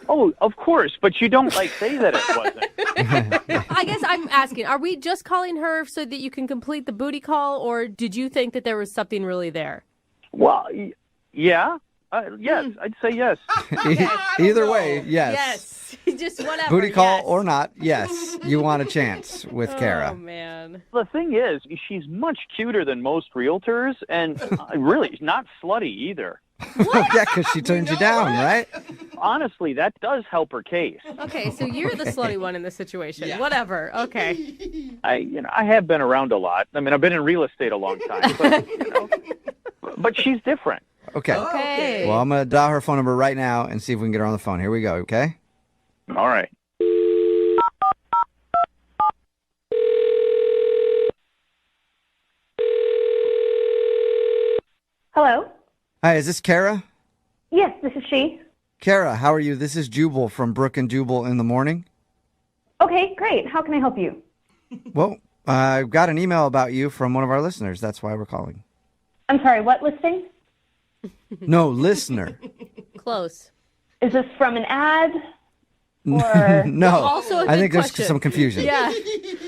Oh, of course, but you don't say that it wasn't. I guess I'm asking, are we just calling her so that you can complete the booty call, or did you think that there was something really there? Well, yeah. Yes, I'd say yes. Either way, yes. Yes. Just whatever. Booty call yes. or not, yes. You want a chance with Kara. Oh, man. The thing is, she's much cuter than most realtors, and really not slutty either. Yeah, because she turned you down, right? Honestly, that does help her case. Okay, so you're the slutty one in this situation. Yeah. Whatever. Okay. I have been around a lot. I mean, I've been in real estate a long time, but she's different. Okay. Well, I'm going to dial her phone number right now and see if we can get her on the phone. Here we go, okay? All right. Hello? Hi, is this Kara? Yes, this is she. Kara, how are you? This is Jubal from Brooke and Jubal in the morning. Okay, great. How can I help you? Well, I got an email about you from one of our listeners. That's why we're calling. I'm sorry, what listing? No, listener. Close. Is this from an ad? Or... No, Also a I good think question. there's some confusion. Yeah.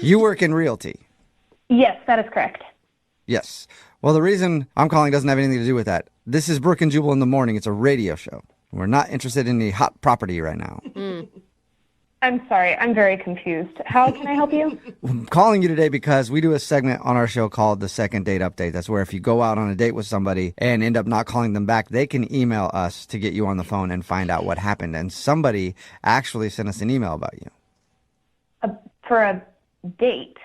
You work in realty. Yes, that is correct. Yes. Well, the reason I'm calling doesn't have anything to do with that. This is Brooke and Jubal in the morning. It's a radio show. We're not interested in any hot property right now. I'm sorry, I'm very confused. How can I help you? I'm calling you today because we do a segment on our show called the Second Date Update. That's where if you go out on a date with somebody and end up not calling them back, they can email us to get you on the phone and find out what happened. And somebody actually sent us an email about you. For a date?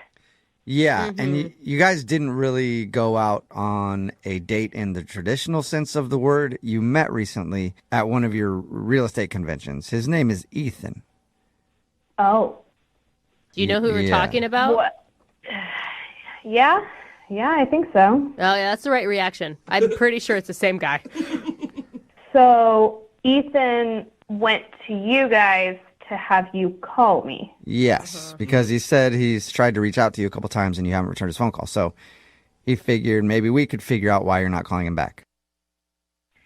Yeah, and you guys didn't really go out on a date in the traditional sense of the word. You met recently at one of your real estate conventions. His name is Ethan. Oh. Do you know who we're talking about? What? Yeah, I think so. Oh, yeah, that's the right reaction. I'm pretty sure it's the same guy. So Ethan went to you guys to have you call me. Yes, because he said he's tried to reach out to you a couple times and you haven't returned his phone call. So he figured maybe we could figure out why you're not calling him back.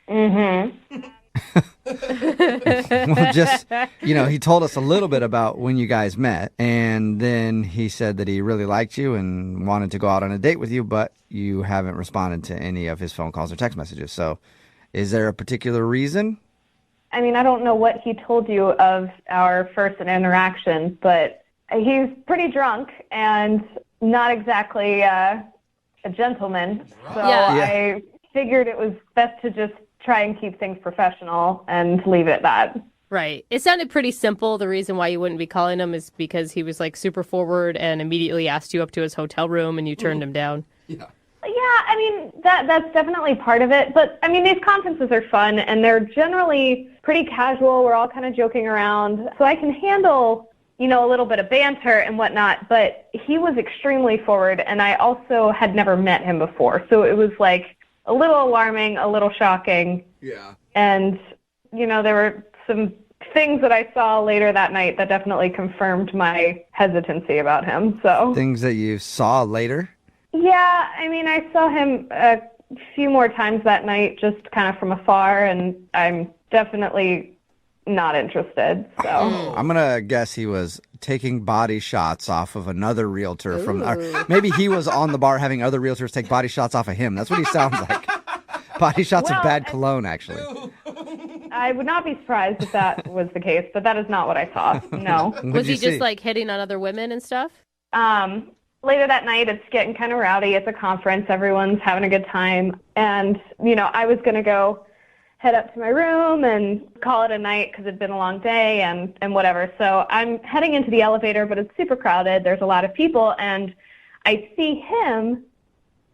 Well, just, he told us a little bit about when you guys met, and then he said that he really liked you and wanted to go out on a date with you, but you haven't responded to any of his phone calls or text messages. So is there a particular reason? I mean, I don't know what he told you of our first interaction, but he's pretty drunk and not exactly a gentleman. So I figured it was best to just try and keep things professional and leave it at that. Right. It sounded pretty simple. The reason why you wouldn't be calling him is because he was super forward and immediately asked you up to his hotel room and you turned him down. Yeah, I mean, that's definitely part of it. But, I mean, these conferences are fun, and they're generally pretty casual. We're all kind of joking around. So I can handle, a little bit of banter and whatnot. But he was extremely forward, and I also had never met him before. So it was, a little alarming, a little shocking. Yeah. And, there were some things that I saw later that night that definitely confirmed my hesitancy about him. So Things that you saw later? Yeah, I mean, I saw him a few more times that night, just kind of from afar, and I'm definitely not interested. So I'm going to guess he was taking body shots off of another realtor from. Ooh. Maybe he was on the bar having other realtors take body shots off of him. That's what he sounds like. Body shots of bad cologne, actually. I would not be surprised if that was the case, but that is not what I saw. No. Was he just like hitting on other women and stuff? Later that night, it's getting kind of rowdy. It's a conference. Everyone's having a good time. And, I was going to go head up to my room and call it a night because it'd been a long day and whatever. So I'm heading into the elevator, but it's super crowded. There's a lot of people. And I see him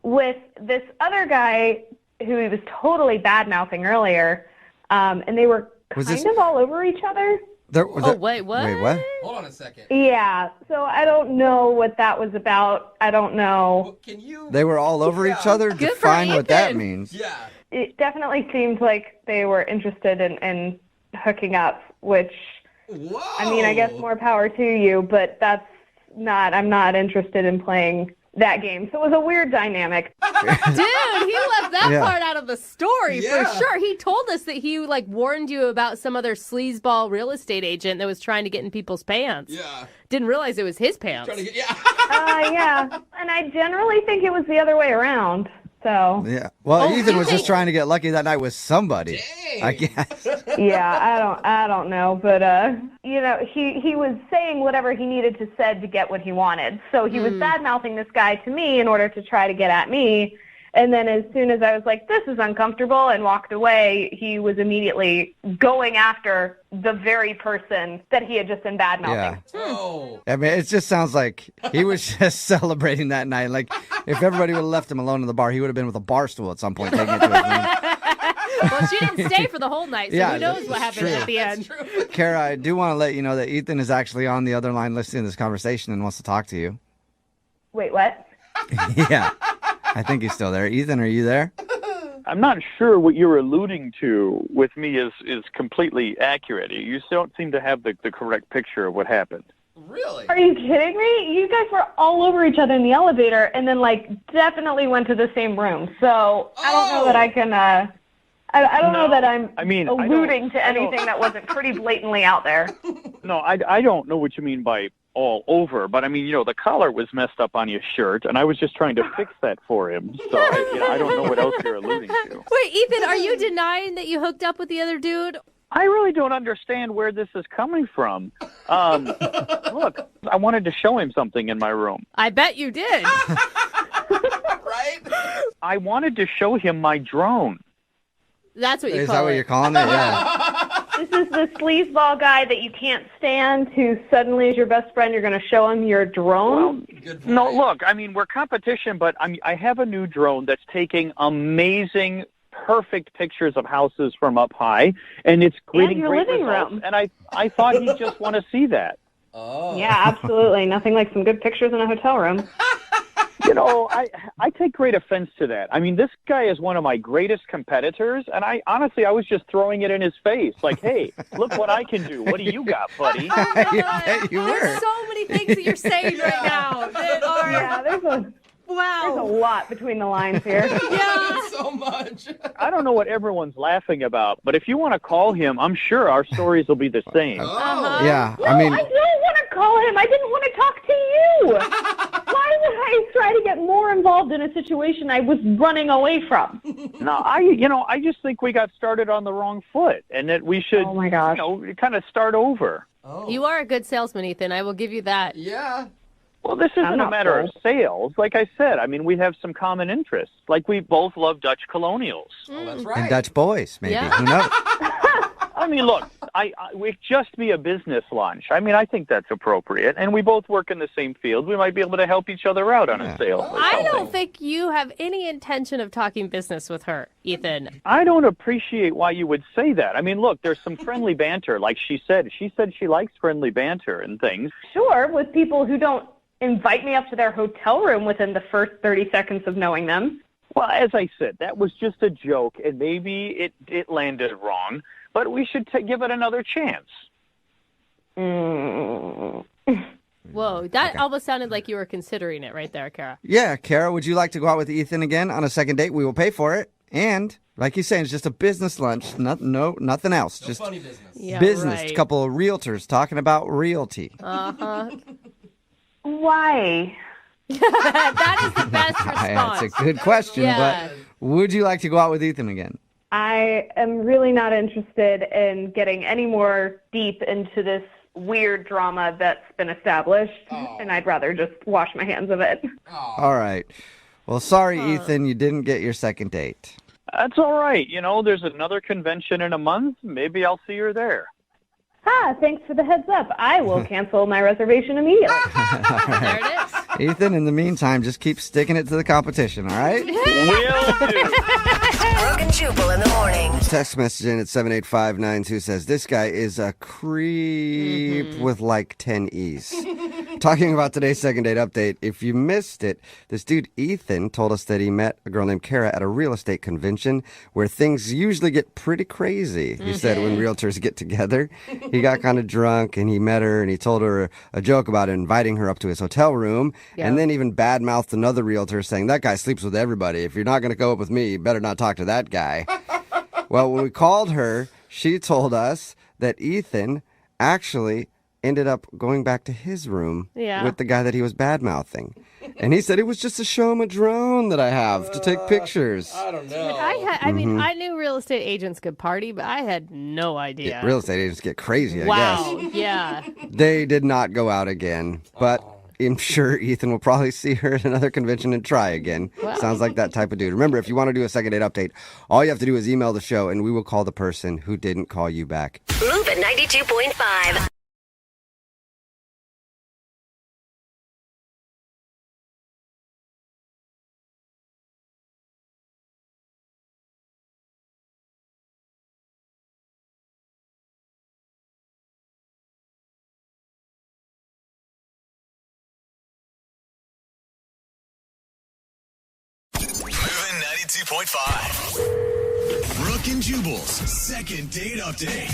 with this other guy who he was totally bad-mouthing earlier. And they were kind of all over each other. Wait, what? Wait, what? Hold on a second. Yeah, so I don't know what that was about. I don't know. They were all over each other? Good for Define what that Ethan. means. Yeah. It definitely seemed like they were interested in hooking up, which, I mean, I guess more power to you, but I'm not interested in playing that game. So it was a weird dynamic. Dude, he left that Yeah. part out of the story Yeah. for sure. He told us that he warned you about some other sleazeball real estate agent that was trying to get in people's pants. Yeah. Didn't realize it was his pants. Yeah, and I generally think it was the other way around. So Yeah. Well, Ethan was just trying to get lucky that night with somebody. I guess. yeah, I don't know, but he was saying whatever he needed to said to get what he wanted. So he was bad mouthing this guy to me in order to try to get at me. And then as soon as I was like, this is uncomfortable, and walked away, he was immediately going after the very person that he had just been bad mouthing. Oh. I mean, it just sounds like he was just celebrating that night. Like, if everybody would have left him alone in the bar, he would have been with a bar stool at some point taking it to his room. Well, she didn't stay for the whole night, so Yeah, who knows what that's happened true. at the end. Kara, I do want to let you know that Ethan is actually on the other line listening to this conversation and wants to talk to you. Wait, what? Yeah. I think he's still there. Ethan, are you there? I'm not sure what you're alluding to with me is completely accurate. You don't seem to have the correct picture of what happened. Really? Are you kidding me? You guys were all over each other in the elevator and then, definitely went to the same room. So I don't know that I can, I don't know that I'm alluding to anything that wasn't pretty blatantly out there. No, I don't know what you mean by all over, but I mean, the collar was messed up on your shirt, and I was just trying to fix that for him. So I don't know what else you're alluding to. Wait, Ethan, are you denying that you hooked up with the other dude? I really don't understand where this is coming from. Look, I wanted to show him something in my room. I bet you did. I wanted to show him my drone. That's what you Is call that what it. you're calling it? Yeah. This is the sleazeball guy that you can't stand who suddenly is your best friend. You're going to show him your drone? No, look, I mean, we're competition, but I have a new drone that's taking amazing, perfect pictures of houses from up high, and it's getting your great living results. room. And I thought he'd just want to see that. Oh. Yeah, absolutely. Nothing like some good pictures in a hotel room. I take great offense to that. I mean, this guy is one of my greatest competitors, and I was just throwing it in his face. Like, hey, look what I can do. What do you got, buddy? There's so many things that you're saying right now that are... Yeah, there's a lot between the lines here. Yeah. So much. I don't know what everyone's laughing about, but if you want to call him, I'm sure our stories will be the same. Yeah, No, I mean, I don't want to call him. I didn't want to talk to you. Why would I try to get more involved in a situation I was running away from? No, I just think we got started on the wrong foot, and that we should, Oh my gosh. kind of start over. You are a good salesman, Ethan. I will give you that. Yeah. Well, this isn't a matter of sales. Like I said, I mean, we have some common interests. Like, we both love Dutch colonials. Oh, that's and right. Dutch boys, maybe. Yeah. Who knows? I mean, look, we just be a business lunch. I mean, I think that's appropriate. And we both work in the same field. We might be able to help each other out on a sale. or I something. don't think you have any intention of talking business with her, Ethan. I don't appreciate why you would say that. I mean, look, there's some friendly banter. Like she said she likes friendly banter and things. Sure, with people who don't invite me up to their hotel room within the first 30 seconds of knowing them. Well, as I said, that was just a joke, and maybe it landed wrong, but we should give it another chance. Whoa, that almost sounded like you were considering it right there, Kara. Yeah, Kara, would you like to go out with Ethan again on a second date? We will pay for it. And like you're saying, it's just a business lunch. Nothing else. No just funny business. Yeah, business. right. A couple of realtors talking about realty. Uh-huh. Why? That is the best response. That's a good question, Yeah. but would you like to go out with Ethan again? I am really not interested in getting any more deep into this weird drama that's been established, and I'd rather just wash my hands of it. All right. Well, sorry, Ethan, you didn't get your second date. That's all right. You know, there's another convention in a month. Maybe I'll see her there. Thanks for the heads up. I will cancel my reservation immediately. There it is. Ethan, in the meantime, just keep sticking it to the competition, all right? Will do. Brooke and Jubal in the morning. Text message in at 78592 says, this guy is a creep with like 10 E's. Talking about today's second date update, if you missed it, this dude Ethan told us that he met a girl named Kara at a real estate convention where things usually get pretty crazy. He said when realtors get together, he got kind of drunk and he met her and he told her a joke about inviting her up to his hotel room and then even badmouthed another realtor saying, that guy sleeps with everybody. If you're not going to go up with me, you better not talk to that guy. Well, when we called her, she told us that Ethan actually ended up going back to his room with the guy that he was bad-mouthing. And he said it was just to show him a drone that I have to take pictures. I don't know. I mean, I knew real estate agents could party, but I had no idea. Yeah, real estate agents get crazy, I Wow, guess. yeah. They did not go out again, but I'm sure Ethan will probably see her at another convention and try again. Wow. Sounds like that type of dude. Remember, if you want to do a second date update, all you have to do is email the show, and we will call the person who didn't call you back. Move at 92.5. Moving 92.5. Brooke and Jubal's second date update.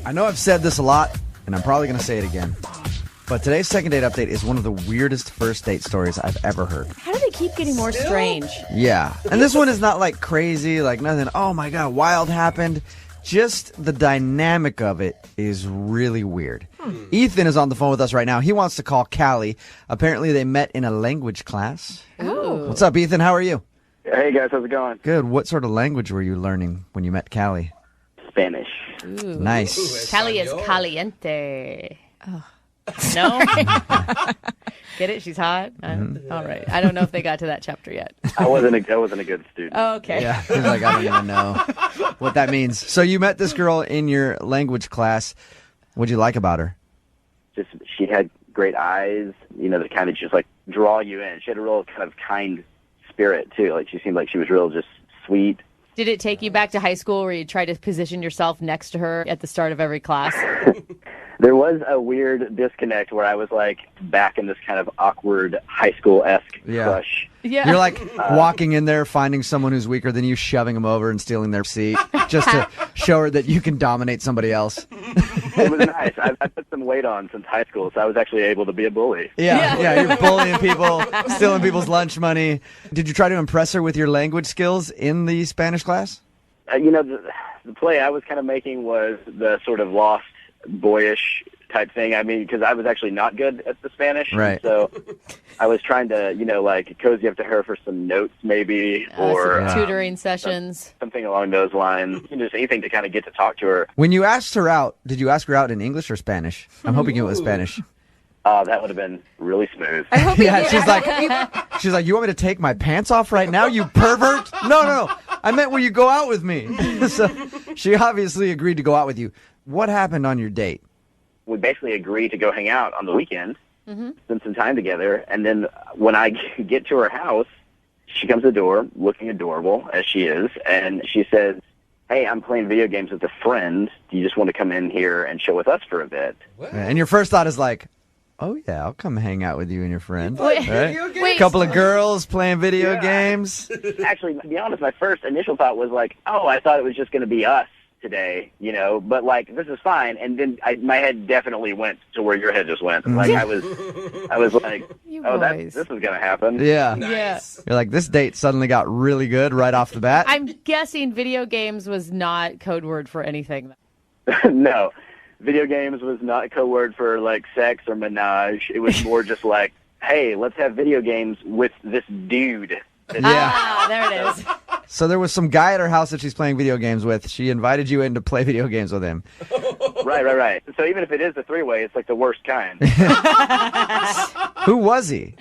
I know I've said this a lot, and I'm probably going to say it again, but today's second date update is one of the weirdest first date stories I've ever heard. How do they keep getting more strange? Yeah. And this one is not like crazy, like nothing, oh my God, wild happened. Just the dynamic of it is really weird. Ethan is on the phone with us right now. He wants to call Callie. Apparently they met in a language class. Ooh. What's up, Ethan? How are you? Hey guys, how's it going? Good. What sort of language were you learning when you met Callie? Spanish. Ooh. Nice. Cali is caliente. Oh. No? Get it? She's hot? All right. I don't know if they got to that chapter yet. I wasn't a good student. Oh, okay. Yeah, he's like, I don't even know what that means. So you met this girl in your language class. What'd you like about her? Just she had great eyes, you know, that kind of just like draw you in. She had a real kind of kind spirit too. Like she seemed like she was real just sweet. Did it take you back to high school where you tried to position yourself next to her at the start of every class? There was a weird disconnect where I was like back in this kind of awkward high school-esque crush. Yeah. You're like walking in there, finding someone who's weaker than you, shoving them over and stealing their seat just to show her that you can dominate somebody else. It was nice. I put some weight on since high school, so I was actually able to be a bully. Yeah, you're bullying people, stealing people's lunch money. Did you try to impress her with your language skills in the Spanish class? You know, the play I was kind of making was the sort of lost boyish type thing. I mean, because I was actually not good at the Spanish. Right. So I was trying to, you know, like cozy up to her for some notes maybe or some tutoring sessions. Something along those lines. You know, just anything to kind of get to talk to her. When you asked her out, did you ask her out in English or Spanish? I'm hoping it was Spanish. That would have been really smooth. Yeah, she's like, you want me to take my pants off right now, you pervert? No. I meant will you go out with me? So she obviously agreed to go out with you. What happened on your date? We basically agreed to go hang out on the weekend, spend some time together, and then when I get to her house, she comes to the door looking adorable, as she is, and she says, hey, I'm playing video games with a friend. Do you just want to come in here and chill with us for a bit? And your first thought is like, oh, yeah, I'll come hang out with you and your friend. Wait, right? wait. Couple of girls playing video games. Actually, to be honest, my first initial thought was like, oh, I thought it was just going to be us today, you know, but like this is fine. And then my head definitely went to where your head just went. Like I was like, this is gonna happen. Yeah. Yes. You're like, this date suddenly got really good right off the bat. I'm guessing video games was not code word for anything. No, video games was not code word for like sex or menage. It was more just like, hey, let's have video games with this dude. Ah, there it is. So there was some guy at her house that she's playing video games with. She invited you in to play video games with him. Right. So even if it is a three-way, it's like the worst kind. Who was he?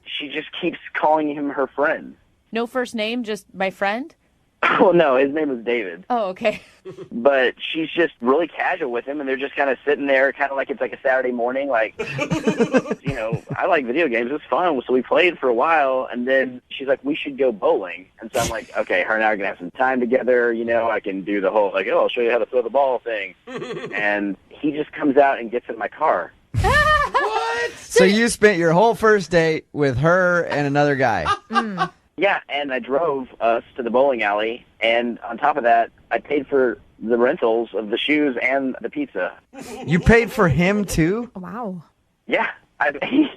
She just keeps calling him her friend. No first name, just my friend? Well, no, his name is David. Oh, okay. But she's just really casual with him, and they're just kind of sitting there, kind of like it's like a Saturday morning. Like, you know, I like video games. It's fun. So we played for a while, and then she's like, we should go bowling. And so I'm like, okay, her and I are going to have some time together. You know, I can do the whole, like, oh, I'll show you how to throw the ball thing. And he just comes out and gets in my car. What? So you spent your whole first date with her and another guy. Yeah, and I drove us to the bowling alley, and on top of that, I paid for the rentals of the shoes and the pizza. You paid for him, too? Wow. Yeah, I paid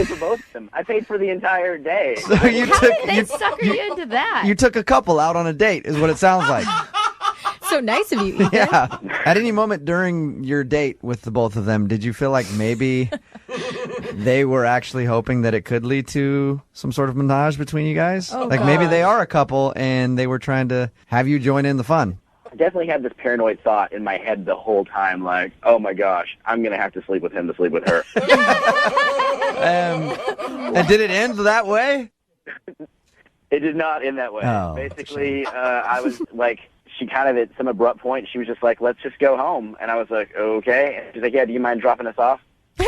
for both of them. I paid for the entire day. So you How took, did they sucker you into that? you took a couple out on a date, is what it sounds like. So nice of you, Ethan. Yeah. At any moment during your date with the both of them, did you feel like maybe they were actually hoping that it could lead to some sort of menage between you guys? Oh, like maybe gosh. they are a couple and they were trying to have you join in the fun. I definitely had this paranoid thought in my head the whole time, like, oh my gosh, I'm going to have to sleep with him to sleep with her. And did it end that way? It did not end that way. Oh, Basically, I was like, she kind of at some abrupt point, she was just like, let's just go home. And I was like, okay. And she's like, yeah, do you mind dropping us off? So,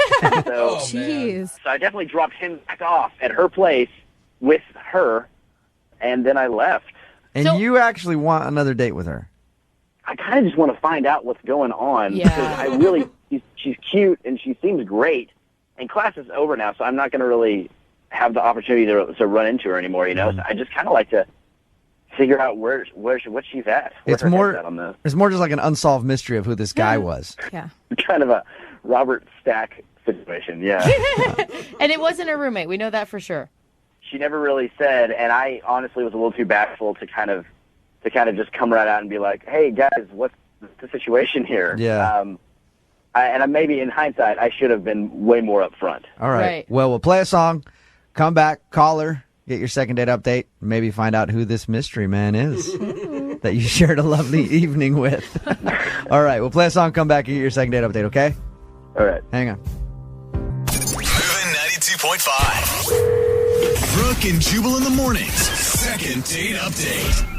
Jeez. So I definitely dropped him back off at her place with her, and then I left. And you actually want another date with her? I kind of just want to find out what's going on. Yeah. Because I really, she's cute, and she seems great. And class is over now, so I'm not going to really have the opportunity to run into her anymore, you know? So I just kind of like to figure out what she's at. Where It's her more head's at on this. it's more just like an unsolved mystery of who this guy was. Yeah. Kind of a Robert Stack situation, yeah. And it wasn't a roommate. We know that for sure. She never really said, and I honestly was a little too bashful to kind of just come right out and be like, hey, guys, what's the situation here? Yeah. And maybe in hindsight, I should have been way more upfront. All right. Well, we'll play a song, come back, call her, get your second date update, maybe find out who this mystery man is that you shared a lovely evening with. All right. We'll play a song, come back, and get your second date update, okay? All right. Hang on. Moving 92.5. Brooke and Jubal in the mornings. Second date update.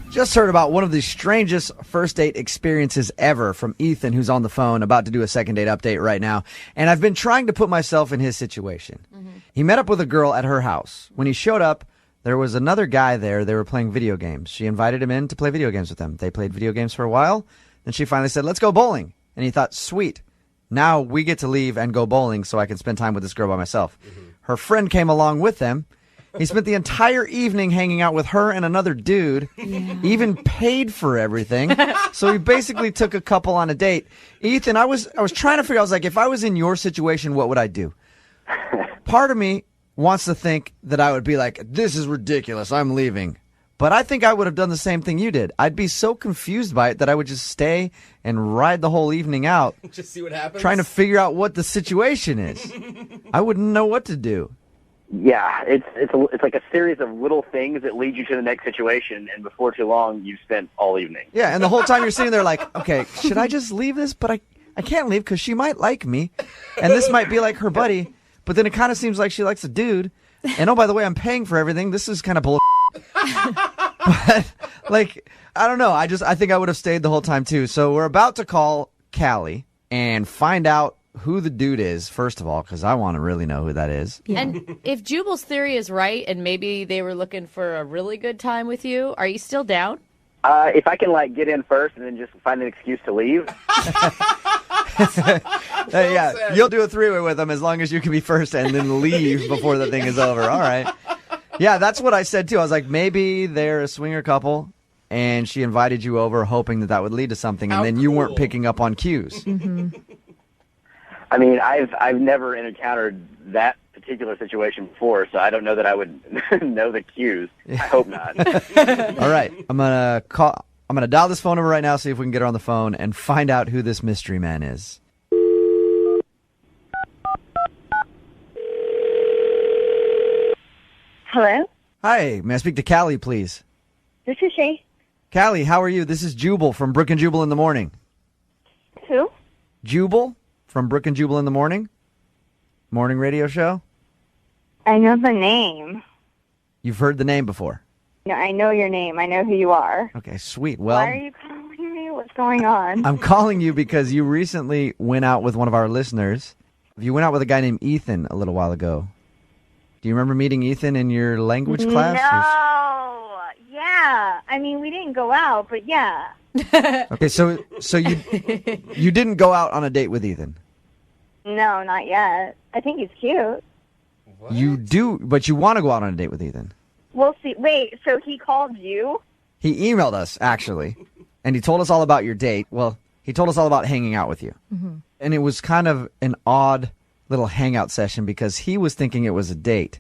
Just heard about one of the strangest first date experiences ever from Ethan, who's on the phone about to do a second date update right now. And I've been trying to put myself in his situation. He met up with a girl at her house. When he showed up, there was another guy there. They were playing video games. She invited him in to play video games with them. They played video games for a while. Then she finally said, let's go bowling. And he thought, sweet. Now we get to leave and go bowling so I can spend time with this girl by myself. Her friend came along with them. He spent the entire evening hanging out with her and another dude, even paid for everything. So he basically took a couple on a date. Ethan, I was trying to figure out, I was like, if I was in your situation, what would I do? Part of me wants to think that I would be like, this is ridiculous, I'm leaving. But I think I would have done the same thing you did. I'd be so confused by it that I would just stay and ride the whole evening out, Just see what happens. trying to figure out what the situation is. I wouldn't know what to do. Yeah, it's like a series of little things that lead you to the next situation, and before too long, you've spent all evening. Yeah, and the whole time you're sitting there like, okay, should I just leave this? But I can't leave because she might like me, and this might be like her buddy, but then it kind of seems like she likes a dude. And oh, by the way, I'm paying for everything. This is kind of bull. But, like, I don't know. I think I would have stayed the whole time, too. So we're about to call Callie and find out who the dude is, first of all, because I want to really know who that is. And if Jubal's theory is right and maybe they were looking for a really good time with you, are you still down? If I can, like, get in first and then just find an excuse to leave. Yeah, you'll do a three-way with them as long as you can be first and then leave before the thing is over. All right. Yeah, that's what I said, too. I was like, maybe they're a swinger couple and she invited you over hoping that would lead to something, and then you weren't picking up on cues. I mean, I've never encountered that particular situation before, so I don't know that I would know the cues. I hope not. All right, I'm gonna dial this phone number right now, see if we can get her on the phone and find out who this mystery man is. Hello? Hi, may I speak to Callie, please? This is she. Callie, how are you? This is Jubal from Brooke and Jubal in the Morning. Who? Jubal from Brooke and Jubal in the Morning? Morning radio show? I know the name. You've heard the name before? No, I know your name. I know who you are. Okay, sweet. Well, why are you calling me? What's going on? I'm calling you because you recently went out with one of our listeners. You went out with a guy named Ethan a little while ago. Do you remember meeting Ethan in your language class? No. Yeah. I mean, we didn't go out, but yeah. Okay, so you didn't go out on a date with Ethan? No, not yet. I think he's cute. What? You do, but you want to go out on a date with Ethan? We'll see. Wait, so he called you? He emailed us, actually, and he told us all about your date. Well, he told us all about hanging out with you. And it was kind of an odd little hangout session because he was thinking it was a date.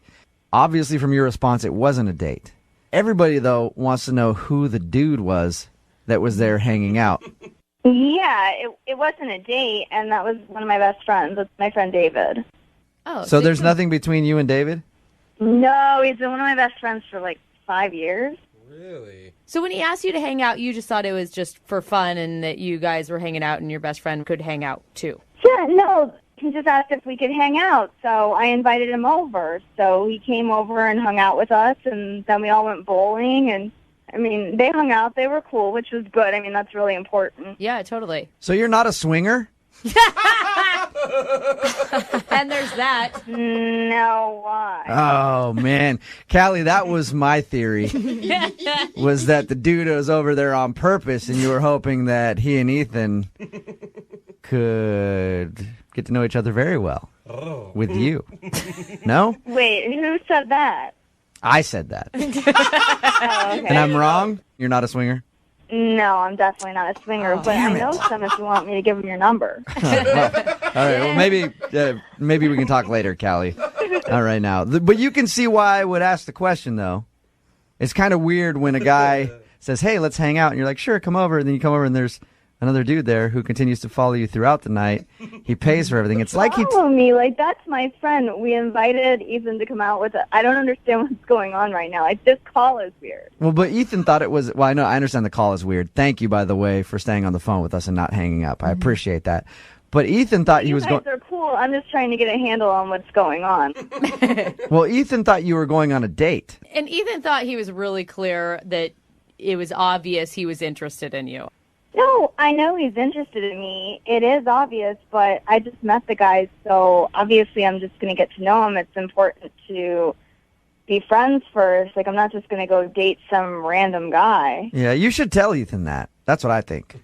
Obviously, from your response, it wasn't a date. Everybody, though, wants to know who the dude was that was there hanging out. Yeah, it wasn't a date, and that was one of my best friends. It's my friend David. Oh, So there's nothing between you and David? No, he's been one of my best friends for like 5 years. Really? So when he asked you to hang out, you just thought it was just for fun and that you guys were hanging out and your best friend could hang out too? Yeah, no, he just asked if we could hang out, so I invited him over. So he came over and hung out with us, and then we all went bowling, and I mean, they hung out. They were cool, which was good. I mean, that's really important. Yeah, totally. So you're not a swinger? And there's that. No, why? Oh, man. Callie, that was my theory, was that the dude was over there on purpose, and you were hoping that he and Ethan could get to know each other very well with you. No? Wait, who said that? I said that. Oh, okay. And I'm wrong? You're not a swinger? No, I'm definitely not a swinger, but I know some if you want me to give him your number. All right, well, maybe we can talk later, Callie. Not right now. But you can see why I would ask the question, though. It's kind of weird when a guy says, hey, let's hang out, and you're like, sure, come over, and then you come over, and there's another dude there who continues to follow you throughout the night. He pays for everything. It's like Follow me, like that's my friend. We invited Ethan to come out with us. I don't understand what's going on right now. Like this call is weird. Well, but Ethan thought it was. Well, I understand the call is weird. Thank you, by the way, for staying on the phone with us and not hanging up. I appreciate that. But Ethan thought he was going. You guys are cool. I'm just trying to get a handle on what's going on. Well, Ethan thought you were going on a date. And Ethan thought he was really clear that it was obvious he was interested in you. No, I know he's interested in me. It is obvious, but I just met the guy, so obviously I'm just going to get to know him. It's important to be friends first. Like, I'm not just going to go date some random guy. Yeah, you should tell Ethan that. That's what I think.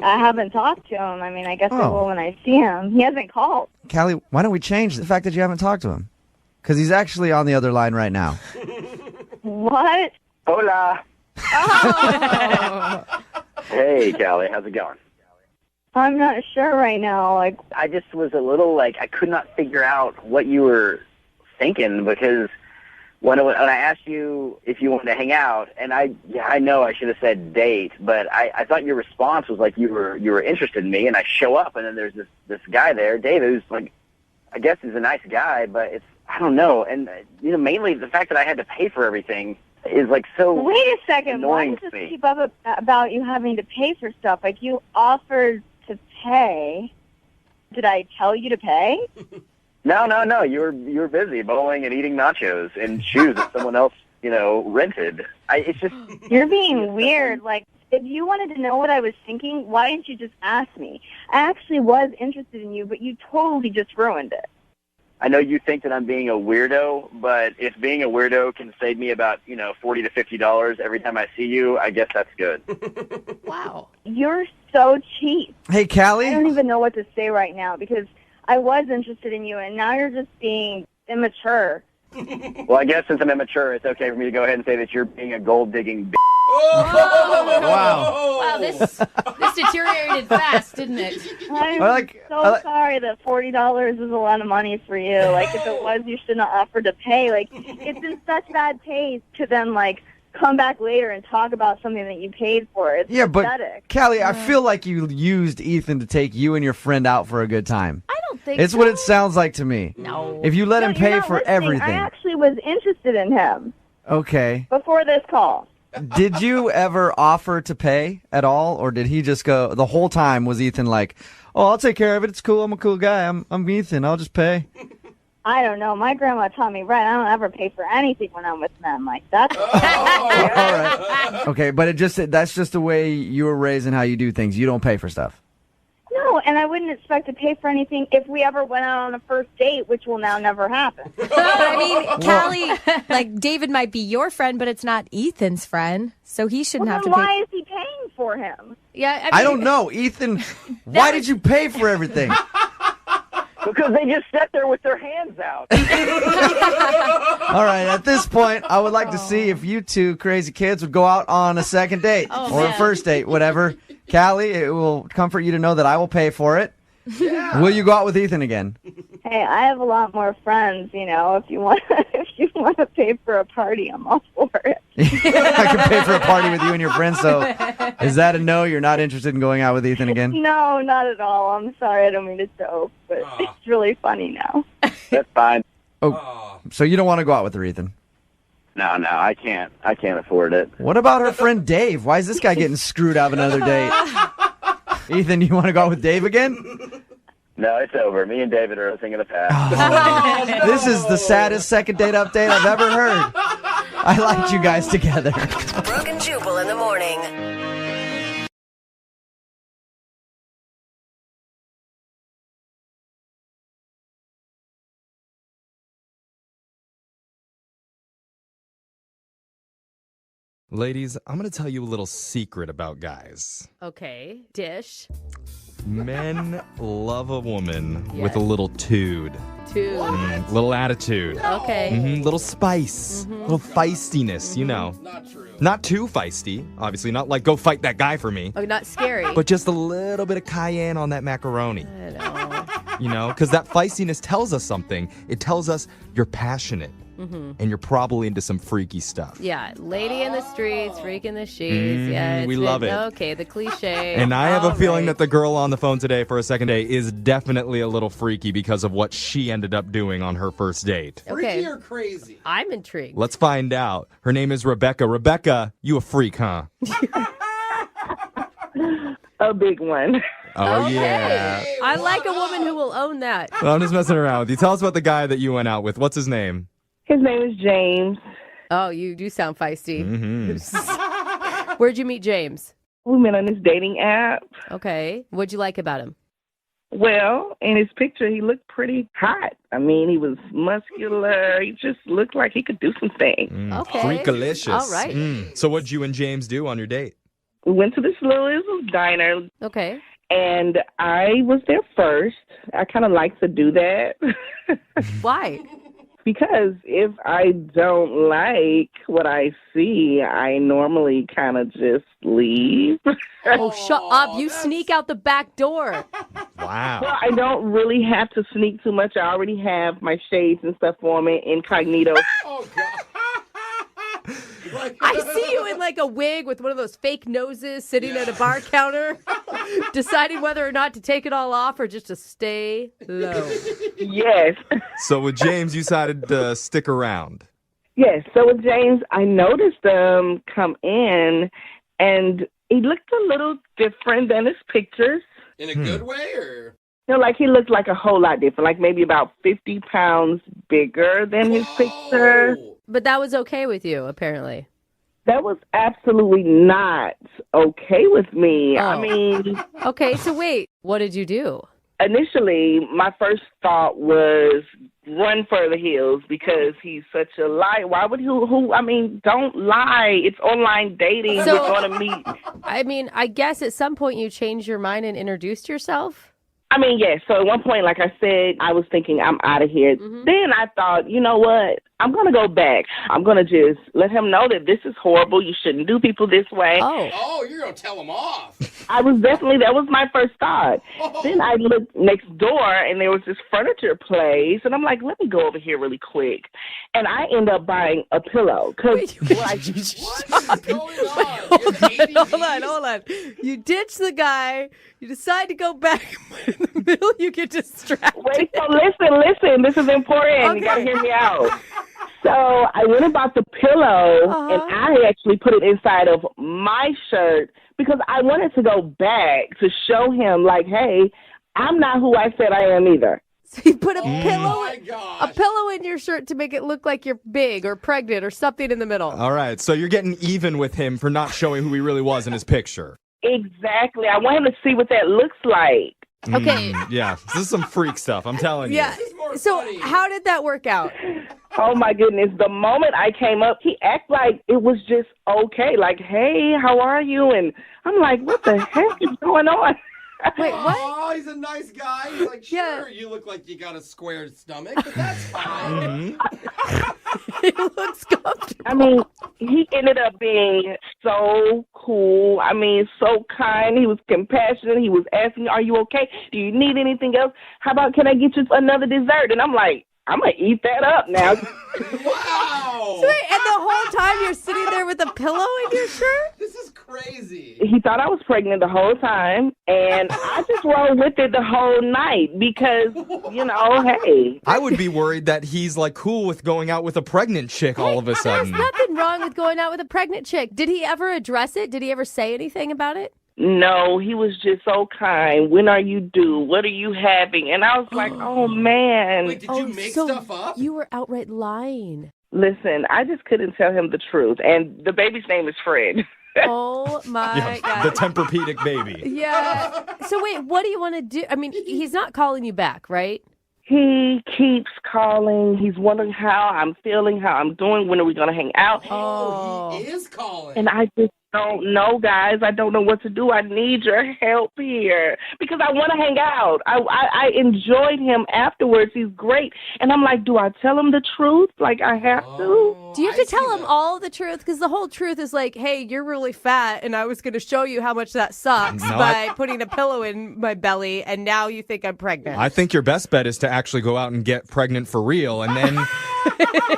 I haven't talked to him. I mean, I guess I will when I see him. He hasn't called. Callie, why don't we change the fact that you haven't talked to him? Because he's actually on the other line right now. What? Hola. Oh. Hey, Callie, how's it going? I'm not sure right now. Like, I just was a little, I could not figure out what you were thinking because when I asked you if you wanted to hang out, and I know I should have said date, but I thought your response was like you were interested in me, and I show up, and then there's this guy there, David, who's like, I guess he's a nice guy, but I don't know, and mainly the fact that I had to pay for everything is like so. Wait a second. Why annoying does to this me. keep up about you having to pay for stuff? Like, you offered to pay. Did I tell you to pay? No. You were busy bowling and eating nachos and shoes that someone else, rented. It's just You're being weird. Like, if you wanted to know what I was thinking, why didn't you just ask me? I actually was interested in you, but you totally just ruined it. I know you think that I'm being a weirdo, but if being a weirdo can save me about, $40 to $50 every time I see you, I guess that's good. Wow. You're so cheap. Hey, Callie? I don't even know what to say right now because I was interested in you, and now you're just being immature. Well, I guess since I'm immature, it's okay for me to go ahead and say that you're being a gold-digging Wow, this deteriorated fast, didn't it? I'm so sorry that $40 is a lot of money for you. Like, if it was, you shouldn't have offered to pay. Like, it's in such bad taste to then, like, come back later and talk about something that you paid for. It's pathetic. But Callie, I feel like you used Ethan to take you and your friend out for a good time. I don't think It's what it sounds like to me. No. If you let him you're pay not for listening. everything. I actually was interested in him Okay. before this call. Did you ever offer to pay at all, or did he just go the whole time? Was Ethan like, "Oh, I'll take care of it. It's cool. I'm a cool guy. I'm Ethan. I'll just pay." I don't know. My grandma taught me right. I don't ever pay for anything when I'm with men. Like, that's... All right. Okay, but that's just the way you were raised and how you do things. You don't pay for stuff. No, and I wouldn't expect to pay for anything if we ever went out on a first date, which will now never happen. But I mean, Callie, like, David might be your friend, but it's not Ethan's friend, so he shouldn't have to Then pay. why is he paying for him? Yeah, I don't know, Ethan. Why did you pay for everything? Because they just sat there with their hands out. All right, at this point, I would like to see if you two crazy kids would go out on a second date or a first date, whatever. Callie, it will comfort you to know that I will pay for it. Yeah. Will you go out with Ethan again? Hey, I have a lot more friends. You know, if you want to pay for a party, I'm all for it. I can pay for a party with you and your friends. So, is that a no? You're not interested in going out with Ethan again? No, not at all. I'm sorry, I don't mean to joke, but it's really funny now. That's fine. Oh, so you don't want to go out with her, Ethan? No, I can't. I can't afford it. What about her friend Dave? Why is this guy getting screwed out of another date? Ethan, you want to go out with Dave again? No, it's over. Me and David are a thing of the past. This is the saddest second date update I've ever heard. I liked you guys together. Brooke and Jubal in the morning. Ladies, I'm going to tell you a little secret about guys. Okay, dish. Men love a woman with a little tude. Little attitude. Okay. Little spice. Little feistiness, you know. Not true. Not too feisty, obviously. Not like, go fight that guy for me. Oh, not scary. But just a little bit of cayenne on that macaroni. I know. You know, because that feistiness tells us something. It tells us you're passionate. And you're probably into some freaky stuff. Yeah, lady in the streets, freak in the sheets. Yeah, we love it. Okay, the cliche. And I have a feeling that the girl on the phone today for a second date is definitely a little freaky because of what she ended up doing on her first date. Freaky or crazy? I'm intrigued. Let's find out. Her name is Rebecca. Rebecca, you a freak, huh? A big one. Oh, yeah. I like a woman who will own that. Well, I'm just messing around with you. Tell us about the guy that you went out with. What's his name? His name is James. Oh, you do sound feisty. Where'd you meet James? We met on this dating app. Okay. What'd you like about him? Well, in his picture, he looked pretty hot. I mean, he was muscular. He just looked like he could do some things. Okay. Freakalicious. All right. So what'd you and James do on your date? We went to this little diner. Okay. And I was there first. I kind of like to do that. Why? Because if I don't like what I see, I normally kind of just leave. Oh, shut up. You sneak out the back door. Wow. Well, I don't really have to sneak too much. I already have my shades and stuff on me, incognito. Oh, God. I see you in like a wig with one of those fake noses sitting at a bar counter, deciding whether or not to take it all off or just to stay low. Yes. So with James, you decided to stick around. Yes. So with James, I noticed them come in, and he looked a little different than his pictures. In a good way, or? You know, like he looked like a whole lot different, like maybe about 50 pounds bigger than his picture. But that was okay with you, apparently. That was absolutely not okay with me. Oh. I mean... Okay, so wait, what did you do? Initially, my first thought was run for the hills because he's such a liar. Why would I mean, don't lie. It's online dating. So, we're going to meet. I mean, I guess at some point you changed your mind and introduced yourself? I mean, yes. So at one point, like I said, I was thinking I'm out of here. Then I thought, you know what? I'm going to go back. I'm going to just let him know that this is horrible. You shouldn't do people this way. Oh, you're going to tell him off. That was my first thought. Then I looked next door, and there was this furniture place, and I'm like, let me go over here really quick. And I end up buying a pillow. What's going on? Hold on. You ditch the guy. You decide to go back. In the middle, you get distracted. Wait, so listen. This is important. Okay. You got to hear me out. So I went and bought the pillow, and I actually put it inside of my shirt because I wanted to go back to show him, like, hey, I'm not who I said I am either. So you put a pillow in your shirt to make it look like you're big or pregnant or something in the middle. All right, so you're getting even with him for not showing who he really was in his picture. Exactly. I want him to see what that looks like. Okay. Yeah, this is some freak stuff, I'm telling you. Yeah. So how did that work out? Oh, my goodness. The moment I came up, he acted like it was just okay. Like, hey, how are you? And I'm like, what the heck is going on? Wait, what? Oh, he's a nice guy. He's like, sure, you look like you got a square stomach, but that's fine. He looks comfortable. I mean, he ended up being so cool. I mean, so kind. He was compassionate. He was asking, are you okay? Do you need anything else? How about, can I get you another dessert? And I'm like, I'm going to eat that up now. Wow. So wait, and the whole time you're sitting there with a pillow in your shirt? This is crazy. He thought I was pregnant the whole time, and I just rolled with it the whole night because, you know, hey. I would be worried that he's like cool with going out with a pregnant chick all of a sudden. There's nothing wrong with going out with a pregnant chick. Did he ever address it? Did he ever say anything about it? No, he was just so kind. When are you due? What are you having? And I was like, oh, man. Wait, did you make stuff up? You were outright lying. Listen, I just couldn't tell him the truth. And the baby's name is Fred. Oh, my God. The Tempur-Pedic baby. Yeah. So wait, what do you want to do? I mean, he's not calling you back, right? He keeps calling. He's wondering how I'm feeling, how I'm doing. When are we going to hang out? Oh, he is calling. And I just don't know, guys. I don't know what to do. I need your help here because I want to hang out. I enjoyed him afterwards. He's great. And I'm like, do I tell him the truth? Like, I have to? Do you have to tell him all the truth? Because the whole truth is like, hey, you're really fat, and I was going to show you how much that sucks by putting a pillow in my belly, and now you think I'm pregnant. I think your best bet is to actually go out and get pregnant for real, and then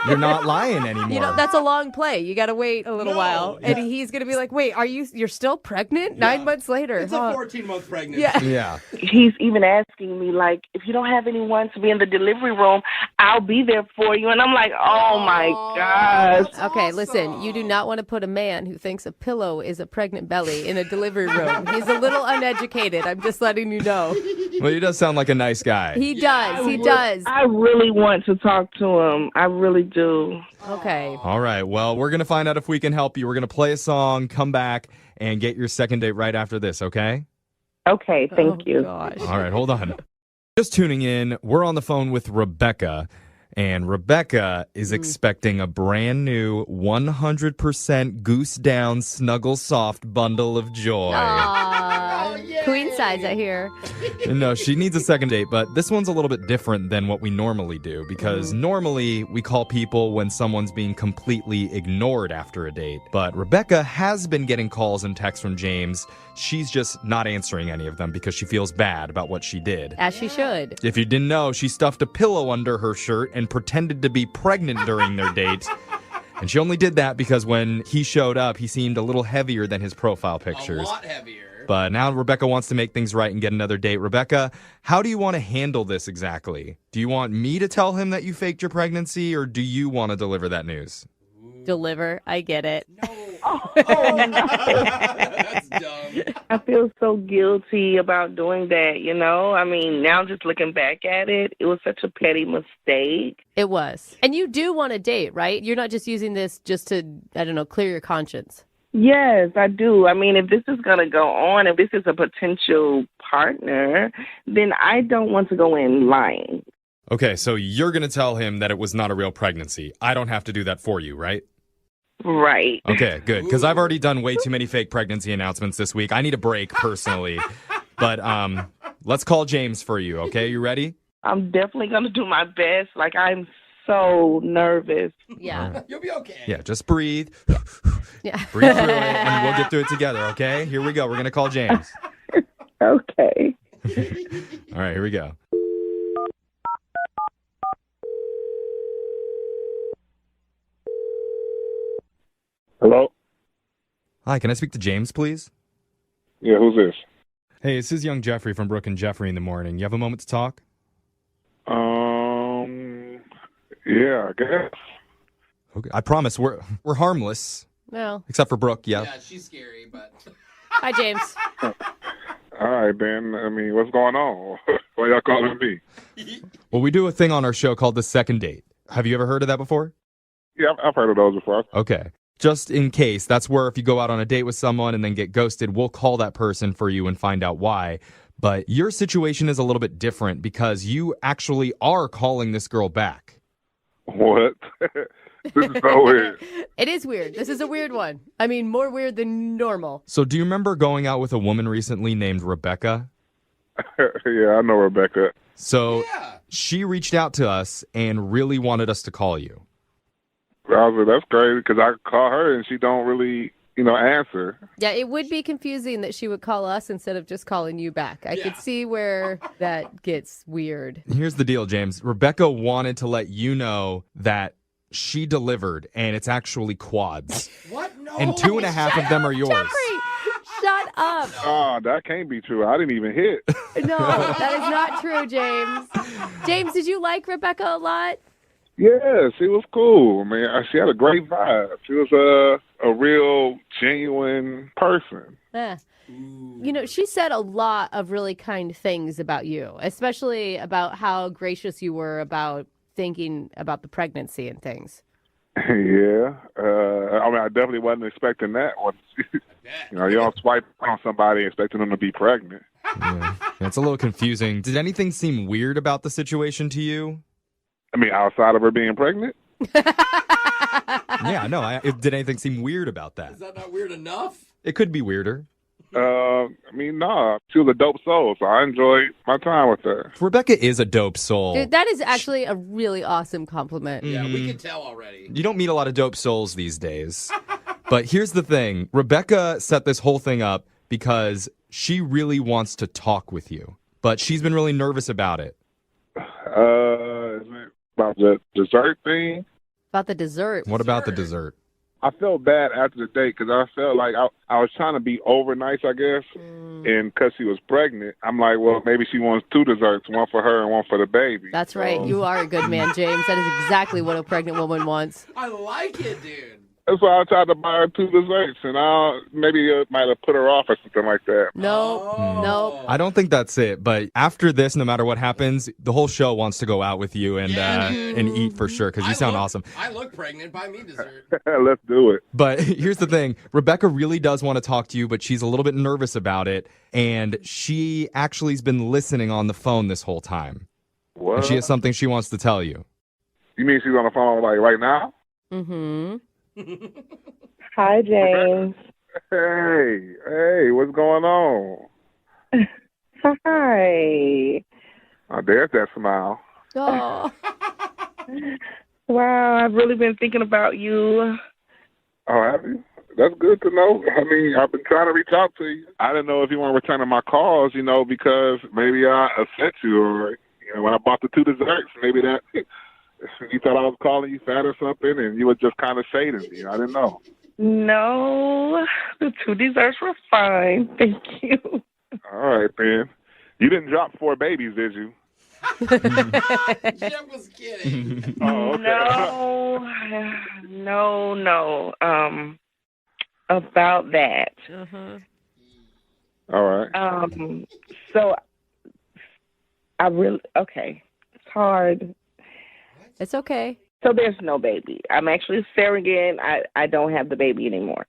you're not lying anymore. You know, that's a long play. You got to wait a little while, and he's going to be like, wait, you're still pregnant? 9 months later. It's a 14-month pregnancy. Yeah. He's even asking me, like, if you don't have anyone to be in the delivery room, I'll be there for you. And I'm like, oh, my gosh. Okay, listen, you do not want to put a man who thinks a pillow is a pregnant belly in a delivery room. He's a little uneducated. I'm just letting you know. Well, he does sound like a nice guy. He does. He does. I really want to talk to him. I really do. Okay. All right. Well, we're going to find out if we can help you. We're going to play a song, come back, and get your second date right after this, okay? Okay, thank you. Gosh. All right, hold on. Just tuning in, we're on the phone with Rebecca, and Rebecca is expecting a brand new 100% goose down snuggle soft bundle of joy. Queen size, I hear. No, she needs a second date, but this one's a little bit different than what we normally do because normally we call people when someone's being completely ignored after a date. But Rebecca has been getting calls and texts from James. She's just not answering any of them because she feels bad about what she did. As she should. If you didn't know, she stuffed a pillow under her shirt and pretended to be pregnant during their date. And she only did that because when he showed up, he seemed a little heavier than his profile pictures. A lot heavier. But now Rebecca wants to make things right and get another date. Rebecca, how do you want to handle this exactly? Do you want me to tell him that you faked your pregnancy, or do you want to deliver that news? Deliver. I get it. That's dumb. I feel so guilty about doing that, you know? I mean, now just looking back at it, it was such a petty mistake. It was. And you do want a date, right? You're not just using this just to, I don't know, clear your conscience. Yes, I do. I mean, if this is going to go on, if this is a potential partner, then I don't want to go in lying. Okay, so you're going to tell him that it was not a real pregnancy. I don't have to do that for you, right? Right. Okay, good. Because I've already done way too many fake pregnancy announcements this week. I need a break, personally. But Let's call James for you, okay? You ready? I'm definitely going to do my best. Like, I'm so nervous. Yeah. You'll be okay. Yeah, just breathe. Yeah. Breathe through it, and we'll get through it together, okay? Here we go. We're going to call James. Okay. All right, here we go. Hello? Hi, can I speak to James, please? Yeah, who's this? Hey, this is young Jeffrey from Brooke and Jeffrey in the morning. You have a moment to talk? Yeah, I guess. Okay. I promise we're harmless. No. Except for Brooke, yeah. Yeah, she's scary, but... Hi, James. All right, Ben. I mean, what's going on? Why y'all calling me? Well, we do a thing on our show called The Second Date. Have you ever heard of that before? Yeah, I've heard of those before. Okay. Just in case, that's where if you go out on a date with someone and then get ghosted, we'll call that person for you and find out why. But your situation is a little bit different because you actually are calling this girl back. What? This is so weird. It is weird. This is a weird one. I mean, more weird than normal. So do you remember going out with a woman recently named Rebecca? Yeah, I know Rebecca. So she reached out to us and really wanted us to call you. That's crazy because I call her and she don't really, answer. Yeah, it would be confusing that she would call us instead of just calling you back. I could see where that gets weird. Here's the deal, James. Rebecca wanted to let you know that she delivered, and it's actually quads. What? No. And 2.5 of them are yours. Jeffrey, shut up. Oh, that can't be true. I didn't even hit. No, that is not true, James. James, did you like Rebecca a lot? Yeah, she was cool. I mean, she had a great vibe. She was a real genuine person. Yeah. You know, she said a lot of really kind things about you, especially about how gracious you were about thinking about the pregnancy and things. Yeah. I mean, I definitely wasn't expecting that one. You don't swipe on somebody expecting them to be pregnant. Yeah. It's a little confusing. Did anything seem weird about the situation to you? I mean, outside of her being pregnant? Yeah, no. Did anything seem weird about that? Is that not weird enough? It could be weirder. I mean, nah. She was a dope soul, so I enjoyed my time with her. Rebecca is a dope soul. Dude, that is actually a really awesome compliment. Yeah, we can tell already. You don't meet a lot of dope souls these days. But here's the thing. Rebecca set this whole thing up because she really wants to talk with you. But she's been really nervous about it. Is it about the dessert thing? About the dessert. What about the dessert? I felt bad after the date because I felt like I was trying to be over nice, I guess. And because she was pregnant, I'm like, well, maybe she wants 2 desserts, one for her and one for the baby. That's right. You are a good man, James. That is exactly what a pregnant woman wants. I like it, dude. That's why I tried to buy her 2 desserts, and maybe it might have put her off or something like that. No. I don't think that's it. But after this, no matter what happens, the whole show wants to go out with you and eat for sure because you sound awesome. I look pregnant. Buy me dessert. Let's do it. But here's the thing. Rebecca really does want to talk to you, but she's a little bit nervous about it. And she actually has been listening on the phone this whole time. What? And she has something she wants to tell you. You mean she's on the phone like right now? Mm-hmm. Hi, James. Hey, what's going on? Hi. Oh, there's that smile. Oh. Wow, I've really been thinking about you. Oh, have you? That's good to know. I mean, I've been trying to reach out to you. I didn't know if you weren't returning my calls, because maybe I upset you or, when I bought the 2 desserts, maybe that... You thought I was calling you fat or something, and you were just kind of shading me. I didn't know. No, the 2 desserts were fine. Thank you. All right, Ben. You didn't drop 4 babies, did you? Jeff was kidding. Oh, okay. No. About that. All right. So I really okay. It's hard. It's okay. So there's no baby. I'm actually surrogate. I don't have the baby anymore.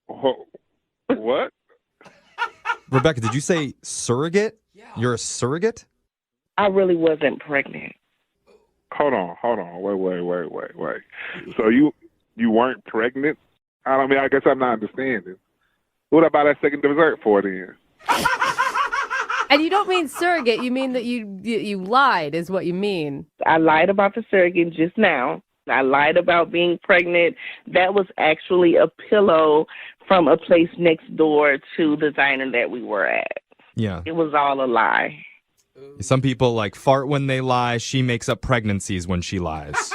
What? Rebecca, did you say surrogate? Yeah. You're a surrogate? I really wasn't pregnant. Hold on. Wait. So you weren't pregnant? I guess I'm not understanding. What about that second dessert for then? And you don't mean surrogate. You mean that you lied is what you mean. I lied about the surrogate just now. I lied about being pregnant. That was actually a pillow from a place next door to the diner that we were at. Yeah. It was all a lie. Some people like fart when they lie. She makes up pregnancies when she lies.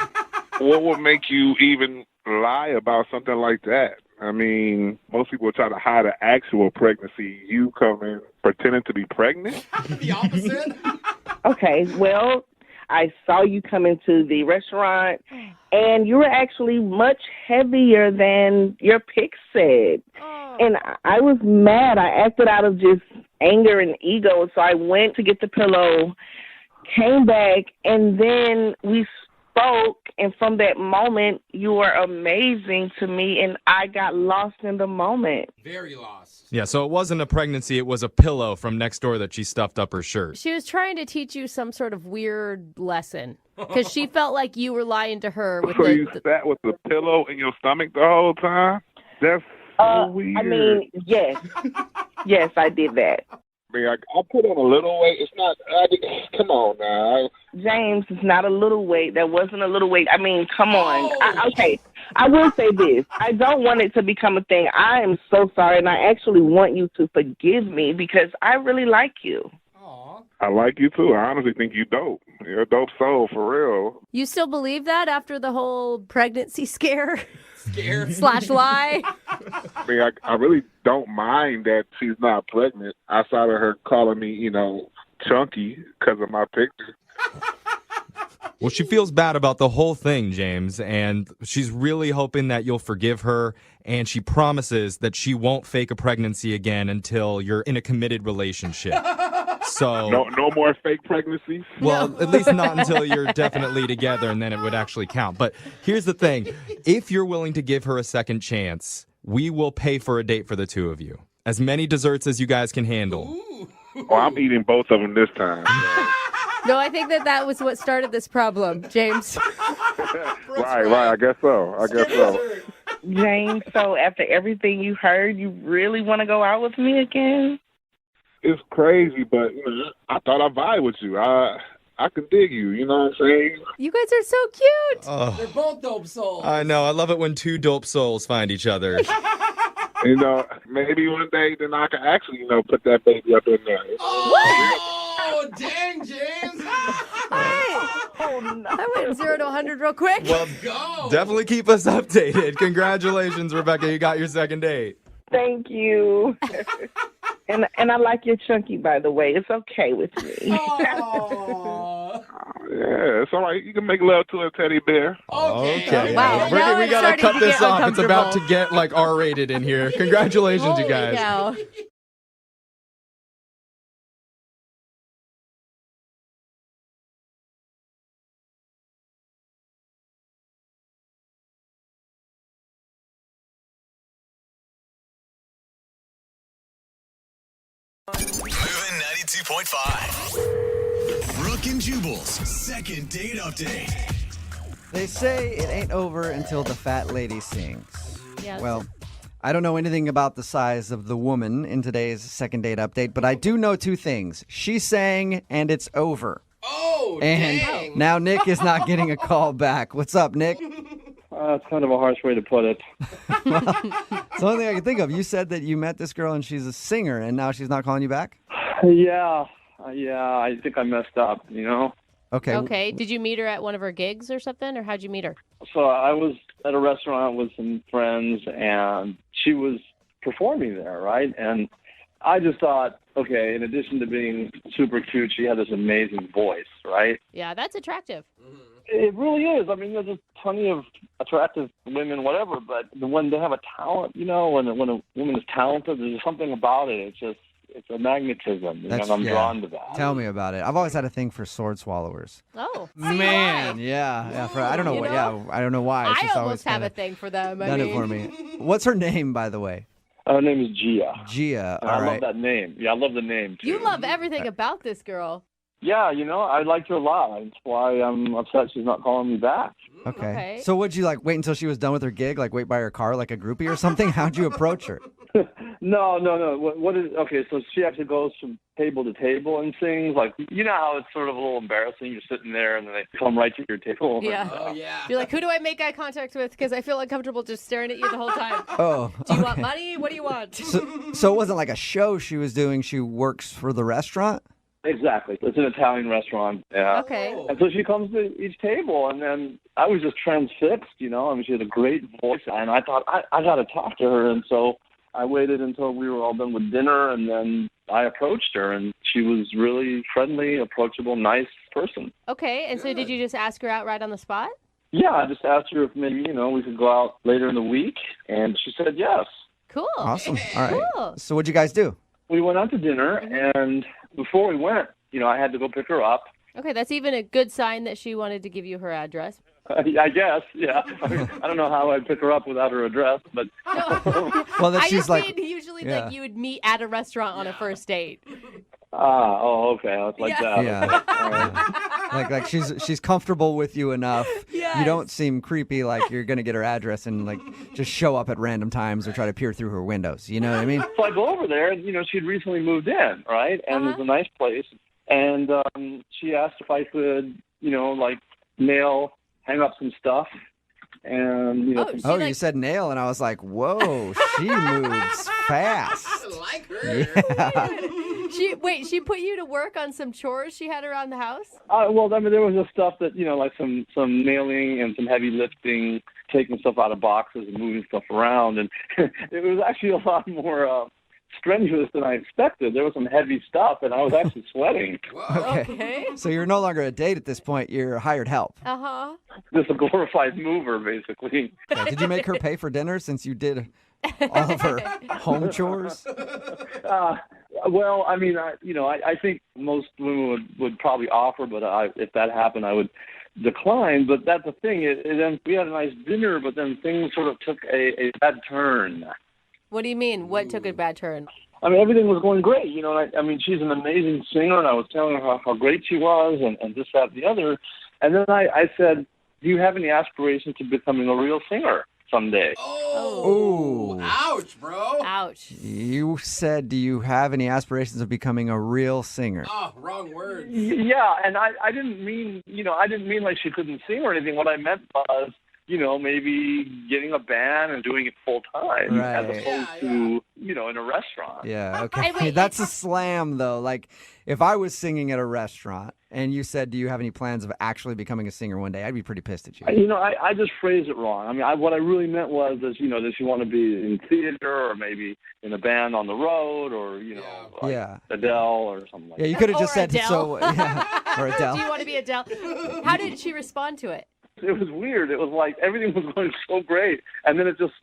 What would make you even lie about something like that? I mean, most people try to hide an actual pregnancy. You come in pretending to be pregnant? The opposite? Okay, well, I saw you come into the restaurant, and you were actually much heavier than your pic said. And I was mad. I acted out of just anger and ego, so I went to get the pillow, came back, and then we spoke, and from that moment, you were amazing to me, and I got lost in the moment. Very lost. Yeah, so it wasn't a pregnancy. It was a pillow from next door that she stuffed up her shirt. She was trying to teach you some sort of weird lesson because she felt like you were lying to her. With So you sat with the pillow in your stomach the whole time? That's so weird. I mean, yes. Yes, I did that. I mean, I put on a little weight. It's not, come on now. James, it's not a little weight. That wasn't a little weight. I mean, come on. Okay, I will say this. I don't want it to become a thing. I am so sorry, and I actually want you to forgive me because I really like you. I like you, too. I honestly think you dope. You're a dope soul, for real. You still believe that after the whole pregnancy scare? / lie? I mean, I really don't mind that she's not pregnant outside of her calling me, chunky because of my picture. Well, she feels bad about the whole thing, James, and she's really hoping that you'll forgive her, and she promises that she won't fake a pregnancy again until you're in a committed relationship. So no more fake pregnancies? Well, at least not until you're definitely together, and then it would actually count. But here's the thing. If you're willing to give her a second chance, we will pay for a date for the two of you. As many desserts as you guys can handle. Oh, I'm eating both of them this time. No, I think that was what started this problem, James. Right. I guess so. James, so after everything you heard, you really want to go out with me again? It's crazy, but I thought I vibe with you. I could dig you. You know what I'm saying? You guys are so cute. Oh, They're both dope souls. I know. I love it when two dope souls find each other. Maybe one day then I can actually, put that baby up in there. Oh, dang, James. I went 0 to 100 real quick. Well, definitely keep us updated. Congratulations, Rebecca. You got your second date. Thank you. And I like your chunky, by the way. It's okay with me. Yeah, it's all right. You can make love to a teddy bear. Okay. Wow. Brittany, we got to cut this off. It's about to uncomfortable. get like R-rated in here. Congratulations, you guys. Cow. Moving 92.5. Brooke and Jubal's second date update. They say it ain't over until the fat lady sings. Yes. Well, I don't know anything about the size of the woman in today's second date update, but I do know two things. She sang, and it's over. Oh, and dang. now Nick is not getting a call back. What's up, Nick? It's kind of a harsh way to put it. It's the only thing I can think of. You said that you met this girl and she's a singer, and now she's not calling you back? Yeah, I think I messed up, Okay. Okay. Did you meet her at one of her gigs or something, or how'd you meet her? So I was at a restaurant with some friends, and she was performing there, right? And I just thought, okay, in addition to being super cute, she had this amazing voice, right? Yeah, that's attractive. It really is. I mean, there's plenty of attractive women, whatever, but when they have a talent, when a woman is talented, there's something about it. It's a magnetism, and I'm drawn to that. Tell me about it. I've always had a thing for sword swallowers. Oh, Man, yeah. I don't know what. Yeah, I don't know why. It's I just almost always have kinda a thing for them. done it for me. What's her name, by the way? Her name is Gia. Gia. And All I right. love that name. Yeah, I love the name, too. You love everything about this girl. Yeah, I like her a lot. That's why I'm upset she's not calling me back. Okay. So would you wait until she was done with her gig, wait by her car like a groupie or something? How'd you approach her? No. What is okay? So she actually goes from table to table and sings. Like, you know how it's sort of a little embarrassing. You're sitting there and then they come right to your table. Yeah. Oh, yeah. You're like, who do I make eye contact with? Because I feel uncomfortable just staring at you the whole time. Oh, Do you want money? What do you want? So it wasn't like a show she was doing. She works for the restaurant? Exactly. It's an Italian restaurant. Yeah. Okay. And so she comes to each table, and then I was just transfixed, you know. I mean, she had a great voice, and I thought, I got to talk to her. And so I waited until we were all done with dinner, and then I approached her, and she was really friendly, approachable, nice person. Okay, and so did you just ask her out right on the spot? Yeah, I just asked her if maybe, you know, we could go out later in the week, and she said yes. Cool. Awesome. All right. Cool. So what'd you guys do? We went out to dinner, and before we went, you know, I had to go pick her up. Okay, that's even a good sign that she wanted to give you her address. I guess, yeah. I don't know how I'd pick her up without her address, but... Well, that I she's just like, mean usually yeah. like you would meet at a restaurant on a first date. Okay. It's like that. Yeah. All right. like she's comfortable with you enough. Yes. You don't seem creepy like you're gonna get her address and like just show up at random times or try to peer through her windows. You know what I mean? So I go over there, and, you know, she'd recently moved in, right? And it was a nice place. And she asked if I could, you know, like, hang up some stuff. And, you know, You said nail, and I was like, whoa, she moves fast. I like her. Yeah. She put you to work on some chores she had around the house? well, I mean, there was just stuff that, you know, like some nailing and some heavy lifting, taking stuff out of boxes and moving stuff around. And it was actually a lot more strenuous than I expected. There was some heavy stuff, and I was actually sweating. Okay. So you're no longer a date at this point. You're hired help. Uh-huh. Just a glorified mover, basically. Okay. Did you make her pay for dinner since you did all of her home chores? Well, I mean, I think most women would probably offer, but if that happened, I would decline. But that's the thing. Then we had a nice dinner, but then things sort of took a bad turn. What do you mean? What took a bad turn? I mean, everything was going great. You know, I mean, she's an amazing singer, and I was telling her how great she was and this, that, and the other. And then I said, do you have any aspirations to becoming a real singer someday? Oh. Ouch, bro. Ouch. You said, do you have any aspirations of becoming a real singer? Oh, wrong word. Yeah, and I didn't mean, like she couldn't sing or anything. What I meant was, you know, maybe getting a band and doing it full time as opposed to, you know, in a restaurant. Yeah, okay. That's a slam, though. Like, if I was singing at a restaurant and you said, do you have any plans of actually becoming a singer one day, I'd be pretty pissed at you. You know, I just phrased it wrong. I mean, what I really meant was, does she want to be in theater or maybe in a band on the road or, you know, like Adele or something like that. Yeah, you could have just said Adele. so. Yeah, or Adele. Do you want to be Adele? How did she respond to it? It was weird. It was like everything was going so great, and then it just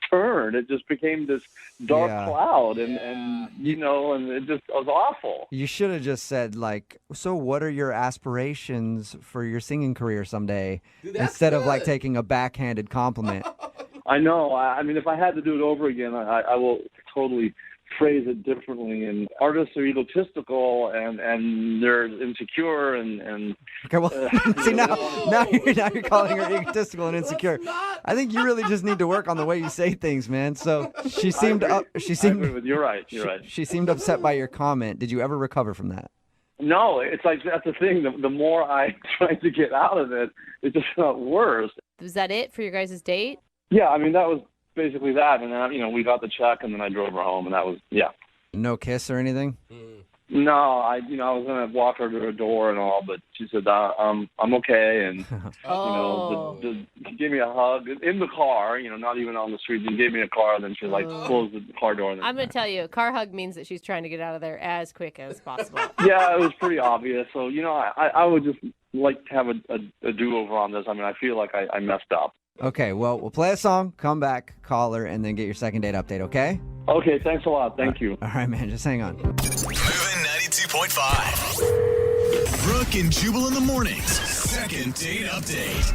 turned. It just became this dark cloud, and you know, and it just was awful. You should have just said, like, so what are your aspirations for your singing career someday? Instead of, like, taking a backhanded compliment. I know. I mean, if I had to do it over again, I will totally phrase it differently. And artists are egotistical and they're insecure and okay, well, see now you're calling her egotistical and insecure. I think you really just need to work on the way you say things, man. So she seemed You're right. She seemed upset by your comment. Did you ever recover from that? No, it's like that's the thing. The more I tried to get out of it, it just got worse. Was that it for your guys' date? Yeah, I mean that was basically that, and then, you know, we got the check, and then I drove her home, and that was No kiss or anything? No, I was gonna walk her to her door and all, but she said I'm okay, and you know, she gave me a hug in the car, you know, not even on the street. She gave me a car, and then she like closed the car door. I'm gonna tell you, a car hug means that she's trying to get out of there as quick as possible. Yeah, it was pretty obvious. So, you know, I would just like to have a do-over on this. I mean, I feel like I messed up. Okay, well, we'll play a song, come back, call her, and then get your second date update, okay? Okay, thanks a lot. Thank you. All right, man, just hang on. Moving 92.5. Brooke and Jubal in the mornings. Second date update.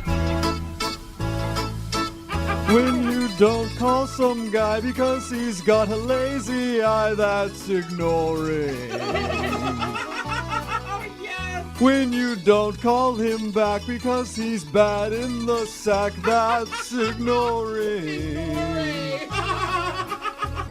When you don't call some guy because he's got a lazy eye, that's ignoring. When you don't call him back because he's bad in the sack, that's ignoring.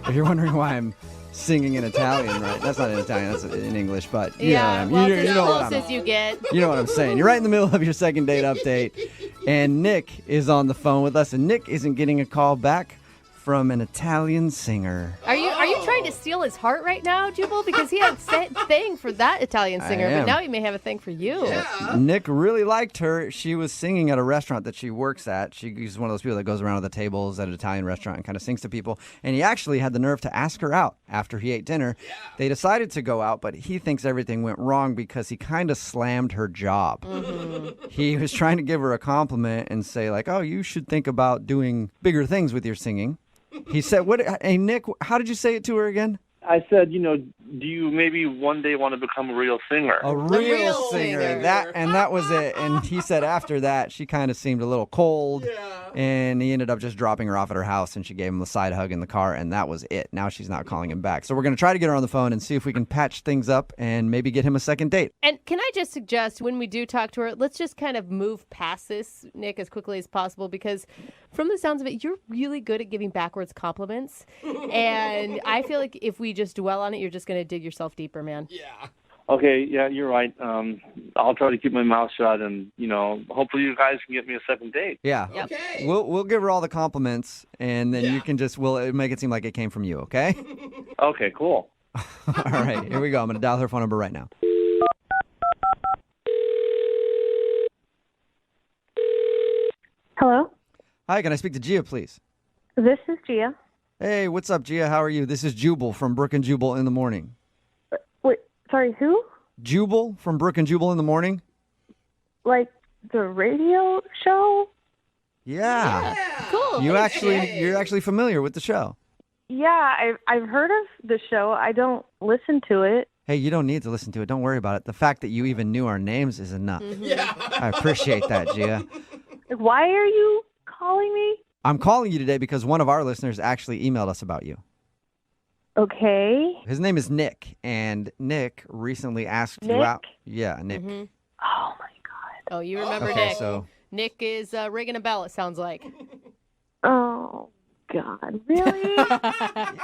If you're wondering why I'm singing in Italian, right? That's not in Italian, that's in English, but you know what I mean. Well, You it's as know what close I'm, as you get. you know what I'm saying. You're right in the middle of your second date update, and Nick is on the phone with us, and Nick isn't getting a call back from an Italian singer. Are you trying to steal his heart right now, Jubal? Because he had a thing for that Italian singer, but now he may have a thing for you. Yeah. Nick really liked her. She was singing at a restaurant that she works at. She's one of those people that goes around with the tables at an Italian restaurant and kind of sings to people. And he actually had the nerve to ask her out after he ate dinner. Yeah. They decided to go out, but he thinks everything went wrong because he kind of slammed her job. Mm-hmm. He was trying to give her a compliment and say, like, oh, you should think about doing bigger things with your singing. He said, hey, Nick, how did you say it to her again? I said, do you maybe one day want to become a real singer? A real singer. That was it. And he said after that, she kind of seemed a little cold. Yeah. And he ended up just dropping her off at her house, and she gave him a side hug in the car, and that was it. Now she's not calling him back. So we're going to try to get her on the phone and see if we can patch things up and maybe get him a second date. And can I just suggest when we do talk to her, let's just kind of move past this, Nick, as quickly as possible, because from the sounds of it, you're really good at giving backwards compliments. And I feel like if we just dwell on it, you're just going to dig yourself deeper, man. Yeah. Okay, yeah, you're right. I'll try to keep my mouth shut, and hopefully you guys can get me a second date. Yeah. Yep. Okay. We'll give her all the compliments, and then you can we'll make it seem like it came from you, okay? Okay, cool. All right, here we go. I'm going to dial her phone number right now. Hello? Hi, can I speak to Gia, please? This is Gia. Hey, what's up, Gia? How are you? This is Jubal from Brooke and Jubal in the Morning. Wait, sorry, who? Jubal from Brooke and Jubal in the Morning? Like the radio show? Yeah. Cool. You're actually familiar with the show. Yeah, I've heard of the show. I don't listen to it. Hey, you don't need to listen to it. Don't worry about it. The fact that you even knew our names is enough. Mm-hmm. Yeah. I appreciate that, Gia. Why are you calling me? I'm calling you today because one of our listeners actually emailed us about you. Okay. His name is Nick, and Nick recently asked you out. Yeah, Nick. Mm-hmm. Oh, my God. Oh, you remember Okay, Nick. so Nick is ringing a bell, it sounds like. Oh, God. Really?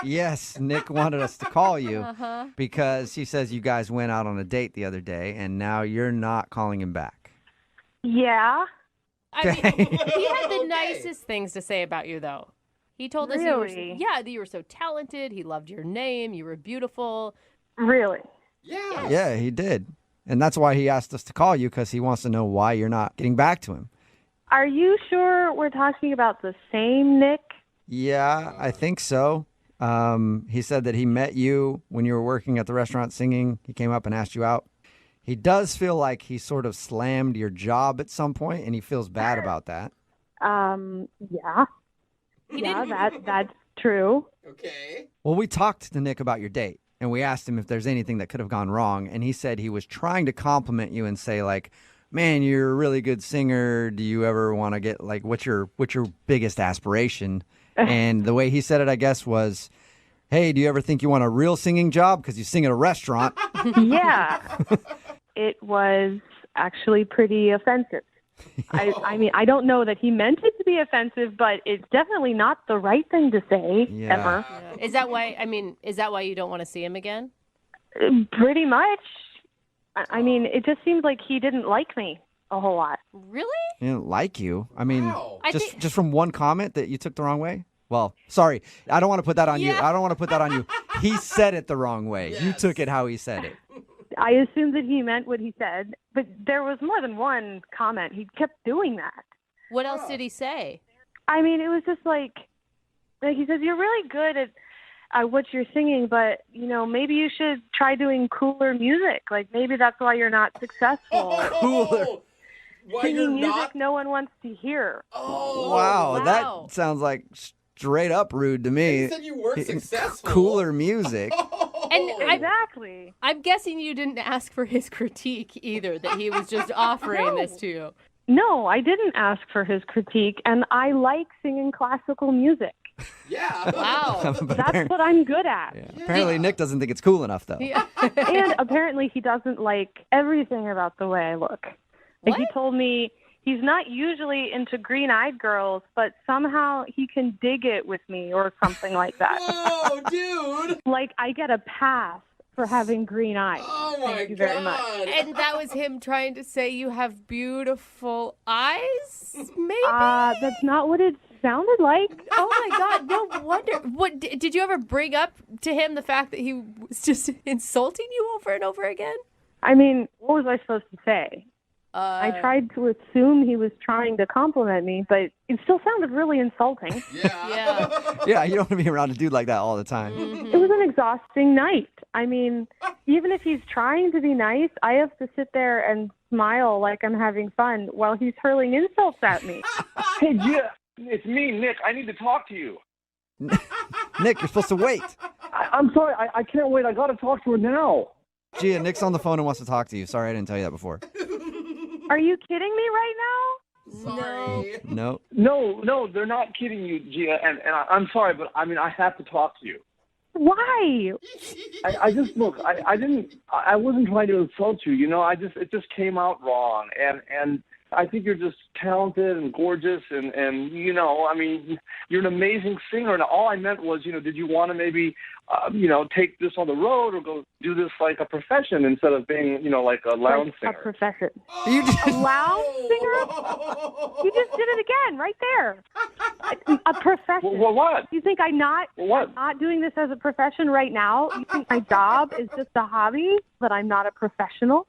yes, Nick wanted us to call you Uh-huh. because he says you guys went out on a date the other day, and now you're not calling him back. Yeah. I mean, he had the nicest things to say about you, though. He told us Really? that you were so talented. He loved your name. You were beautiful. Really? Yeah. Yeah, he did. And that's why he asked us to call you, because he wants to know why you're not getting back to him. Are you sure we're talking about the same Nick? Yeah, I think so. He said that he met you when you were working at the restaurant singing. He came up and asked you out. He does feel like he sort of slammed your job at some point, and he feels bad about that. Yeah. That's true. Okay. Well, we talked to Nick about your date, and we asked him if there's anything that could have gone wrong, and he said he was trying to compliment you and say, like, man, you're a really good singer. Do you ever want to get, like, what's your biggest aspiration? And the way he said it, I guess, was, hey, do you ever think you want a real singing job because you sing at a restaurant? Yeah. It was actually pretty offensive. I mean, I don't know that he meant it to be offensive, but it's definitely not the right thing to say, ever. Yeah. Is that why you don't want to see him again? Pretty much. I mean, it just seems like he didn't like me a whole lot. Really? He didn't like you. I mean, Wow. just from one comment that you took the wrong way? Well, sorry. I don't want to put that on you. I don't want to put that on you. He said it the wrong way. Yes. You took it how he said it. I assumed that he meant what he said, but there was more than one comment. He kept doing that. What else did he say? I mean, it was just like he says, you're really good at what you're singing, but, maybe you should try doing cooler music. Like, maybe that's why you're not successful. Cooler. Why Singing you're music not? no one wants to hear. Oh. Wow, that sounds like straight up rude to me. You said you weren't successful. Cooler music. And Exactly. I'm guessing you didn't ask for his critique either, that he was just offering this to you. No, I didn't ask for his critique, and I like singing classical music. Yeah. Wow. That's what I'm good at. Yeah. Apparently, Nick doesn't think it's cool enough, though. Yeah. And apparently he doesn't like everything about the way I look. Like, he told me He's not usually into green-eyed girls, but somehow he can dig it with me or something like that. Whoa, dude! Like, I get a pass for having green eyes. Oh, my Thank you very much. And that was him trying to say you have beautiful eyes, maybe? That's not what it sounded like. Oh, my God. No wonder. What did you ever bring up to him the fact that he was just insulting you over and over again? I mean, what was I supposed to say? I tried to assume he was trying to compliment me, but it still sounded really insulting. Yeah, you don't want to be around a dude like that all the time. It was an exhausting night. I mean, even if he's trying to be nice, I have to sit there and smile like I'm having fun while he's hurling insults at me. Hey, Gia, it's me, Nick. I need to talk to you. Nick, you're supposed to wait. I'm sorry. I can't wait. I got to talk to her now. Gia, Nick's on the phone and wants to talk to you. Sorry I didn't tell you that before. Are you kidding me right now? Sorry. No. No, they're not kidding you, Gia. And I'm sorry, but I mean, I have to talk to you. Why? I just look. I wasn't trying to insult you. You know, it just came out wrong. And I think you're just talented and gorgeous, and you know, I mean, you're an amazing singer. And all I meant was, you know, did you want to maybe, take this on the road or go do this like a profession instead of being, you know, like a lounge singer? A profession. A lounge singer? You just did it again, right there. A profession. Well, what? You think I'm not doing this as a profession right now? You think my job is just a hobby, that I'm not a professional?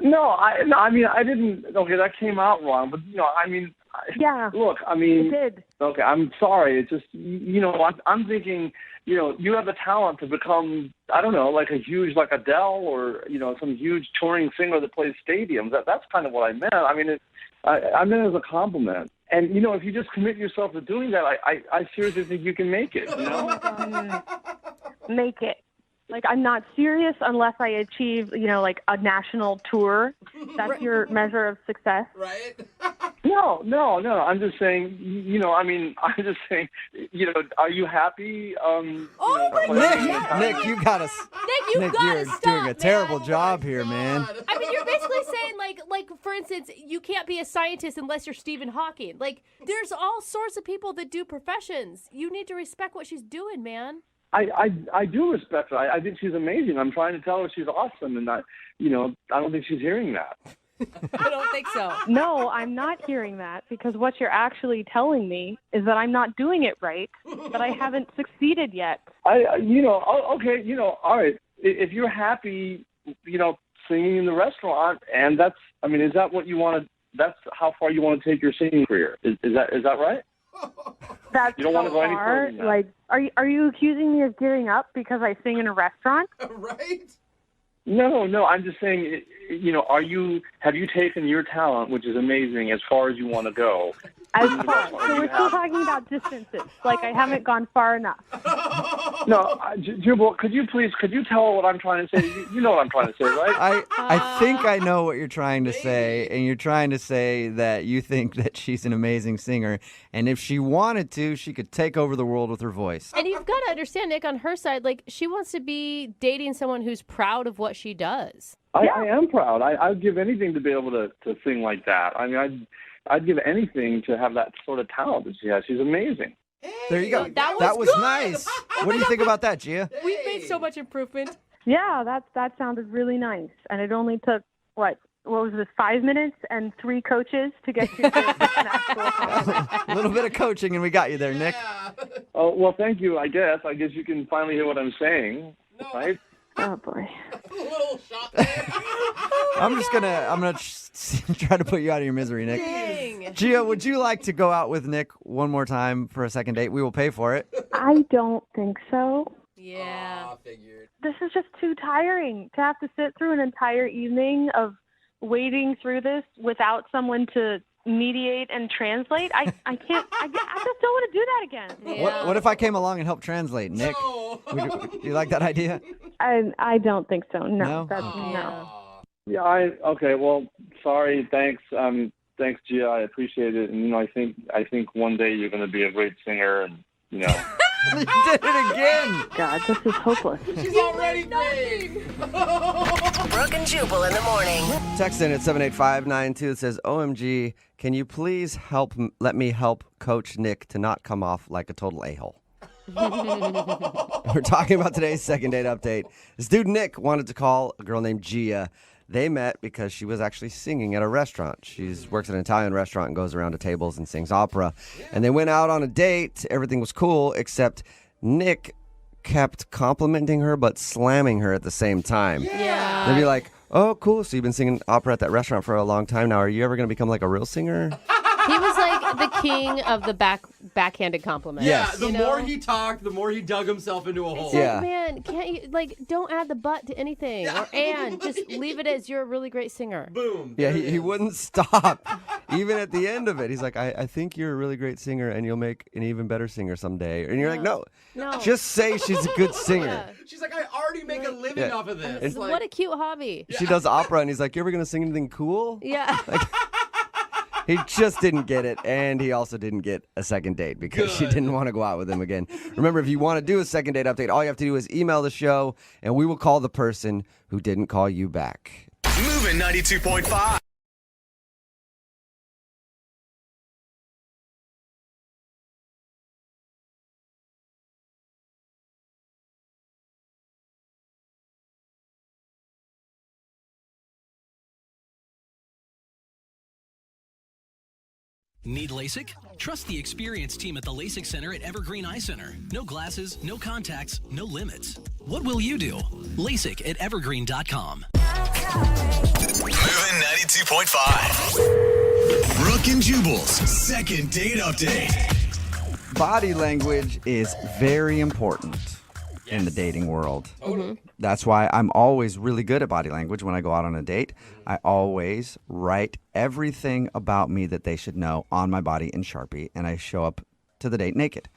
No, I mean, I didn't. Okay, that came out wrong, but you know, I mean, yeah. Look, I mean, it did. Okay, I'm sorry. It's just, you know, I'm thinking, you know, you have the talent to become, I don't know, like a huge, like Adele or, you know, some huge touring singer that plays stadiums. That's kind of what I meant. I mean, I meant it as a compliment. And, you know, if you just commit yourself to doing that, I seriously think you can make it, you know? Make it. Like, I'm not serious unless I achieve, you know, like a national tour. That's your measure of success. Right? No. I'm just saying, you know, I mean, I'm just saying, you know, are you happy? Nick, you gotta. Nick, you gotta you're stop, doing a terrible job here, man. I mean, you're basically saying, like, for instance, you can't be a scientist unless you're Stephen Hawking. Like, there's all sorts of people that do professions. You need to respect what she's doing, man. I do respect her. I think she's amazing. I'm trying to tell her she's awesome, and I don't think she's hearing that. I don't think so. No, I'm not hearing that, because what you're actually telling me is that I'm not doing it right, that I haven't succeeded yet. Okay, you know, all right. If you're happy, you know, singing in the restaurant, and is that what you want to? That's how far you want to take your singing career. Is that right? That's you don't want to go any further than that. Like, are you accusing me of giving up because I sing in a restaurant? Right? No. I'm just saying, you know, have you taken your talent, which is amazing, as far as you want to go? As far. So we're still talking about distances. Like, I haven't gone far enough. No, Jubal, could you tell her what I'm trying to say? You know what I'm trying to say, right? I think I know what you're trying to say, and you're trying to say that you think that she's an amazing singer, and if she wanted to, she could take over the world with her voice. And you've got to understand, Nick, on her side, like, she wants to be dating someone who's proud of what she does. I am proud. I'd give anything to be able to sing like that. I mean, I'd give anything to have that sort of talent that she has. She's amazing. There you go. That was nice. What do you think about that, Gia? We've made so much improvement. Yeah, that sounded really nice. And it only took, what was this, 5 minutes and 3 coaches to get you to an actual A little bit of coaching and we got you there, Nick. Oh, well, thank you, I guess. I guess you can finally hear what I'm saying, right? Oh, boy. I'm gonna try to put you out of your misery, Nick. Dang. Gia, would you like to go out with Nick one more time for a second date? We will pay for it. I don't think so. Yeah. Figured. This is just too tiring to have to sit through an entire evening of wading through this without someone to mediate and translate. I can't. I just don't want to do that again. Yeah. What if I came along and helped translate, Nick? Would you like that idea? I don't think so. No. No? No. Yeah. Okay. Well, sorry. Thanks. Thanks, Gia. I appreciate it. And you know, I think one day you're going to be a great singer, and you know. You did it again. God, this is hopeless. She's already great. Brooke and Jubal in the morning. Text in at 78592. It says, OMG, can you please let me help Coach Nick to not come off like a total a-hole? We're talking about today's second date update. This dude Nick wanted to call a girl named Gia. They met because she was actually singing at a restaurant. She works at an Italian restaurant and goes around to tables and sings opera. And they went out on a date. Everything was cool, except Nick kept complimenting her but slamming her at the same time. Yeah. They'd be like, oh, cool. So you've been singing opera at that restaurant for a long time now. Are you ever going to become like a real singer? He was like the king of the backhanded compliment. Yeah, the more he talked, the more he dug himself into a hole. It's like, man, can't you, like, don't add the but to anything. Or and, just leave it as you're a really great singer. Boom. Yeah, he wouldn't stop. Even at the end of it, he's like, I think you're a really great singer and you'll make an even better singer someday. And you're like, no, just say she's a good singer. She's like, I already make a living off of this. What a cute hobby. She does opera and he's like, you ever going to sing anything cool? Yeah. He just didn't get it, and he also didn't get a second date because she didn't want to go out with him again. Remember, if you want to do a second date update, all you have to do is email the show, and we will call the person who didn't call you back. Moving 92.5. Need LASIK? Trust the experienced team at the LASIK Center at Evergreen Eye Center. No glasses, no contacts, no limits. What will you do? LASIK at evergreen.com. Moving 92.5. Brooke and Jubal's second date update. Body language is very important in the dating world. That's why I'm always really good at body language when I go out on a date. I always write everything about me that they should know on my body in Sharpie, and I show up to the date naked.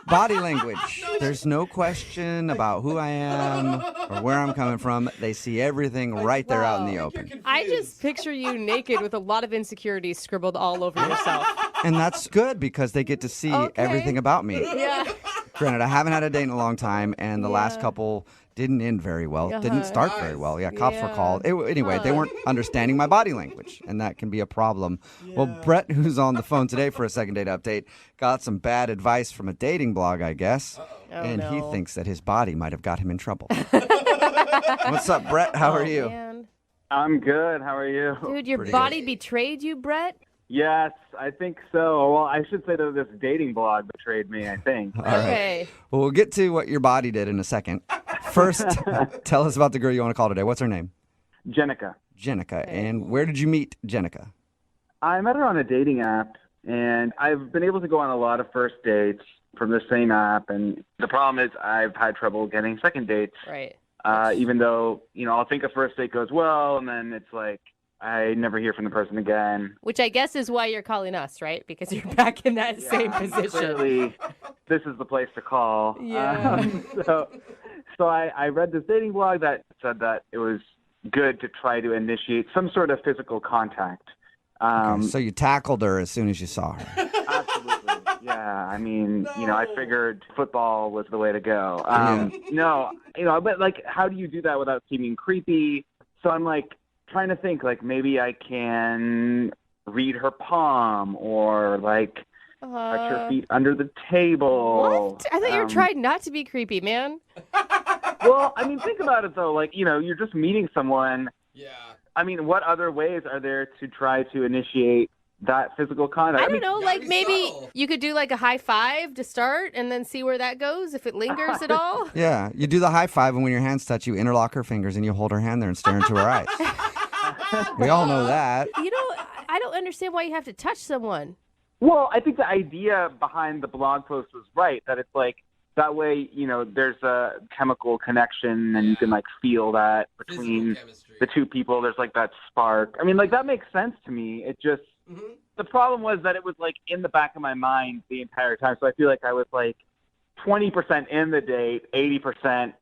Body language. There's no question about who I am or where I'm coming from. They see everything right there out in the open. I just picture you naked with a lot of insecurities scribbled all over yourself. And that's good because they get to see everything about me. Yeah. Granted, I haven't had a date in a long time, and the last couple didn't end very well. Didn't start very well. Yeah, cops were called. Anyway, they weren't understanding my body language, and that can be a problem. Well, Brett, who's on the phone today for a second date update, got some bad advice from a dating blog, I guess, and he thinks that his body might have got him in trouble. What's up, Brett? How are you? Man. I'm good. How are you? Dude, your body betrayed you, Brett? Yes, I think so. Well, I should say that this dating blog betrayed me, I think. All right. Well, we'll get to what your body did in a second. First, tell us about the girl you want to call today. What's her name? Jenica. Jenica. And where did you meet Jenica? I met her on a dating app, and I've been able to go on a lot of first dates from the same app. And the problem is I've had trouble getting second dates. Right. Even though, I'll think a first date goes well, and then it's like, I never hear from the person again. Which I guess is why you're calling us, right? Because you're back in that same position. Clearly, this is the place to call. Yeah. So I read this dating blog that said that it was good to try to initiate some sort of physical contact. So you tackled her as soon as you saw her. Absolutely. Yeah. I mean, I figured football was the way to go. No, but like, how do you do that without seeming creepy? So I'm like, trying to think, like, maybe I can read her palm or, like, touch her feet under the table. What? I thought you were trying not to be creepy, man. Well, I mean, think about it, though. Like, you're just meeting someone. Yeah. I mean, what other ways are there to try to initiate that physical contact? I don't know, like maybe you could do like a high five to start and then see where that goes, if it lingers at all. Yeah, you do the high five, and when your hands touch, you interlock her fingers and you hold her hand there and stare into her eyes. We all know that. I don't understand why you have to touch someone. Well, I think the idea behind the blog post was right, that it's like, that way, there's a chemical connection and you can like feel that between the two people. There's like that spark. I mean, like that makes sense to me. It just, the problem was that it was like in the back of my mind the entire time. So I feel like I was like 20% in the date, 80%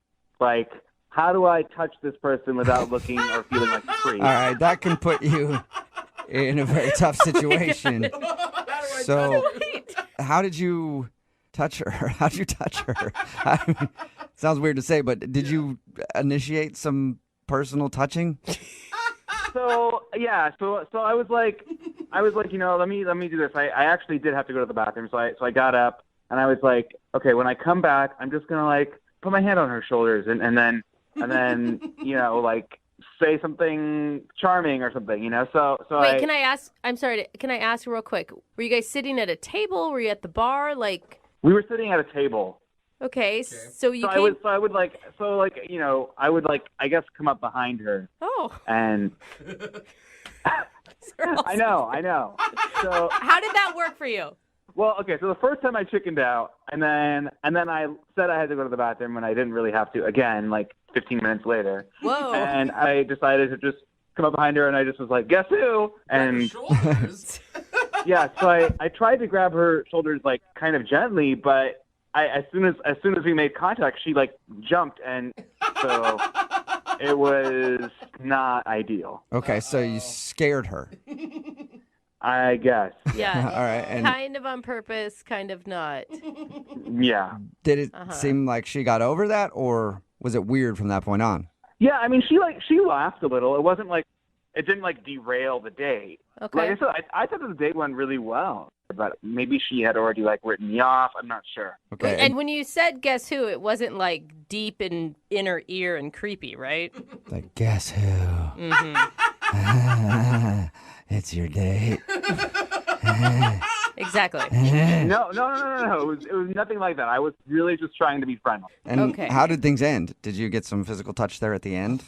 like, how do I touch this person without looking or feeling like a creep? All right, that can put you in a very tough situation. So, how did you touch her? How did you touch her? I mean, sounds weird to say, but did you initiate some personal touching? So I was like, let me do this. I actually did have to go to the bathroom, so I got up and I was like, okay, when I come back, I'm just gonna like put my hand on her shoulders and then like say something charming or something, So Wait, can I ask? I'm sorry. Can I ask real quick? Were you guys sitting at a table? Were you at the bar? Like, we were sitting at a table. okay. So you I came. would I guess come up behind her. Oh. And I know. So how did that work for you? Well, okay, so the first time I chickened out, and then I said I had to go to the bathroom, and I didn't really have to. Again, like 15 minutes later. Whoa! And I decided to just come up behind her, and I just was like, "Guess who?" And yeah, so I tried to grab her shoulders like kind of gently, but as soon as we made contact, she like jumped, and so it was not ideal. Okay, so you scared her. I guess. Yeah. All right. And kind of on purpose, kind of not. Yeah. did it seem like she got over that, or was it weird from that point on? Yeah, I mean, she laughed a little. It wasn't like it didn't like derail the date. Okay. Like I said, I thought the date went really well, but maybe she had already like written me off. I'm not sure. Okay. And when you said "guess who," it wasn't like deep in inner ear and creepy, right? Like, guess who? Mm-hmm. It's your date. Exactly. No. It was nothing like that. I was really just trying to be friendly. And how did things end? Did you get some physical touch there at the end?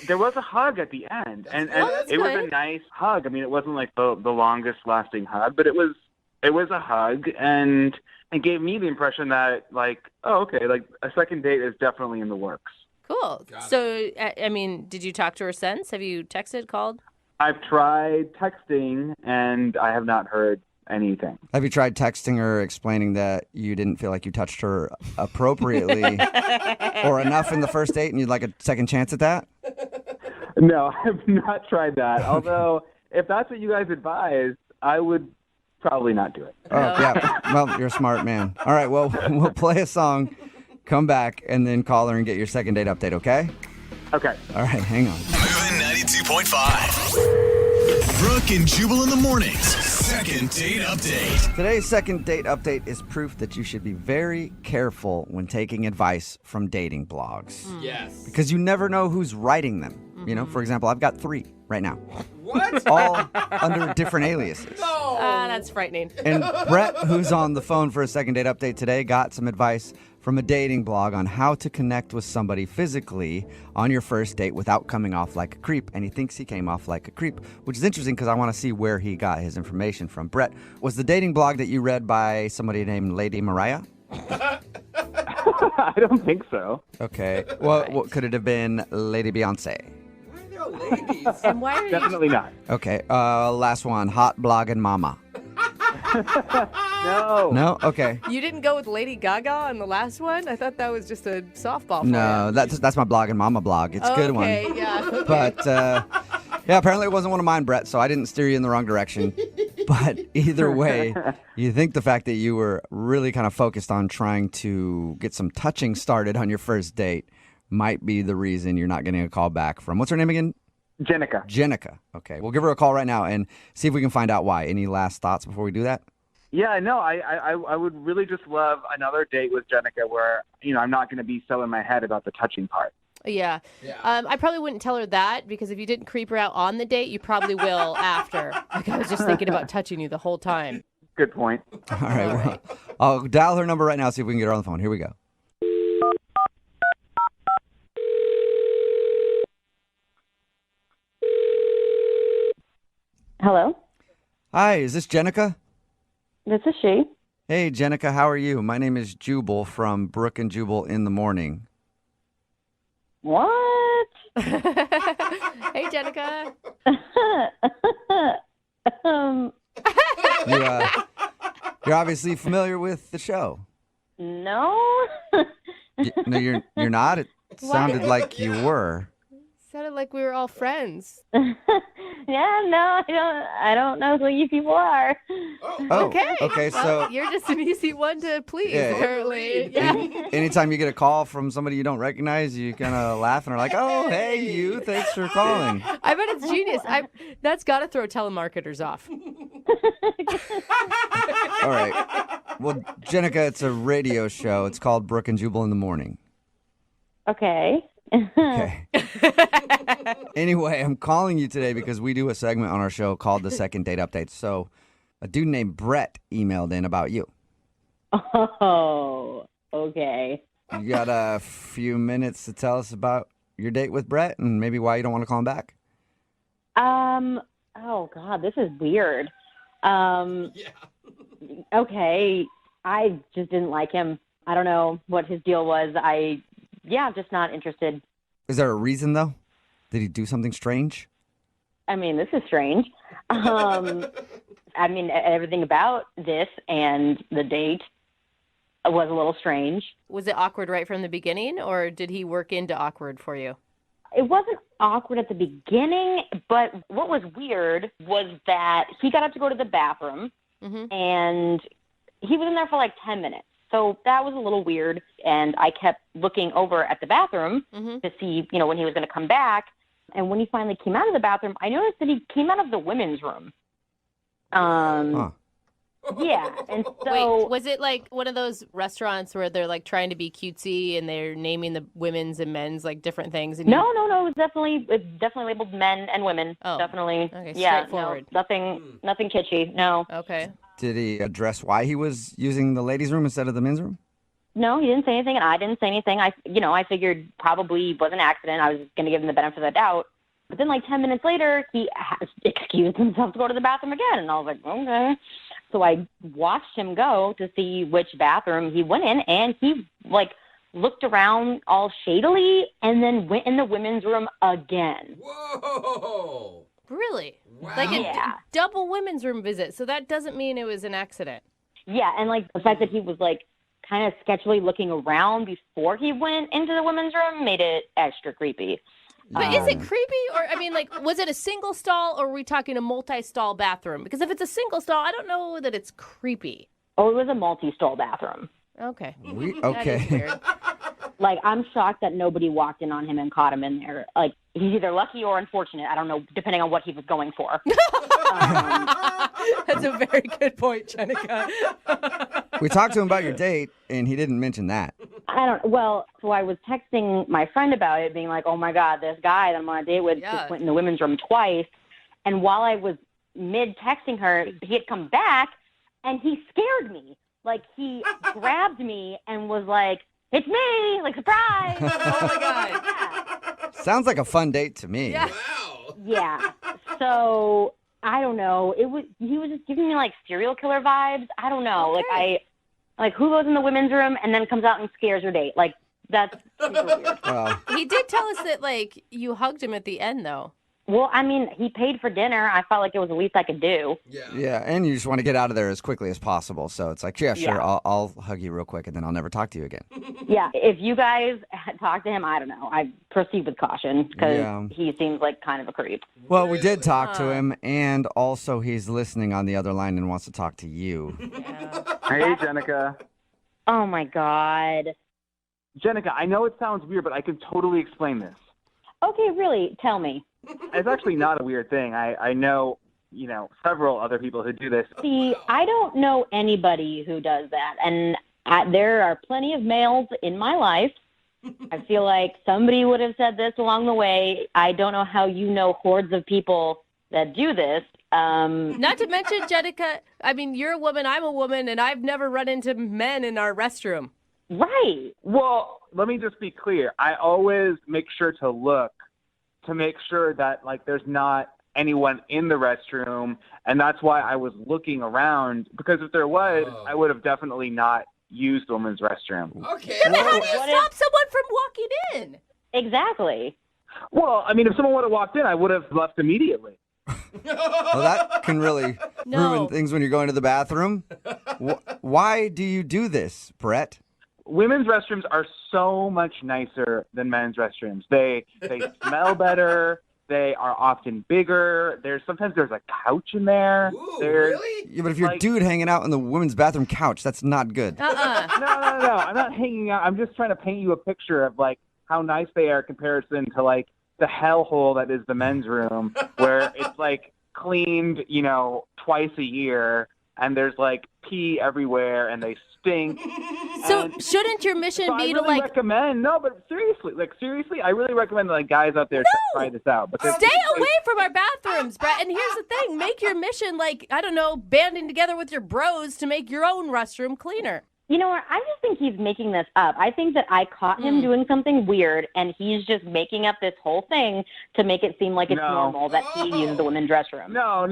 There was a hug at the end, and that's it was good. a nice hug. I mean, it wasn't like the longest lasting hug, but it was a hug, and it gave me the impression that like, oh, okay, like a second date is definitely in the works. Cool. So, I mean, did you talk to her since? Have you texted, called? I've tried texting, and I have not heard anything. Have you tried texting her explaining that you didn't feel like you touched her appropriately or enough in the first date and you'd like a second chance at that? No, I have not tried that. Although, if that's what you guys advise, I would probably not do it. Oh, yeah. Well, you're a smart man. All right, well, we'll play a song, come back, and then call her and get your second date update, okay? Okay. All right, hang on. Moving 92.5. Brooke and Jubal in the mornings. Second date update. Today's second date update is proof that you should be very careful when taking advice from dating blogs. Yes. Because you never know who's writing them. You know, for example, I've got 3 right now. What? All under different aliases. No. That's frightening. And Brett, who's on the phone for a second date update today, got some advice from a dating blog on how to connect with somebody physically on your first date without coming off like a creep. And he thinks he came off like a creep, which is interesting because I want to see where he got his information from. Brett, was the dating blog that you read by somebody named Lady Mariah? I don't think so. Okay. Well, what could it have been? Lady Beyonce? Ladies. And why are you... Definitely not. Okay. Last one. Hot blogging mama. No. No? Okay. You didn't go with Lady Gaga on the last one? I thought that was just a softball for No, you. that's my blogging mama blog. It's a good one. Okay, yeah. But, yeah, apparently it wasn't one of mine, Brett, so I didn't steer you in the wrong direction. But either way, you think the fact that you were really kind of focused on trying to get some touching started on your first date might be the reason you're not getting a call back from, what's her name again? Jenica. Jenica. Okay, we'll give her a call right now and see if we can find out why. Any last thoughts before we do that? Yeah, no, I would really just love another date with Jenica where, I'm not going to be so in my head about the touching part. Yeah. I probably wouldn't tell her that because if you didn't creep her out on the date, you probably will after. Like I was just thinking about touching you the whole time. Good point. All right, well, I'll dial her number right now, see if we can get her on the phone. Here we go. Hello, Hi, is this Jenica? this is she. Hey, Jenica, how are you? My name is Jubal from Brooke and Jubal in the morning. What? Hey, Jenica. You're obviously familiar with the show. No. No, you're not. It sounded like you were. Sounded like we were all friends. Yeah, no, I don't know who you people are. Oh, okay, so You're just an easy one to please, Yeah. apparently. Yeah. anytime you get a call from somebody you don't recognize, you kind of laugh and are like, "Oh, hey, you! Thanks for calling." I bet it's genius. That's got to throw telemarketers off. All right. Well, Jenica, it's a radio show. It's called Brooke and Jubal in the Morning. Okay. Okay. Anyway, I'm calling you today because we do a segment on our show called the Second Date Update. So, a dude named Brett emailed in about you. Oh, okay. You got a few minutes to tell us about your date with Brett and maybe why you don't want to call him back? Oh God, this is weird. Okay, I just didn't like him. I don't know what his deal was. I'm just not interested. Is there a reason, though? Did he do something strange? I mean, this is strange. I mean, everything about this and the date was a little strange. Was it awkward right from the beginning, or did he work into awkward for you? It wasn't awkward at the beginning, but what was weird was that he got up to go to the bathroom, and he was in there for like 10 minutes. So that was a little weird, and I kept looking over at the bathroom to see, when he was going to come back. And when he finally came out of the bathroom, I noticed that he came out of the women's room. Yeah, and so... Wait, was it like one of those restaurants where they're like trying to be cutesy and they're naming the women's and men's like different things? And No. It was definitely labeled men and women. Oh. Definitely. Okay, yeah, straightforward. No, nothing kitschy. No. Okay. Did he address why he was using the ladies' room instead of the men's room? No, he didn't say anything, and I didn't say anything. I figured probably was an accident. I was going to give him the benefit of the doubt. But then, like 10 minutes later, he excused himself to go to the bathroom again, and I was like, okay. So I watched him go to see which bathroom he went in, and he looked around all shadily, and then went in the women's room again. Whoa! Really? Wow. Like a double women's room visit. So that doesn't mean it was an accident. Yeah, and the fact that he was kind of sketchily looking around before he went into the women's room made it extra creepy. But is it creepy? Or, was it a single stall or are we talking a multi-stall bathroom? Because if it's a single stall, I don't know that it's creepy. Oh, it was a multi-stall bathroom. Okay. Okay. That is weird. I'm shocked that nobody walked in on him and caught him in there. He's either lucky or unfortunate. I don't know, depending on what he was going for. That's a very good point, Jenica. We talked to him about your date, and he didn't mention that. So I was texting my friend about it, being like, oh, my God, this guy that I'm on a date with just went in the women's room twice. And while I was mid-texting her, he had come back, and he scared me. He grabbed me and was like, it's me, surprise. Oh, my God. Sounds like a fun date to me. Yeah. Wow. Yeah. So I don't know. He was just giving me serial killer vibes. I don't know. Okay. Who goes in the women's room and then comes out and scares her date? That's super weird. He did tell us that you hugged him at the end though. Well, he paid for dinner. I felt like it was the least I could do. Yeah, and you just want to get out of there as quickly as possible. So it's sure, Yeah. I'll hug you real quick, and then I'll never talk to you again. Yeah, if you guys talk to him, I don't know. I proceed with caution because Yeah. he seems like kind of a creep. Well, we did talk to him, and also he's listening on the other line and wants to talk to you. Hey, Jenica. Oh, my God. Jenica, I know it sounds weird, but I can totally explain this. Okay, really? Tell me. It's actually not a weird thing. I know, several other people who do this. See, I don't know anybody who does that. And there are plenty of males in my life. I feel like somebody would have said this along the way. I don't know how you know hordes of people that do this. Not to mention, Jenica, you're a woman, I'm a woman, and I've never run into men in our restroom. Right. Well, let me just be clear. I always make sure to look to make sure that there's not anyone in the restroom, and that's why I was looking around, because if there was, I would have definitely not used the women's restroom. Okay. Yeah, but how do you stop someone from walking in? Exactly. Well, if someone would have walked in, I would have left immediately. Well, that can really ruin things when you're going to the bathroom. Why do you do this, Brett? women's restrooms are so much nicer than men's restrooms. They smell better. They are often bigger. Sometimes there's a couch in there. Ooh, really? Yeah, but if you're a dude hanging out on the women's bathroom couch, that's not good. No. I'm not hanging out. I'm just trying to paint you a picture of like how nice they are in comparison to like the hellhole that is the men's room, where it's like cleaned, twice a year, and there's like pee everywhere, and they stink. So shouldn't your mission be to like recommend? No, but seriously, I really recommend like guys out there try this out. Because stay away from our bathrooms, Brett. And here's the thing: make your mission like banding together with your bros to make your own restroom cleaner. You know what? I just think he's making this up. I think that I caught him doing something weird, and he's just making up this whole thing to make it seem like it's normal that he uses the women's restroom. No.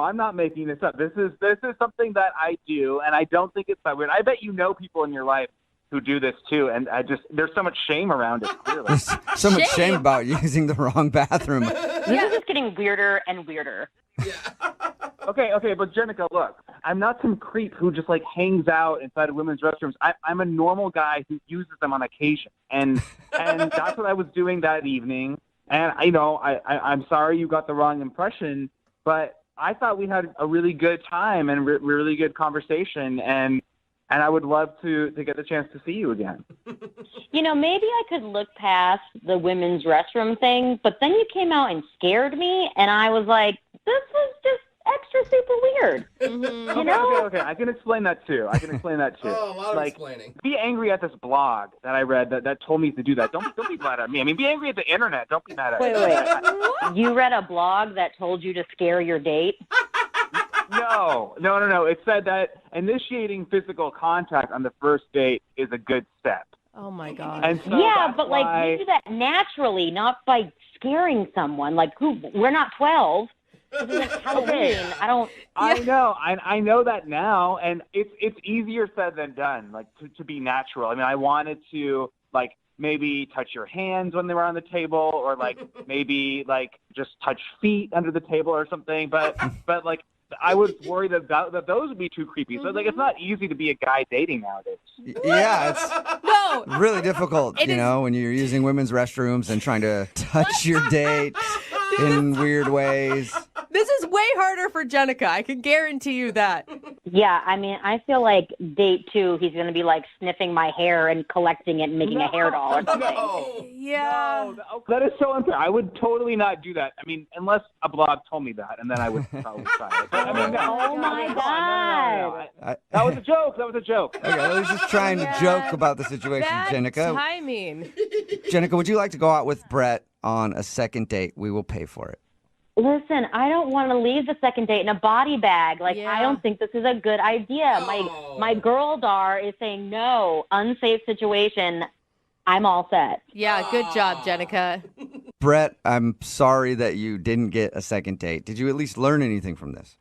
I'm not making this up. This is something that I do, and I don't think it's that weird. I bet people in your life who do this too, and there's so much shame around it. Clearly, there's so much shame about using the wrong bathroom. This is just getting weirder and weirder. Okay, but Jenica, look, I'm not some creep who just like hangs out inside of women's restrooms. I'm a normal guy who uses them on occasion, and that's what I was doing that evening. And I'm sorry you got the wrong impression, but I thought we had a really good time and really good conversation, and I would love to get the chance to see you again. Maybe I could look past the women's restroom thing, but then you came out and scared me, and I was like, this was just extra super weird. Okay. I can explain that too. Oh, a lot of explaining. Be angry at this blog that I read that told me to do that. Don't be mad at me. I mean, be angry at the internet. Don't be mad at me. Wait. You read a blog that told you to scare your date? No. It said that initiating physical contact on the first date is a good step. Oh my God. And so but like you do that naturally, not by scaring someone. Like we're not 12. This isn't Halloween. I know that now, and it's easier said than done. Like to be natural. I mean, I wanted to like maybe touch your hands when they were on the table, or like maybe like just touch feet under the table or something. But like I was worried that those would be too creepy. So like it's not easy to be a guy dating nowadays. Yeah, it's really difficult, when you're using women's restrooms and trying to touch your date in weird ways. This is way harder for Jenica. I can guarantee you that. Yeah, I mean, I feel like date 2, he's going to be like sniffing my hair and collecting it and making a hair doll or something. Yeah. No, that is so unfair. I would totally not do that. I mean, unless a blog told me that, and then I would probably try it. But, I mean, oh my God. That was a joke. Okay, I was just trying to joke about the situation, Jenica. Timing. Jenica, would you like to go out with Brett on a second date? We will pay for it. Listen, I don't want to leave the second date in a body bag. Like, I don't think this is a good idea. My girl dar is saying no, unsafe situation. I'm all set. Yeah, good job, Jenica. Brett, I'm sorry that you didn't get a second date. Did you at least learn anything from this?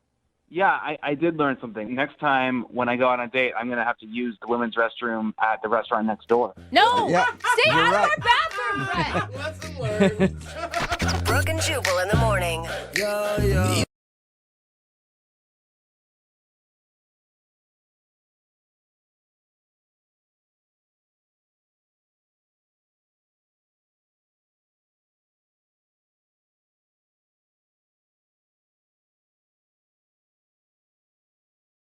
Yeah, I did learn something. Next time when I go on a date, I'm going to have to use the women's restroom at the restaurant next door. No! Yeah, stay out right. of our bathroom, Brett! Lesson learned. Brooke and Jubal in the morning.